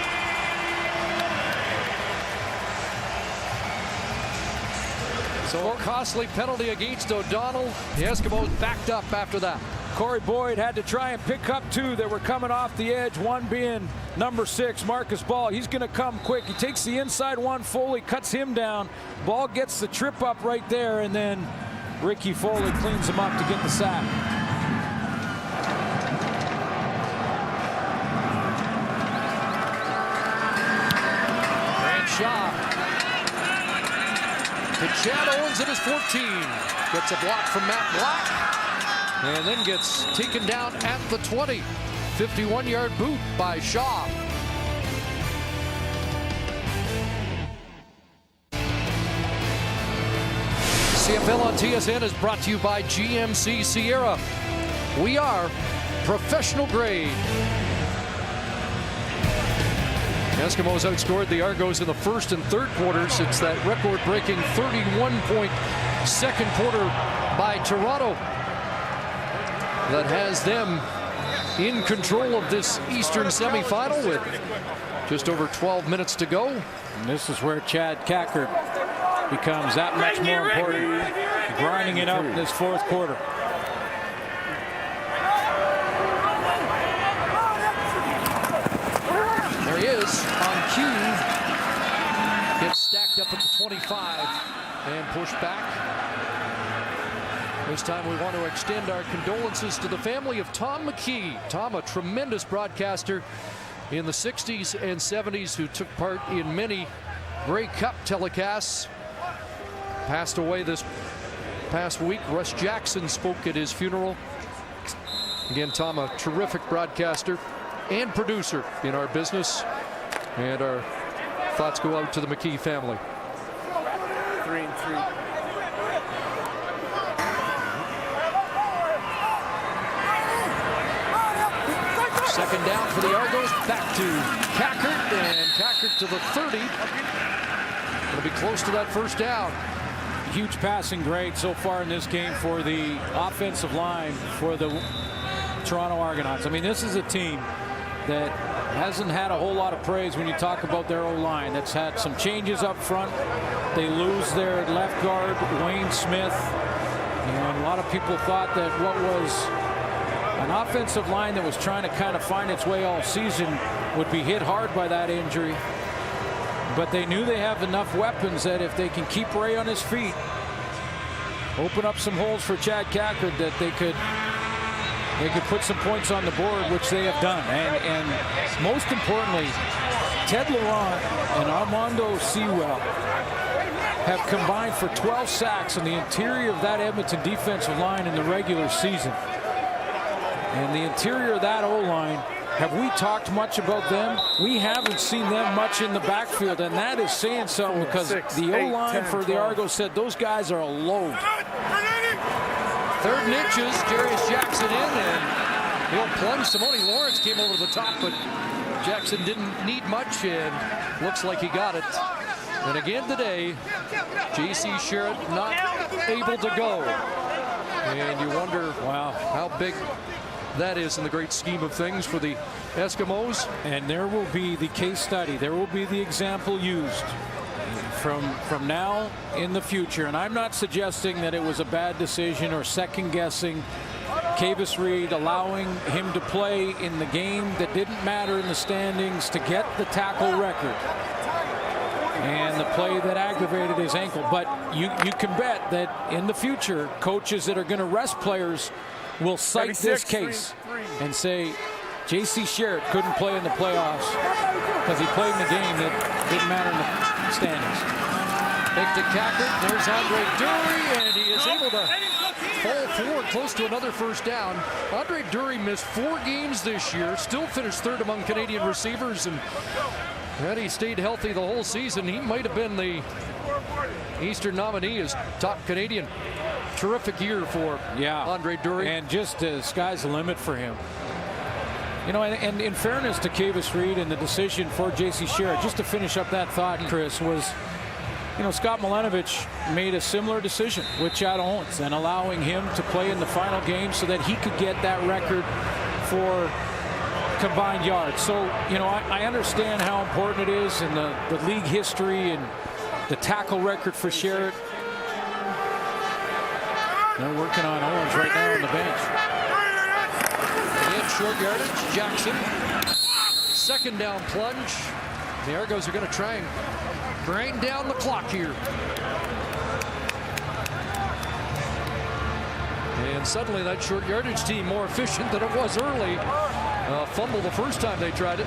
So a costly penalty against O'Donnell. The Eskimos backed up after that. Corey Boyd had to try and pick up two that were coming off the edge, one being number 6, Marcus Ball. He's going to come quick. He takes the inside one. Foley cuts him down. Ball gets the trip up right there, and then Ricky Foley cleans him up to get the sack. Grant Shaw to Chad Owens at his 14. Gets a block from Matt Black, and then gets taken down at the 20. 51-yard boot by Shaw. CFL on TSN is brought to you by GMC Sierra. We are professional grade. Eskimos outscored the Argos in the first and third quarters. It's that record-breaking 31-point second quarter by Toronto that has them in control of this Eastern semifinal with just over 12 minutes to go. And this is where Chad Cackert becomes that much more important, grinding it out in this fourth quarter. There he is on cue. Gets stacked up at the 25 and pushed back. This time we want to extend our condolences to the family of Tom McKee. Tom, a tremendous broadcaster in the 60s and 70s who took part in many Grey Cup telecasts. Passed away this past week. Russ Jackson spoke at his funeral. Again, Tom, a terrific broadcaster and producer in our business. And our thoughts go out to the McKee family. 3-3. Second down for the Argos. Back to Cackert, and Cackert to the 30. It'll be close to that first down. Huge passing grade so far in this game for the offensive line for the Toronto Argonauts. I mean, this is a team that hasn't had a whole lot of praise when you talk about their O-line. That's had some changes up front. They lose their left guard, Wayne Smith. And a lot of people thought that what was an offensive line that was trying to kind of find its way all season would be hit hard by that injury. But they knew they have enough weapons that if they can keep Ray on his feet, open up some holes for Chad Cackert, that they could put some points on the board, which they have done. And most importantly, Ted Laurent and Armando Sewell have combined for 12 sacks on the interior of that Edmonton defensive line in the regular season. And the interior of that O-line, have we talked much about them? We haven't seen them much in the backfield, and that is saying something because the O-line for the Argos said those guys are a load. 3rd and inches, Jarius Jackson in, and he'll plunge. Simone Lawrence came over the top, but Jackson didn't need much, and looks like he got it. And again today, J.C. Sherritt not able to go. And you wonder, wow, how big that is in the great scheme of things for the Eskimos. And there will be the case study. There will be the example used from now in the future. And I'm not suggesting that it was a bad decision or second-guessing Kavis Reed allowing him to play in the game that didn't matter in the standings to get the tackle record. And the play that aggravated his ankle. But you can bet that in the future, coaches that are going to rest players will cite this case and say J.C. Sherritt couldn't play in the playoffs because he played in the game that didn't matter in the standings. Big to Cackert. There's Andre Dury, and he is able to fall forward close to another first down. Andre Dury missed 4 games this year, still finished 3rd among Canadian receivers, and had he stayed healthy the whole season, he might have been the Eastern nominee as top Canadian. Terrific year for Andre Dury. And just sky's the limit for him. You know, and in fairness to Kavis Reed and the decision for J.C. Sherritt, just to finish up that thought, Chris, was, you know, Scott Milenovich made a similar decision with Chad Owens and allowing him to play in the final game so that he could get that record for combined yards. So, you know, I understand how important it is in the league history and the tackle record for Sherritt. They're working on Owens right now on the bench. And short yardage, Jackson. 2nd down plunge. The Argos are going to try and grind down the clock here. And suddenly that short yardage team more efficient than it was early. Fumble the first time they tried it.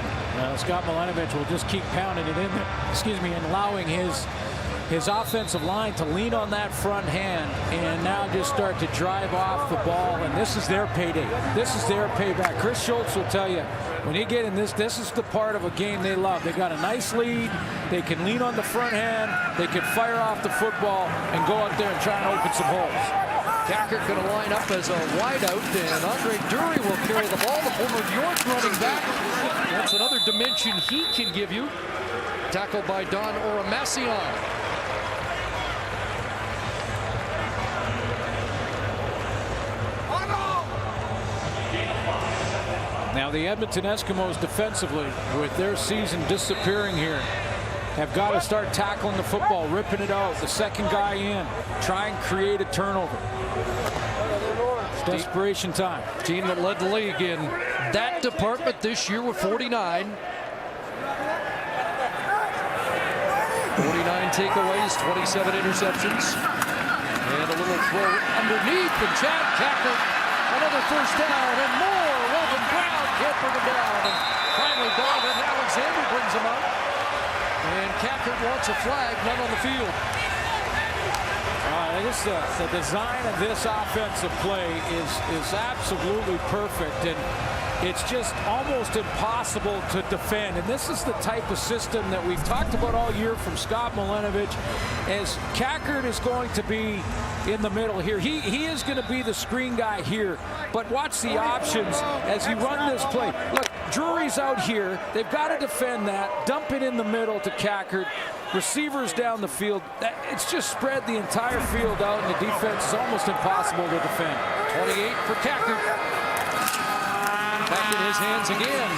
Scott Milenovich will just keep pounding it in there, and allowing his offensive line to lean on that front hand and now just start to drive off the ball. And this is their payday. This is their payback. Chris Schultz will tell you, when you get in this is the part of a game they love. They got a nice lead. They can lean on the front hand. They can fire off the football and go out there and try and open some holes. Cackert going to line up as a wideout, and Andre Dury will carry the ball. The former York running back. That's another dimension he can give you. Tackled by Don Oramacion. Now the Edmonton Eskimos defensively, with their season disappearing here, have got to start tackling the football, ripping it out, the second guy in, try and create a turnover. It's desperation time. Team that led the league in that department this year with 49. 49 takeaways, 27 interceptions. And a little throw underneath, and Chad Cackert, another first down, and more. Logan Brown can't bring him down. And finally, Donovan Alexander brings him out. And Cackert wants a flag, none on the field. The design of this offensive play is absolutely perfect, and it's just almost impossible to defend. And this is the type of system that we've talked about all year from Scott Milenovich, as Cackert is going to be in the middle here. He is going to be the screen guy here, but watch the options as he runs this play. Look, Drury's out here. They've got to defend that. Dump it in the middle to Cackert. Receivers down the field. It's just spread the entire field out, and the defense is almost impossible to defend. 28 for Cackert. Back in his hands again.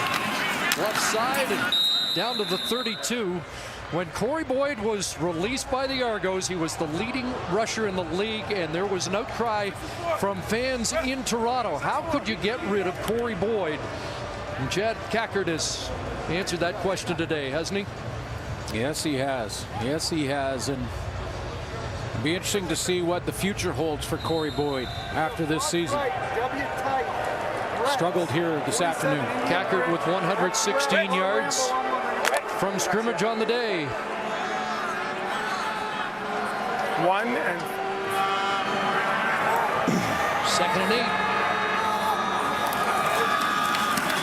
Left side and down to the 32. When Corey Boyd was released by the Argos, he was the leading rusher in the league, and there was an outcry from fans in Toronto. How could you get rid of Corey Boyd? And Chad Cackert has answered that question today, hasn't he? Yes, he has. Yes, he has. And it'll be interesting to see what the future holds for Corey Boyd after this season. Struggled here this afternoon. Cackert with 116 yards from scrimmage on the day. 1 and 2nd and 8.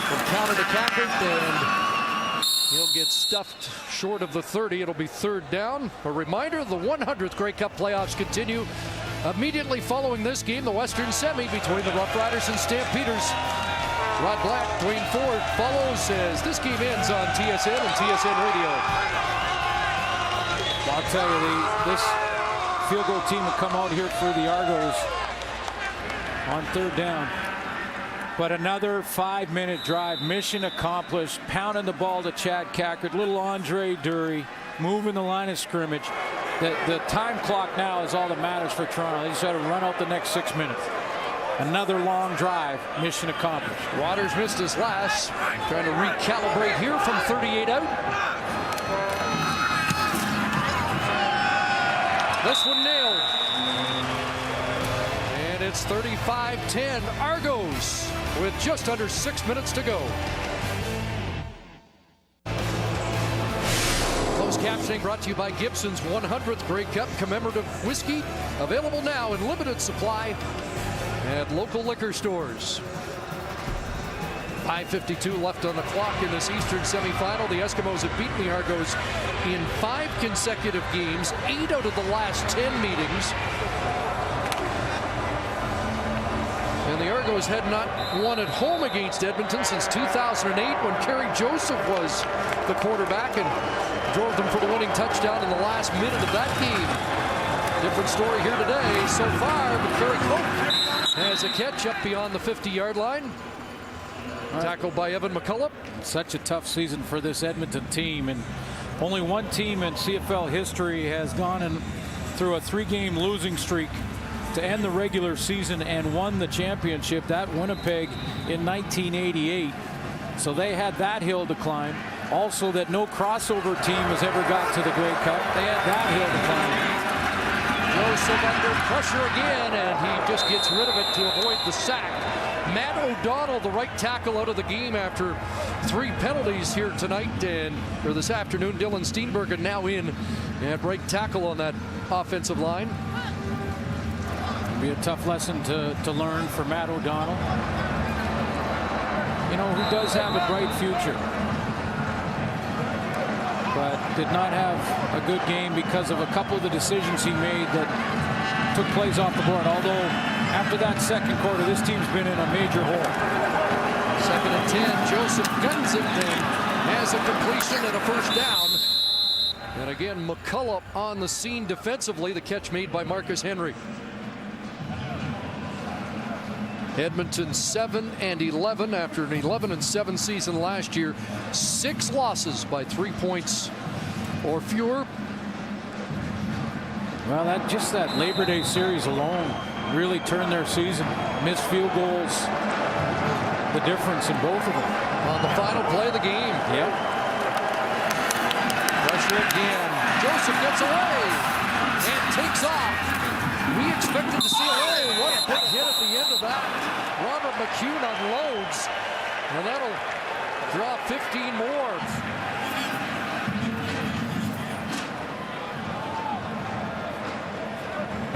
From counter to Cackert, and he'll get stuffed short of the 30. It'll be 3rd down. A reminder, the 100th Grey Cup playoffs continue immediately following this game, the Western Semi between the Rough Riders and Stampeders. Rod Black, Dwayne Ford follows as this game ends on TSN and TSN Radio. I'll tell you, this field goal team will come out here for the Argos on 3rd down. But another 5-minute drive, mission accomplished, pounding the ball to Chad Cackert, little Andre Dury, moving the line of scrimmage. The time clock now is all that matters for Toronto. They just got to run out the next 6 minutes. Another long drive, mission accomplished. Waters missed his last, trying to recalibrate here from 38 out. This one nailed. And it's 35-10 Argos with just under 6 minutes to go. Closed captioning brought to you by Gibson's 100th Grey Cup commemorative whiskey, available now in limited supply at local liquor stores. 5:52 left on the clock in this Eastern semifinal. The Eskimos have beaten the Argos in 5 consecutive games, 8 out of the last 10 meetings. And the Argos had not won at home against Edmonton since 2008 when Kerry Joseph was the quarterback and drove them for the winning touchdown in the last minute of that game. Different story here today so far, but Kerry Cope has a catch up beyond the 50-yard line. Tackled by Evan McCullough. Such a tough season for this Edmonton team, and only one team in CFL history has gone through a 3-game losing streak to end the regular season and won the championship. That Winnipeg in 1988. So they had that hill to climb. Also, that no crossover team has ever got to the Grey Cup. They had that hill to climb. Joseph under pressure again, and he just gets rid of it to avoid the sack. Matt O'Donnell, the right tackle, out of the game after 3 penalties here tonight or this afternoon. Dylan Steenbergen now in at right tackle on that offensive line. It'll be a tough lesson to learn for Matt O'Donnell. You know, who does have a bright future, but did not have a good game because of a couple of the decisions he made that took plays off the board. Although after that second quarter, this team's been in a major hole. 2nd and 10. Joseph guns it and has a completion and a 1st down. And again, McCullough on the scene defensively. The catch made by Marcus Henry. Edmonton 7-11 after an 11-7 season last year. 6 losses by 3 points or fewer. Well, that Labor Day series alone really turned their season. Missed field goals, the difference in both of them. On the final play of the game. Yep. Pressure again. Joseph gets away and takes off. We expected to see away. What a big hit at the end of that. Robert McCune unloads, and that'll draw 15 more.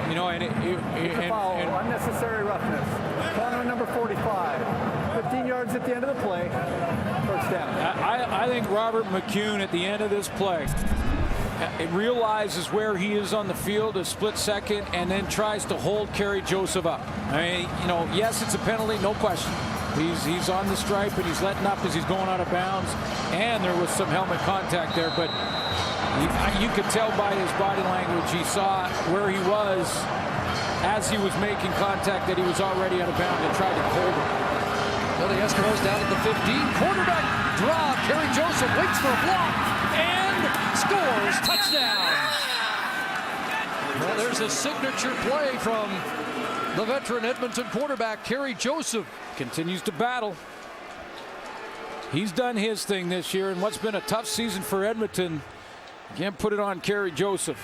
You know, unnecessary roughness. Corner number 45. 15 yards at the end of the play. 1st down. I think Robert McCune at the end of this play realizes where he is on the field a split second and then tries to hold Kerry Joseph up. I mean, you know, yes, it's a penalty, no question. He's on the stripe and he's letting up as he's going out of bounds, and there was some helmet contact there, but you could tell by his body language he saw where he was as he was making contact that he was already out of bounds and tried to hold him. Well, the Eskimos down at the 15. Quarterback draw. Kerry Joseph waits for a block and scores. Touchdown. Well, there's a signature play from the veteran Edmonton quarterback, Kerry Joseph. Continues to battle. He's done his thing this year in what's been a tough season for Edmonton. Can't put it on Kerry Joseph.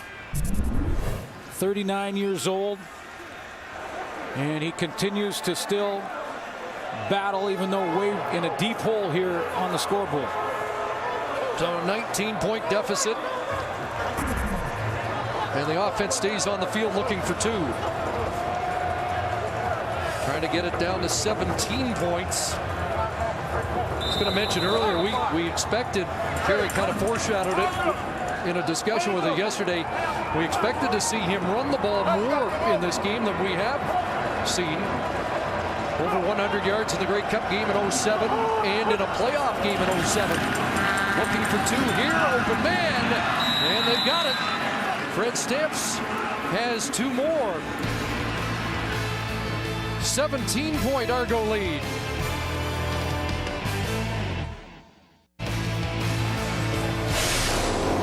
39 years old, and he continues to still battle, even though way in a deep hole here on the scoreboard. So a 19-point deficit. And the offense stays on the field looking for 2. Trying to get it down to 17 points. I was going to mention earlier, we expected, Kerry kind of foreshadowed it in a discussion with it yesterday, we expected to see him run the ball more in this game than we have seen. Over 100 yards in the Grey Cup game in 07 and in a playoff game in 07. Looking for 2 here, open man, and they've got it. Fred Stamps has 2 more. 17-point Argo lead.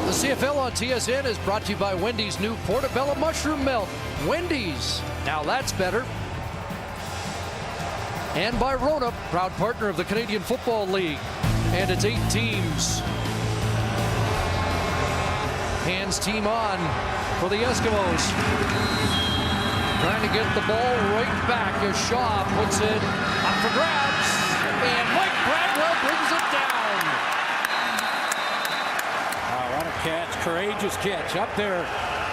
The CFL on TSN is brought to you by Wendy's new Portobello Mushroom Melt. Wendy's, now that's better. And by Rona, proud partner of the Canadian Football League. And it's 8 teams. Hands team on for the Eskimos. Trying to get the ball right back as Shaw puts it up for grabs. And Mike Bradwell brings it down. What a catch, courageous catch up there.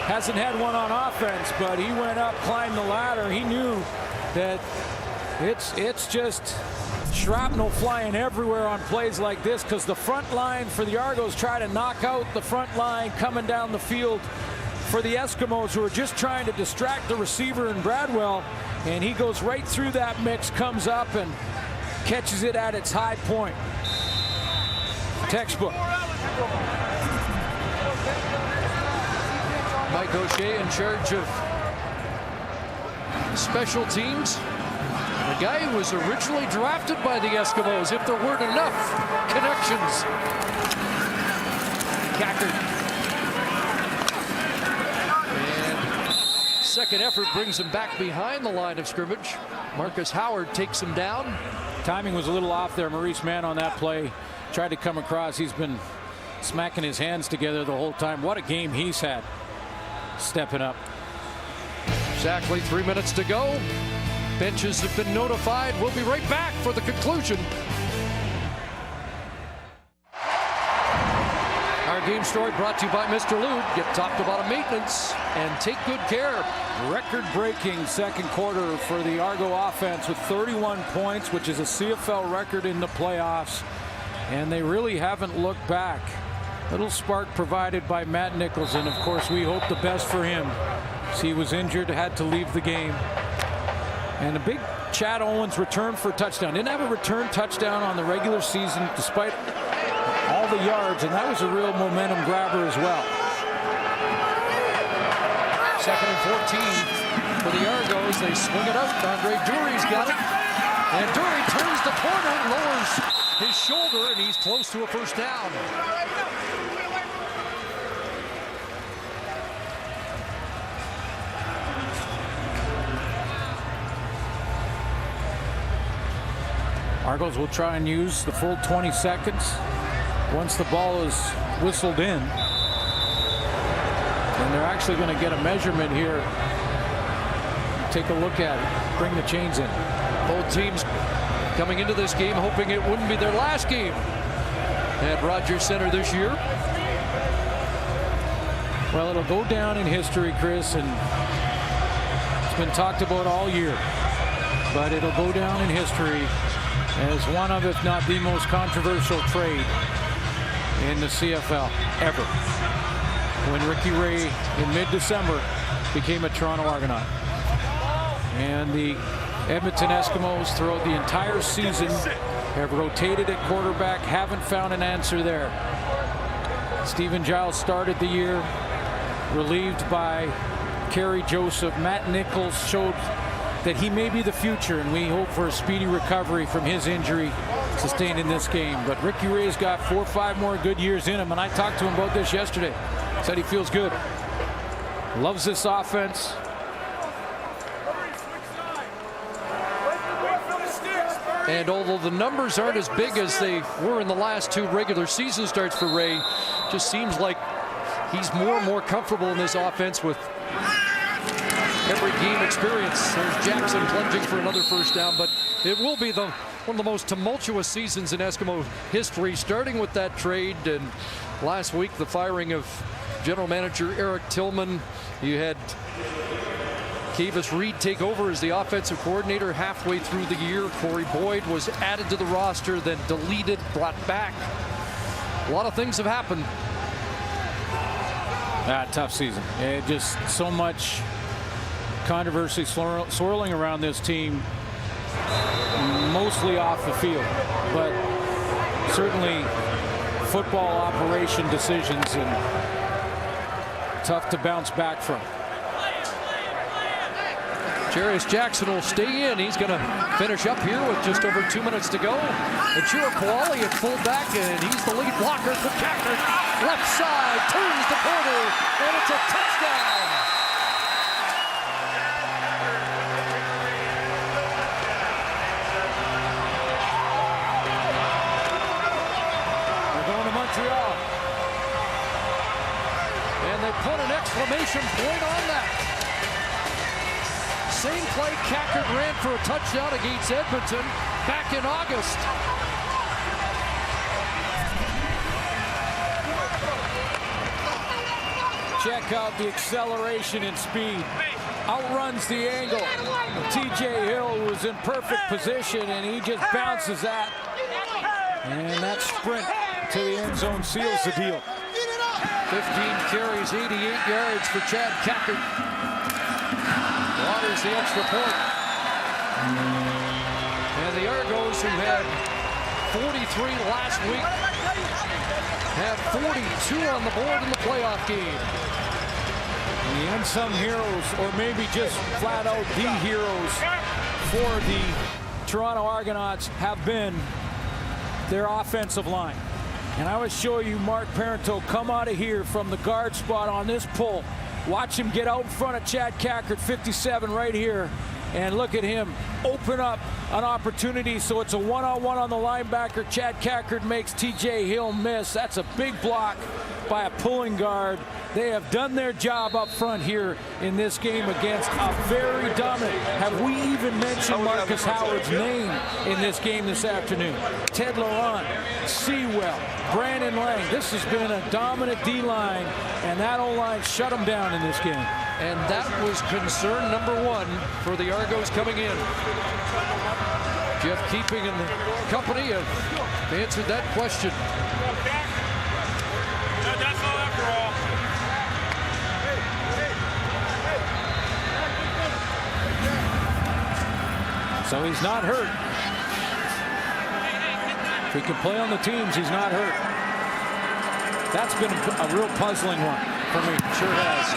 Hasn't had one on offense, but he went up, climbed the ladder. He knew that it's just shrapnel flying everywhere on plays like this, because the front line for the Argos try to knock out the front line coming down the field for the Eskimos, who are just trying to distract the receiver in Bradwell, and he goes right through that mix, comes up and catches it at its high point. Textbook. Mike O'Shea in charge of special teams. The guy who was originally drafted by the Eskimos, if there weren't enough connections. Cackard. And second effort brings him back behind the line of scrimmage. Marcus Howard takes him down. Timing was a little off there. Maurice Mann on that play tried to come across. He's been smacking his hands together the whole time. What a game he's had. Stepping up. Exactly 3 minutes to go. Benches have been notified. We'll be right back for the conclusion. Our game story brought to you by Mr. Lube. Get talked about maintenance and take good care. Record-breaking second quarter for the Argo offense with 31 points, which is a CFL record in the playoffs. And they really haven't looked back. Little spark provided by Matt Nichols, and of course we hope the best for him. He was injured, had to leave the game. And a big Chad Owens return for a touchdown. Didn't have a return touchdown on the regular season despite all the yards, and that was a real momentum grabber as well. Second and 14 for the Argos. They swing it out. Andre Dury's got it. And Dury turns the corner, lowers his shoulder, and he's close to a first down. Argos will try and use the full 20 seconds once the ball is whistled in. And they're actually going to get a measurement here. Take a look at it. Bring the chains in. Both teams coming into this game hoping it wouldn't be their last game at Rogers Center this year. Well, it'll go down in history, Chris, and it's been talked about all year. But it'll go down in history as one of, if not the most controversial trade in the CFL ever, when Ricky Ray in mid-December became a Toronto Argonaut. And the Edmonton Eskimos throughout the entire season have rotated at quarterback, haven't found an answer there. Stephen Giles started the year relieved by Kerry Joseph. Matt Nichols showed that he may be the future, and we hope for a speedy recovery from his injury sustained in this game. But Ricky Ray's got 4 or 5 more good years in him, and I talked to him about this yesterday. Said he feels good. Loves this offense. And although the numbers aren't as big as they were in the last 2 regular season starts for Ray, just seems like he's more and more comfortable in this offense with every game experience. There's Jackson plunging for another first down, but it will be one of the most tumultuous seasons in Eskimo history, starting with that trade and last week the firing of general manager Eric Tillman. You had Kavis Reed take over as the offensive coordinator halfway through the year. Corey Boyd was added to the roster, then deleted, brought back. A lot of things have happened. Tough season. Just so much controversy swirling around this team, mostly off the field, but certainly football operation decisions, and tough to bounce back from. Jarius Jackson will stay in. He's going to finish up here with just over 2 minutes to go. And Chira Koali at fullback, and he's the lead blocker for Cackert. Left side, turns the corner, and it's a touchdown. They're going to Montreal. And they put an exclamation point on that. Same play Cackert ran for a touchdown against Edmonton back in August. Check out the acceleration and speed. Outruns the angle. TJ Hill was in perfect position, and he just bounces that. And that sprint to the end zone seals the deal. 15 carries, 88 yards for Chad Cackert. Waters the extra point. And the Argos, who had 43 last week, have 42 on the board in the playoff game. The unsung heroes, or maybe just flat out the heroes for the Toronto Argonauts, have been their offensive line. And I would show you Mark Parento come out of here from the guard spot on this pull. Watch him get out in front of Chad Cackert, 57 right here. And look at him open up an opportunity. So it's a one-on-one on the linebacker. Chad Cackert makes TJ Hill miss. That's a big block by a pulling guard. They have done their job up front here in this game against a very dominant. Have we even mentioned Marcus Howard's name in this game this afternoon? Ted Laurent, Sewell, Brandon Lang. This has been a dominant D-line, and that O-line shut them down in this game. And that was concern number one for the Argos coming in. Jeff Keeping and the company have answered that question. That's all after all. So he's not hurt. If he can play on the teams, he's not hurt. That's been a real puzzling one for me. Sure has.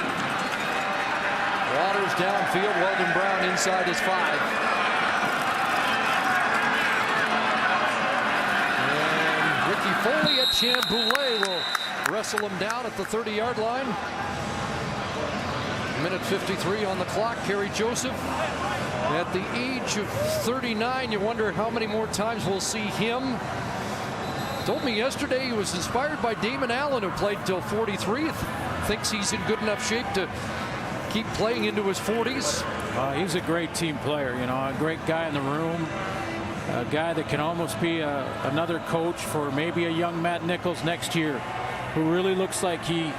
Waters downfield, Weldon Brown inside his 5. And Ricky Foley at Chamboulet will wrestle him down at the 30-yard line. Minute 53 on the clock. Kerry Joseph at the age of 39. You wonder how many more times we'll see him. Told me yesterday he was inspired by Damon Allen, who played till 43. Thinks he's in good enough shape to keep playing into his 40s. He's a great team player, you know, a great guy in the room, a guy that can almost be another coach for maybe a young Matt Nichols next year, who really looks like he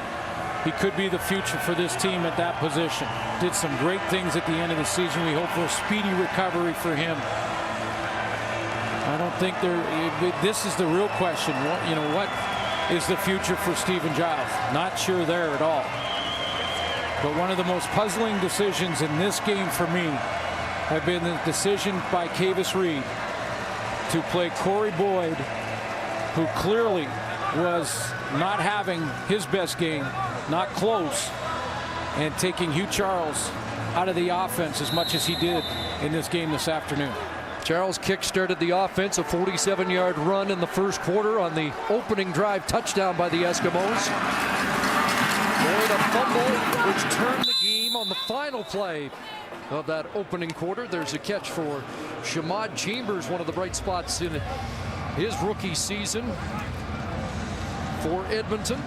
could be the future for this team at that position. Did some great things at the end of the season. We hope for a speedy recovery for him. I don't think this is the real question. What is the future for Stephen Giles? Not sure there at all. But one of the most puzzling decisions in this game for me have been the decision by Kavis Reed to play Corey Boyd, who clearly was not having his best game, not close, and taking Hugh Charles out of the offense as much as he did in this game this afternoon. Charles kick-started the offense, a 47-yard run in the first quarter on the opening drive touchdown by the Eskimos. Boyd a fumble, which turned the game on the final play of that opening quarter. There's a catch for Shamad Chambers, one of the bright spots in his rookie season for Edmonton.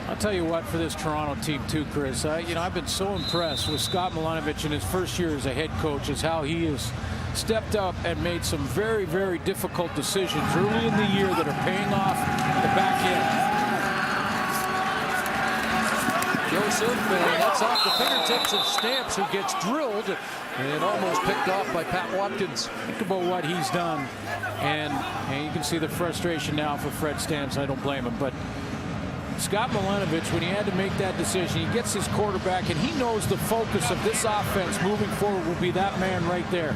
I'll tell you what, for this Toronto team too, Chris, I've been so impressed with Scott Milanovic in his first year as a head coach, is how he has stepped up and made some very, very difficult decisions early in the year that are paying off the back end. Joseph, and that's off the fingertips of Stamps, who gets drilled and almost picked off by Pat Watkins. Think about what he's done, and you can see the frustration now for Fred Stamps. I don't blame him, but Scott Milenovich, when he had to make that decision, he gets his quarterback, and he knows the focus of this offense moving forward will be that man right there,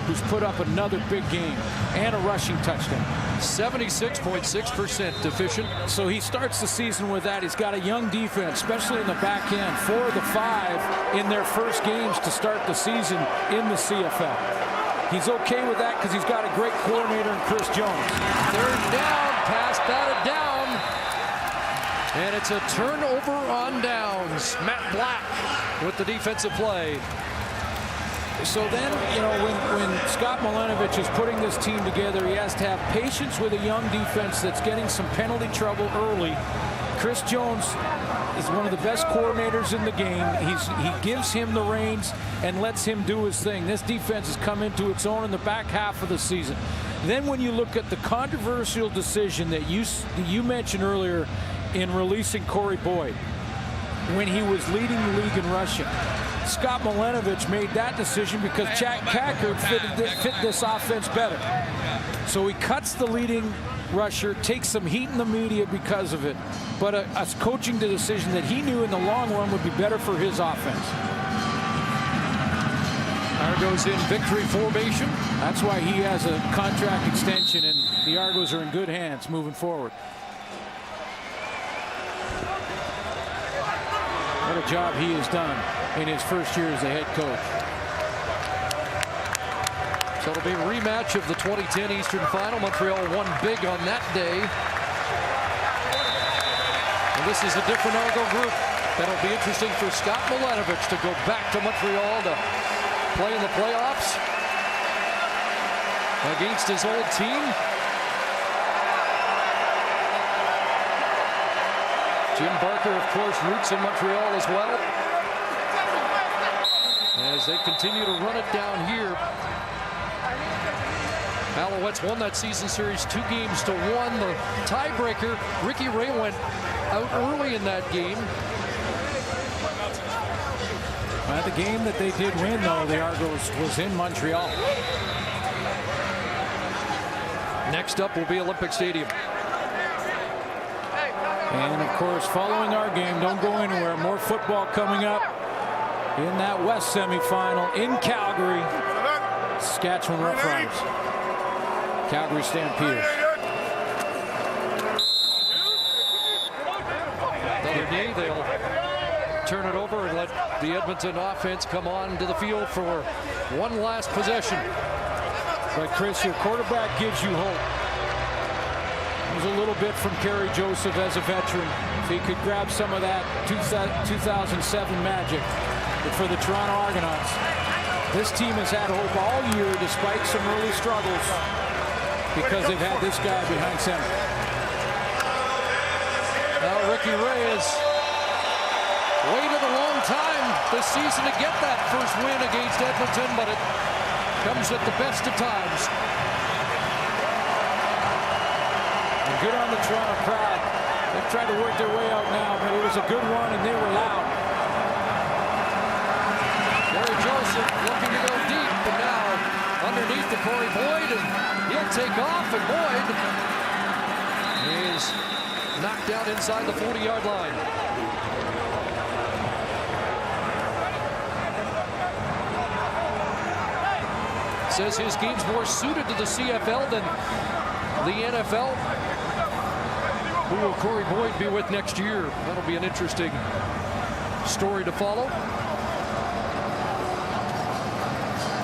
who's put up another big game and a rushing touchdown. 76.6% efficient. So he starts the season with that. He's got a young defense, especially in the back end. 4 of the 5 in their first games to start the season in the CFL. He's okay with that because he's got a great coordinator in Chris Jones. Third down, pass batted down. And it's a turnover on downs. Matt Black with the defensive play. So then, you know, when Scott Milenovich is putting this team together, he has to have patience with a young defense that's getting some penalty trouble early. Chris Jones is one of the best coordinators in the game. He gives him the reins and lets him do his thing. This defense has come into its own in the back half of the season. Then when you look at the controversial decision that you mentioned earlier in releasing Corey Boyd, when he was leading the league in rushing, Scott Milenovich made that decision because Jack Packard fit this offense better. So he cuts the leading rusher, takes some heat in the media because of it, but a coaching decision that he knew in the long run would be better for his offense. Argos in victory formation. That's why he has a contract extension, and the Argos are in good hands moving forward. What a job he has done in his first year as the head coach. So it'll be a rematch of the 2010 Eastern Final. Montreal won big on that day. And this is a different Argo group. That'll be interesting for Scott Milenovich to go back to Montreal to play in the playoffs against his old team. Jim Barker, of course, roots in Montreal as well. As they continue to run it down here. Alouettes won that season series 2-1. The tiebreaker, Ricky Ray went out early in that game. The game that they did win, though, the Argos, was in Montreal. Next up will be Olympic Stadium. And, of course, following our game, don't go anywhere. More football coming up in that West semifinal in Calgary. Saskatchewan Roughriders. Calgary Stampeders. Another knee, they'll turn it over and let the Edmonton offense come on to the field for one last possession. But, Chris, your quarterback gives you hope. A little bit from Kerry Joseph as a veteran, so he could grab some of that 2007 magic. But for the Toronto Argonauts, this team has had hope all year despite some early struggles because they've had this guy behind center. Now Ricky Ray has waited a long time this season to get that first win against Edmonton, but it comes at the best of times. Good on the Toronto crowd. They've tried to work their way out now, but it was a good one, and they were loud. Kerry Joseph looking to go deep, but now underneath to Corey Boyd, and he'll take off, and Boyd is knocked out inside the 40-yard line. Says his game's more suited to the CFL than the NFL. Who will Corey Boyd be with next year? That'll be an interesting story to follow.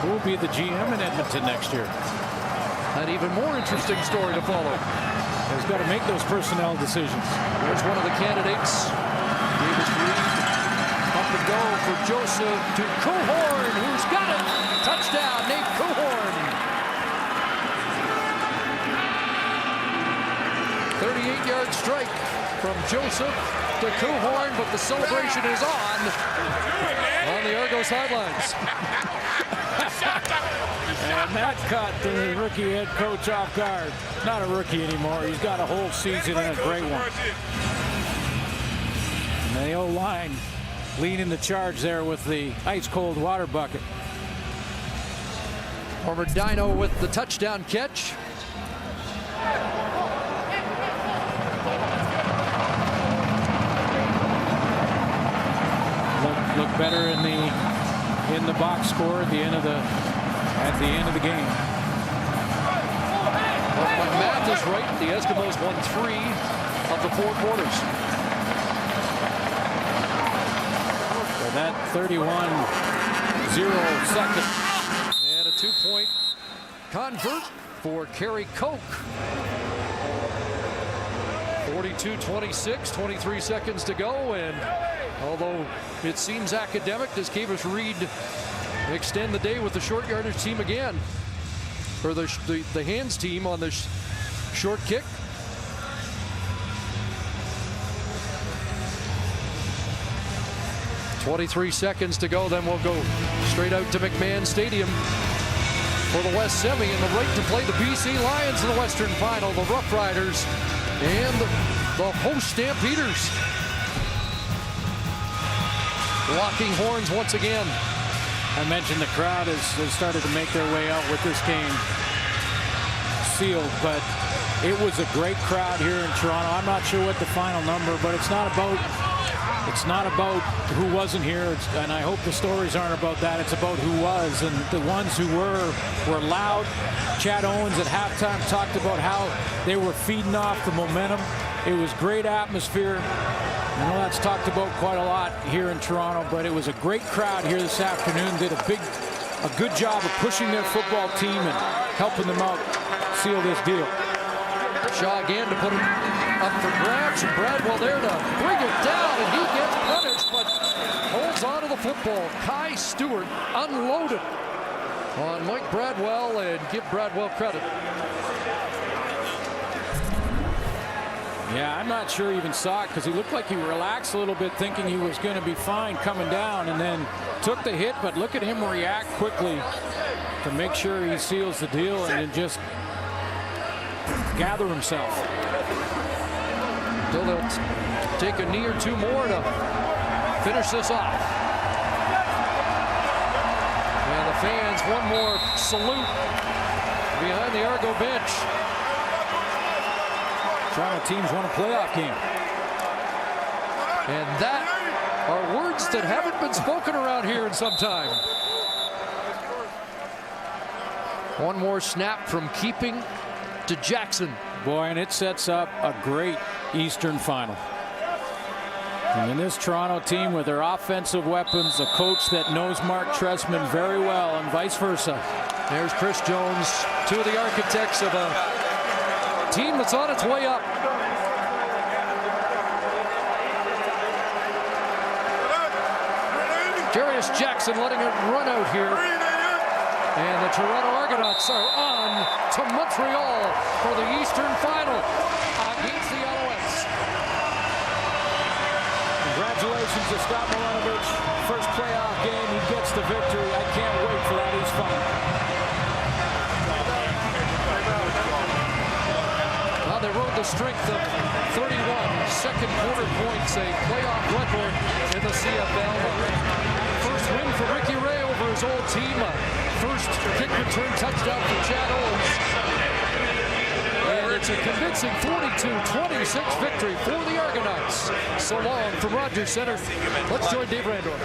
Who will be the GM in Edmonton next year? An even more interesting story to follow. He's got to make those personnel decisions. There's one of the candidates. Davis Reed. Up and go for Joseph to Cohorn, who's got it. Touchdown, Nate Cohorn. 38-yard strike from Joseph to Cohorn, but the celebration is on the Argos sidelines. And that caught the rookie head coach off guard. Not a rookie anymore. He's got a whole season and a great one. And the O-line leading the charge there with the ice-cold water bucket. Former Dino with the touchdown catch. Look better in the box score at the end of the game. Well, if my math is right, the Eskimos won 3 of the 4 quarters. So that 31-0 second. And a 2-point convert for Kerry Koch. 42-26, 23 seconds to go, and although it seems academic, does Kavis Reed extend the day with the short yardage team again? Or the hands team on the short kick? "23 seconds to go, then we'll go straight out to McMahon Stadium for the West Semi and the right to play the BC Lions in the Western Final, the Rough Riders and the host Stampeders. Locking horns once again. I mentioned the crowd has started to make their way out with this game sealed, but it was a great crowd here in Toronto. I'm not sure what the final number, but it's not about who wasn't here, and I hope the stories aren't about that. It's about who was, and the ones who were loud. Chad Owens at halftime talked about how they were feeding off the momentum. It was great atmosphere. I know that's talked about quite a lot here in Toronto, but it was a great crowd here this afternoon. Did a good job of pushing their football team and helping them out seal this deal. Shaw again to put it up for grabs, and Bradwell there to bring it down, and he gets punished, but holds on to the football. Kai Stewart unloaded on Mike Bradwell, and give Bradwell credit. Yeah, I'm not sure he even saw it because he looked like he relaxed a little bit thinking he was going to be fine coming down, and then took the hit, but look at him react quickly to make sure he seals the deal and then just gather himself. Still they'll take a knee or two more to finish this off. And the fans, one more salute behind the Argo bench. Toronto teams won a playoff game. And that are words that haven't been spoken around here in some time. One more snap from Keeping to Jackson. Boy, and it sets up a great Eastern Final. And in this Toronto team with their offensive weapons, a coach that knows Mark Trestman very well, and vice versa. There's Chris Jones, two of the architects of a team that's on its way up. Jarius Jackson letting it run out here. And the Toronto Argonauts are on to Montreal for the Eastern Final against the Alouettes. Congratulations to Scott Milanovich. First playoff game, he gets the victory. I can't wait for that East Final. Well, they rode the strength of 31 second quarter points, a playoff record in the CFL. First win for Ricky Ray over his old team. First kick return touchdown for Chad Owens. And it's a convincing 42-26 victory for the Argonauts. So long from Rogers Center. Let's join Dave Randorf.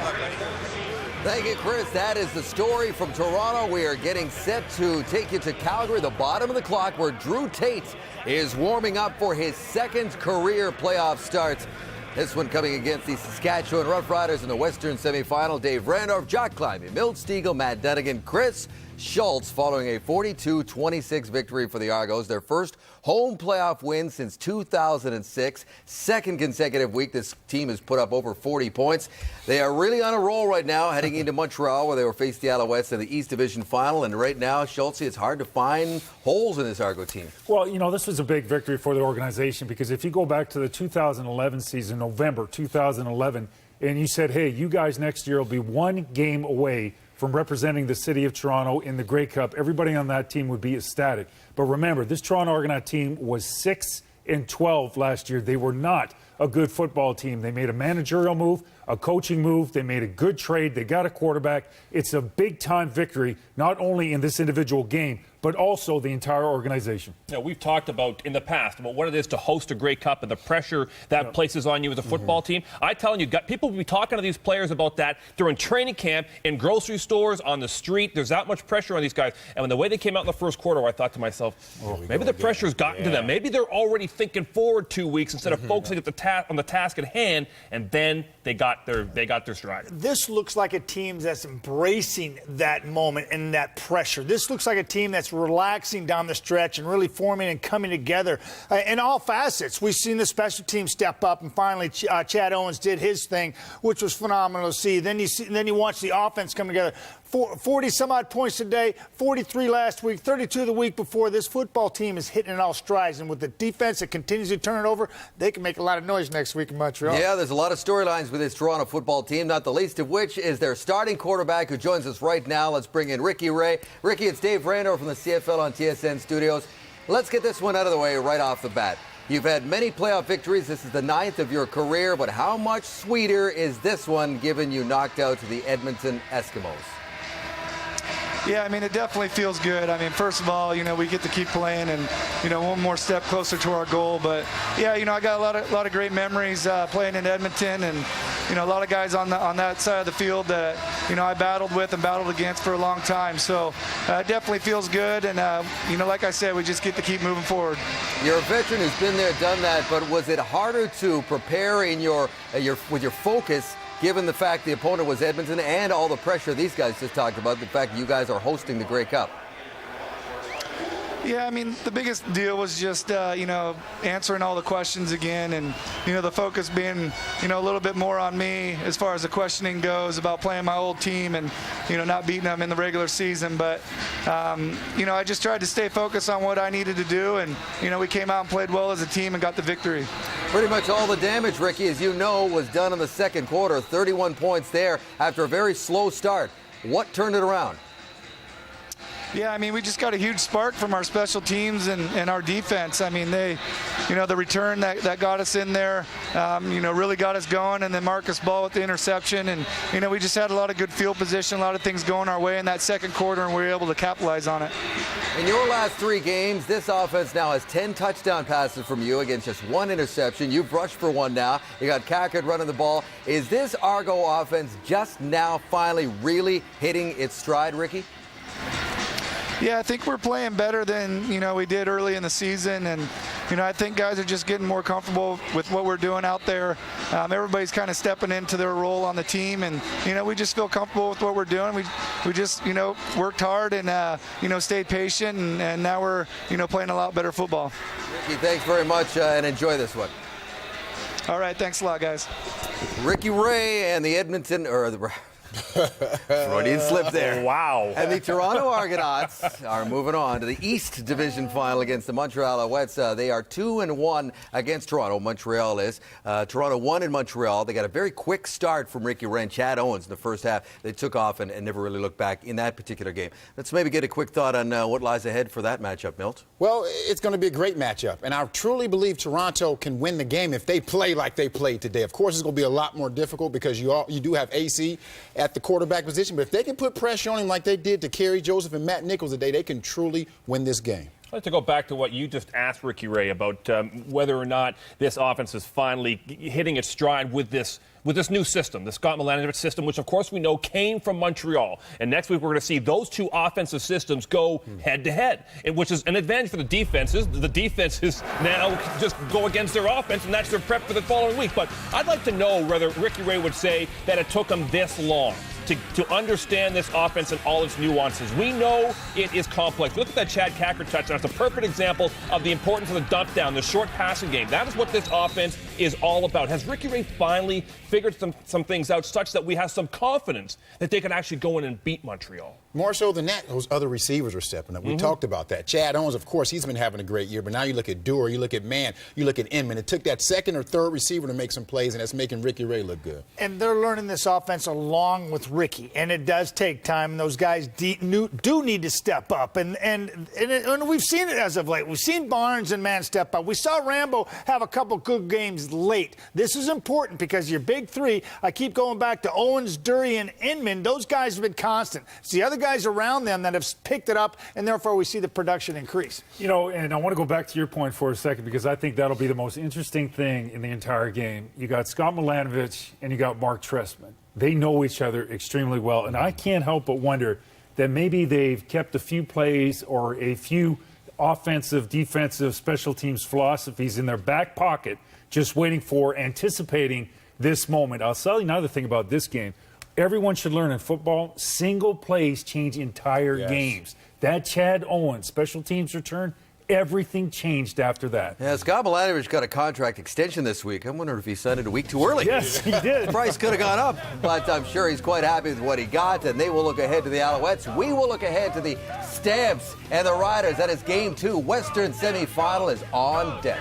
Thank you, Chris. That is the story from Toronto. We are getting set to take you to Calgary, the bottom of the clock, where Drew Tate is warming up for his second career playoff start. This one coming against the Saskatchewan Roughriders in the Western semifinal. Dave Randorf, Jock Climbing, Milt Stiegel, Matt Dunnigan, Chris Schultz following a 42-26 victory for the Argos, their first home playoff win since 2006. Second consecutive week this team has put up over 40 points. They are really on a roll right now, heading into Montreal, where they will face the Alouettes in the East Division final. And right now, Schultz, it's hard to find holes in this Argo team. Well, you know, this was a big victory for the organization because if you go back to the 2011 season, November 2011, and you said, hey, you guys next year will be one game away from representing the city of Toronto in the Grey Cup, everybody on that team would be ecstatic. But remember, this Toronto Argonaut team was 6-12 last year. They were not a good football team. They made a managerial move, a coaching move. They made a good trade. They got a quarterback. It's a big-time victory, not only in this individual game, but also the entire organization. You know, we've talked about in the past about what it is to host a Grey Cup and the pressure that places on you as a football team. I'm telling you, people will be talking to these players about that during training camp, in grocery stores, on the street. There's that much pressure on these guys. And when the way they came out in the first quarter, I thought to myself, maybe the pressure's gotten to them. Maybe they're already thinking forward 2 weeks instead of focusing on the task at hand. And then they got their stride. This looks like a team that's embracing that moment and that pressure. This looks like a team that's relaxing down the stretch and really forming and coming together in all facets. We've seen the special team step up, and finally Chad Owens did his thing, which was phenomenal to see. Then you watch the offense come together. 40-some-odd points today, 43 last week, 32 the week before. This football team is hitting in all strides, and with the defense that continues to turn it over, they can make a lot of noise next week in Montreal. Yeah, there's a lot of storylines with this Toronto football team, not the least of which is their starting quarterback who joins us right now. Let's bring in Ricky Ray. Ricky, it's Dave Randor from the CFL on TSN Studios. Let's get this one out of the way right off the bat. You've had many playoff victories. This is the 9th of your career, but how much sweeter is this one given you knocked out to the Edmonton Eskimos? Yeah, I mean, it definitely feels good. I mean, first of all, you know, we get to keep playing and, you know, one more step closer to our goal. But, yeah, you know, I got a lot of great memories playing in Edmonton, and, you know, a lot of guys on that side of the field that, you know, I battled with and battled against for a long time. So it definitely feels good. And, you know, like I said, we just get to keep moving forward. You're a veteran who's been there, done that, but was it harder to prepare in with your focus given the fact the opponent was Edmonton and all the pressure these guys just talked about, the fact you guys are hosting the Grey Cup? Yeah, I mean, the biggest deal was just, you know, answering all the questions again, and, you know, the focus being, you know, a little bit more on me as far as the questioning goes about playing my old team and, you know, not beating them in the regular season. But, you know, I just tried to stay focused on what I needed to do, and, you know, we came out and played well as a team and got the victory. Pretty much all the damage, Ricky, as you know, was done in the second quarter. 31 points there after a very slow start. What turned it around? Yeah, I mean, we just got a huge spark from our special teams and our defense. I mean, they, you know, the return that got us in there, you know, really got us going. And then Marcus Ball with the interception. And, you know, we just had a lot of good field position, a lot of things going our way in that second quarter, and we were able to capitalize on it. In your last 3 games, this offense now has 10 touchdown passes from you against just 1 interception. You've rushed for 1 now. You got Cackard running the ball. Is this Argo offense just now finally really hitting its stride, Ricky? Yeah, I think we're playing better than, you know, we did early in the season. And, you know, I think guys are just getting more comfortable with what we're doing out there. Everybody's kind of stepping into their role on the team. And, you know, we just feel comfortable with what we're doing. We just, you know, worked hard and, you know, stayed patient. And now we're, you know, playing a lot better football. Ricky, thanks very much and enjoy this one. All right, thanks a lot, guys. Ricky Ray and the Edmonton, or the Freudian slip there. Wow. And the Toronto Argonauts are moving on to the East Division final against the Montreal Alouettes. They are 2-1 against Toronto. Montreal is. Toronto won in Montreal. They got a very quick start from Ricky Ray and Chad Owens in the first half. They took off and never really looked back in that particular game. Let's maybe get a quick thought on what lies ahead for that matchup, Milt. Well, it's going to be a great matchup, and I truly believe Toronto can win the game if they play like they played today. Of course, it's going to be a lot more difficult because you do have AC at the quarterback position, but if they can put pressure on him like they did to Kerry Joseph and Matt Nichols today, they can truly win this game. I'd like to go back to what you just asked Ricky Ray about whether or not this offense is finally hitting its stride with this new system, the Scott Milanovich system, which of course we know came from Montreal. And next week we're going to see those 2 offensive systems go head-to-head, which is an advantage for the defenses. The defenses now just go against their offense, and that's their prep for the following week. But I'd like to know whether Ricky Ray would say that it took him this long to understand this offense and all its nuances. We know it is complex. Look at that Chad Cackard touchdown. It's a perfect example of the importance of the dump down, the short passing game. That is what this offense is all about. Has Ricky Ray finally figured some things out such that we have some confidence that they can actually go in and beat Montreal? More so than that, those other receivers are stepping up. We talked about that. Chad Owens, of course, he's been having a great year, but now you look at Dewar, you look at Mann, you look at Inman. It took that second or third receiver to make some plays, and that's making Ricky Ray look good. And they're learning this offense along with Ricky, and it does take time, and those guys do need to step up. And we've seen it as of late. We've seen Barnes and man step up. We saw Rambo have a couple good games late. This is important because your big three, I keep going back to Owens, Dury, and Inman. Those guys have been constant. It's the other guys around them that have picked it up, and therefore we see the production increase. You know, and I want to go back to your point for a second because I think that'll be the most interesting thing in the entire game. You got Scott Milanovich and you got Mark Trestman. They know each other extremely well, and I can't help but wonder that maybe they've kept a few plays or a few offensive, defensive, special teams philosophies in their back pocket, just waiting for, anticipating this moment. I'll tell you another thing about this game. Everyone should learn in football, single plays change entire games. That Chad Owens special teams return, everything changed after that. Yeah, Scott Milanovich got a contract extension this week. I'm wondering if he signed it a week too early. Yes, he did. The price could have gone up, but I'm sure he's quite happy with what he got, and they will look ahead to the Alouettes. We will look ahead to the Stamps and the Riders. That is Game 2. Western semifinal is on deck.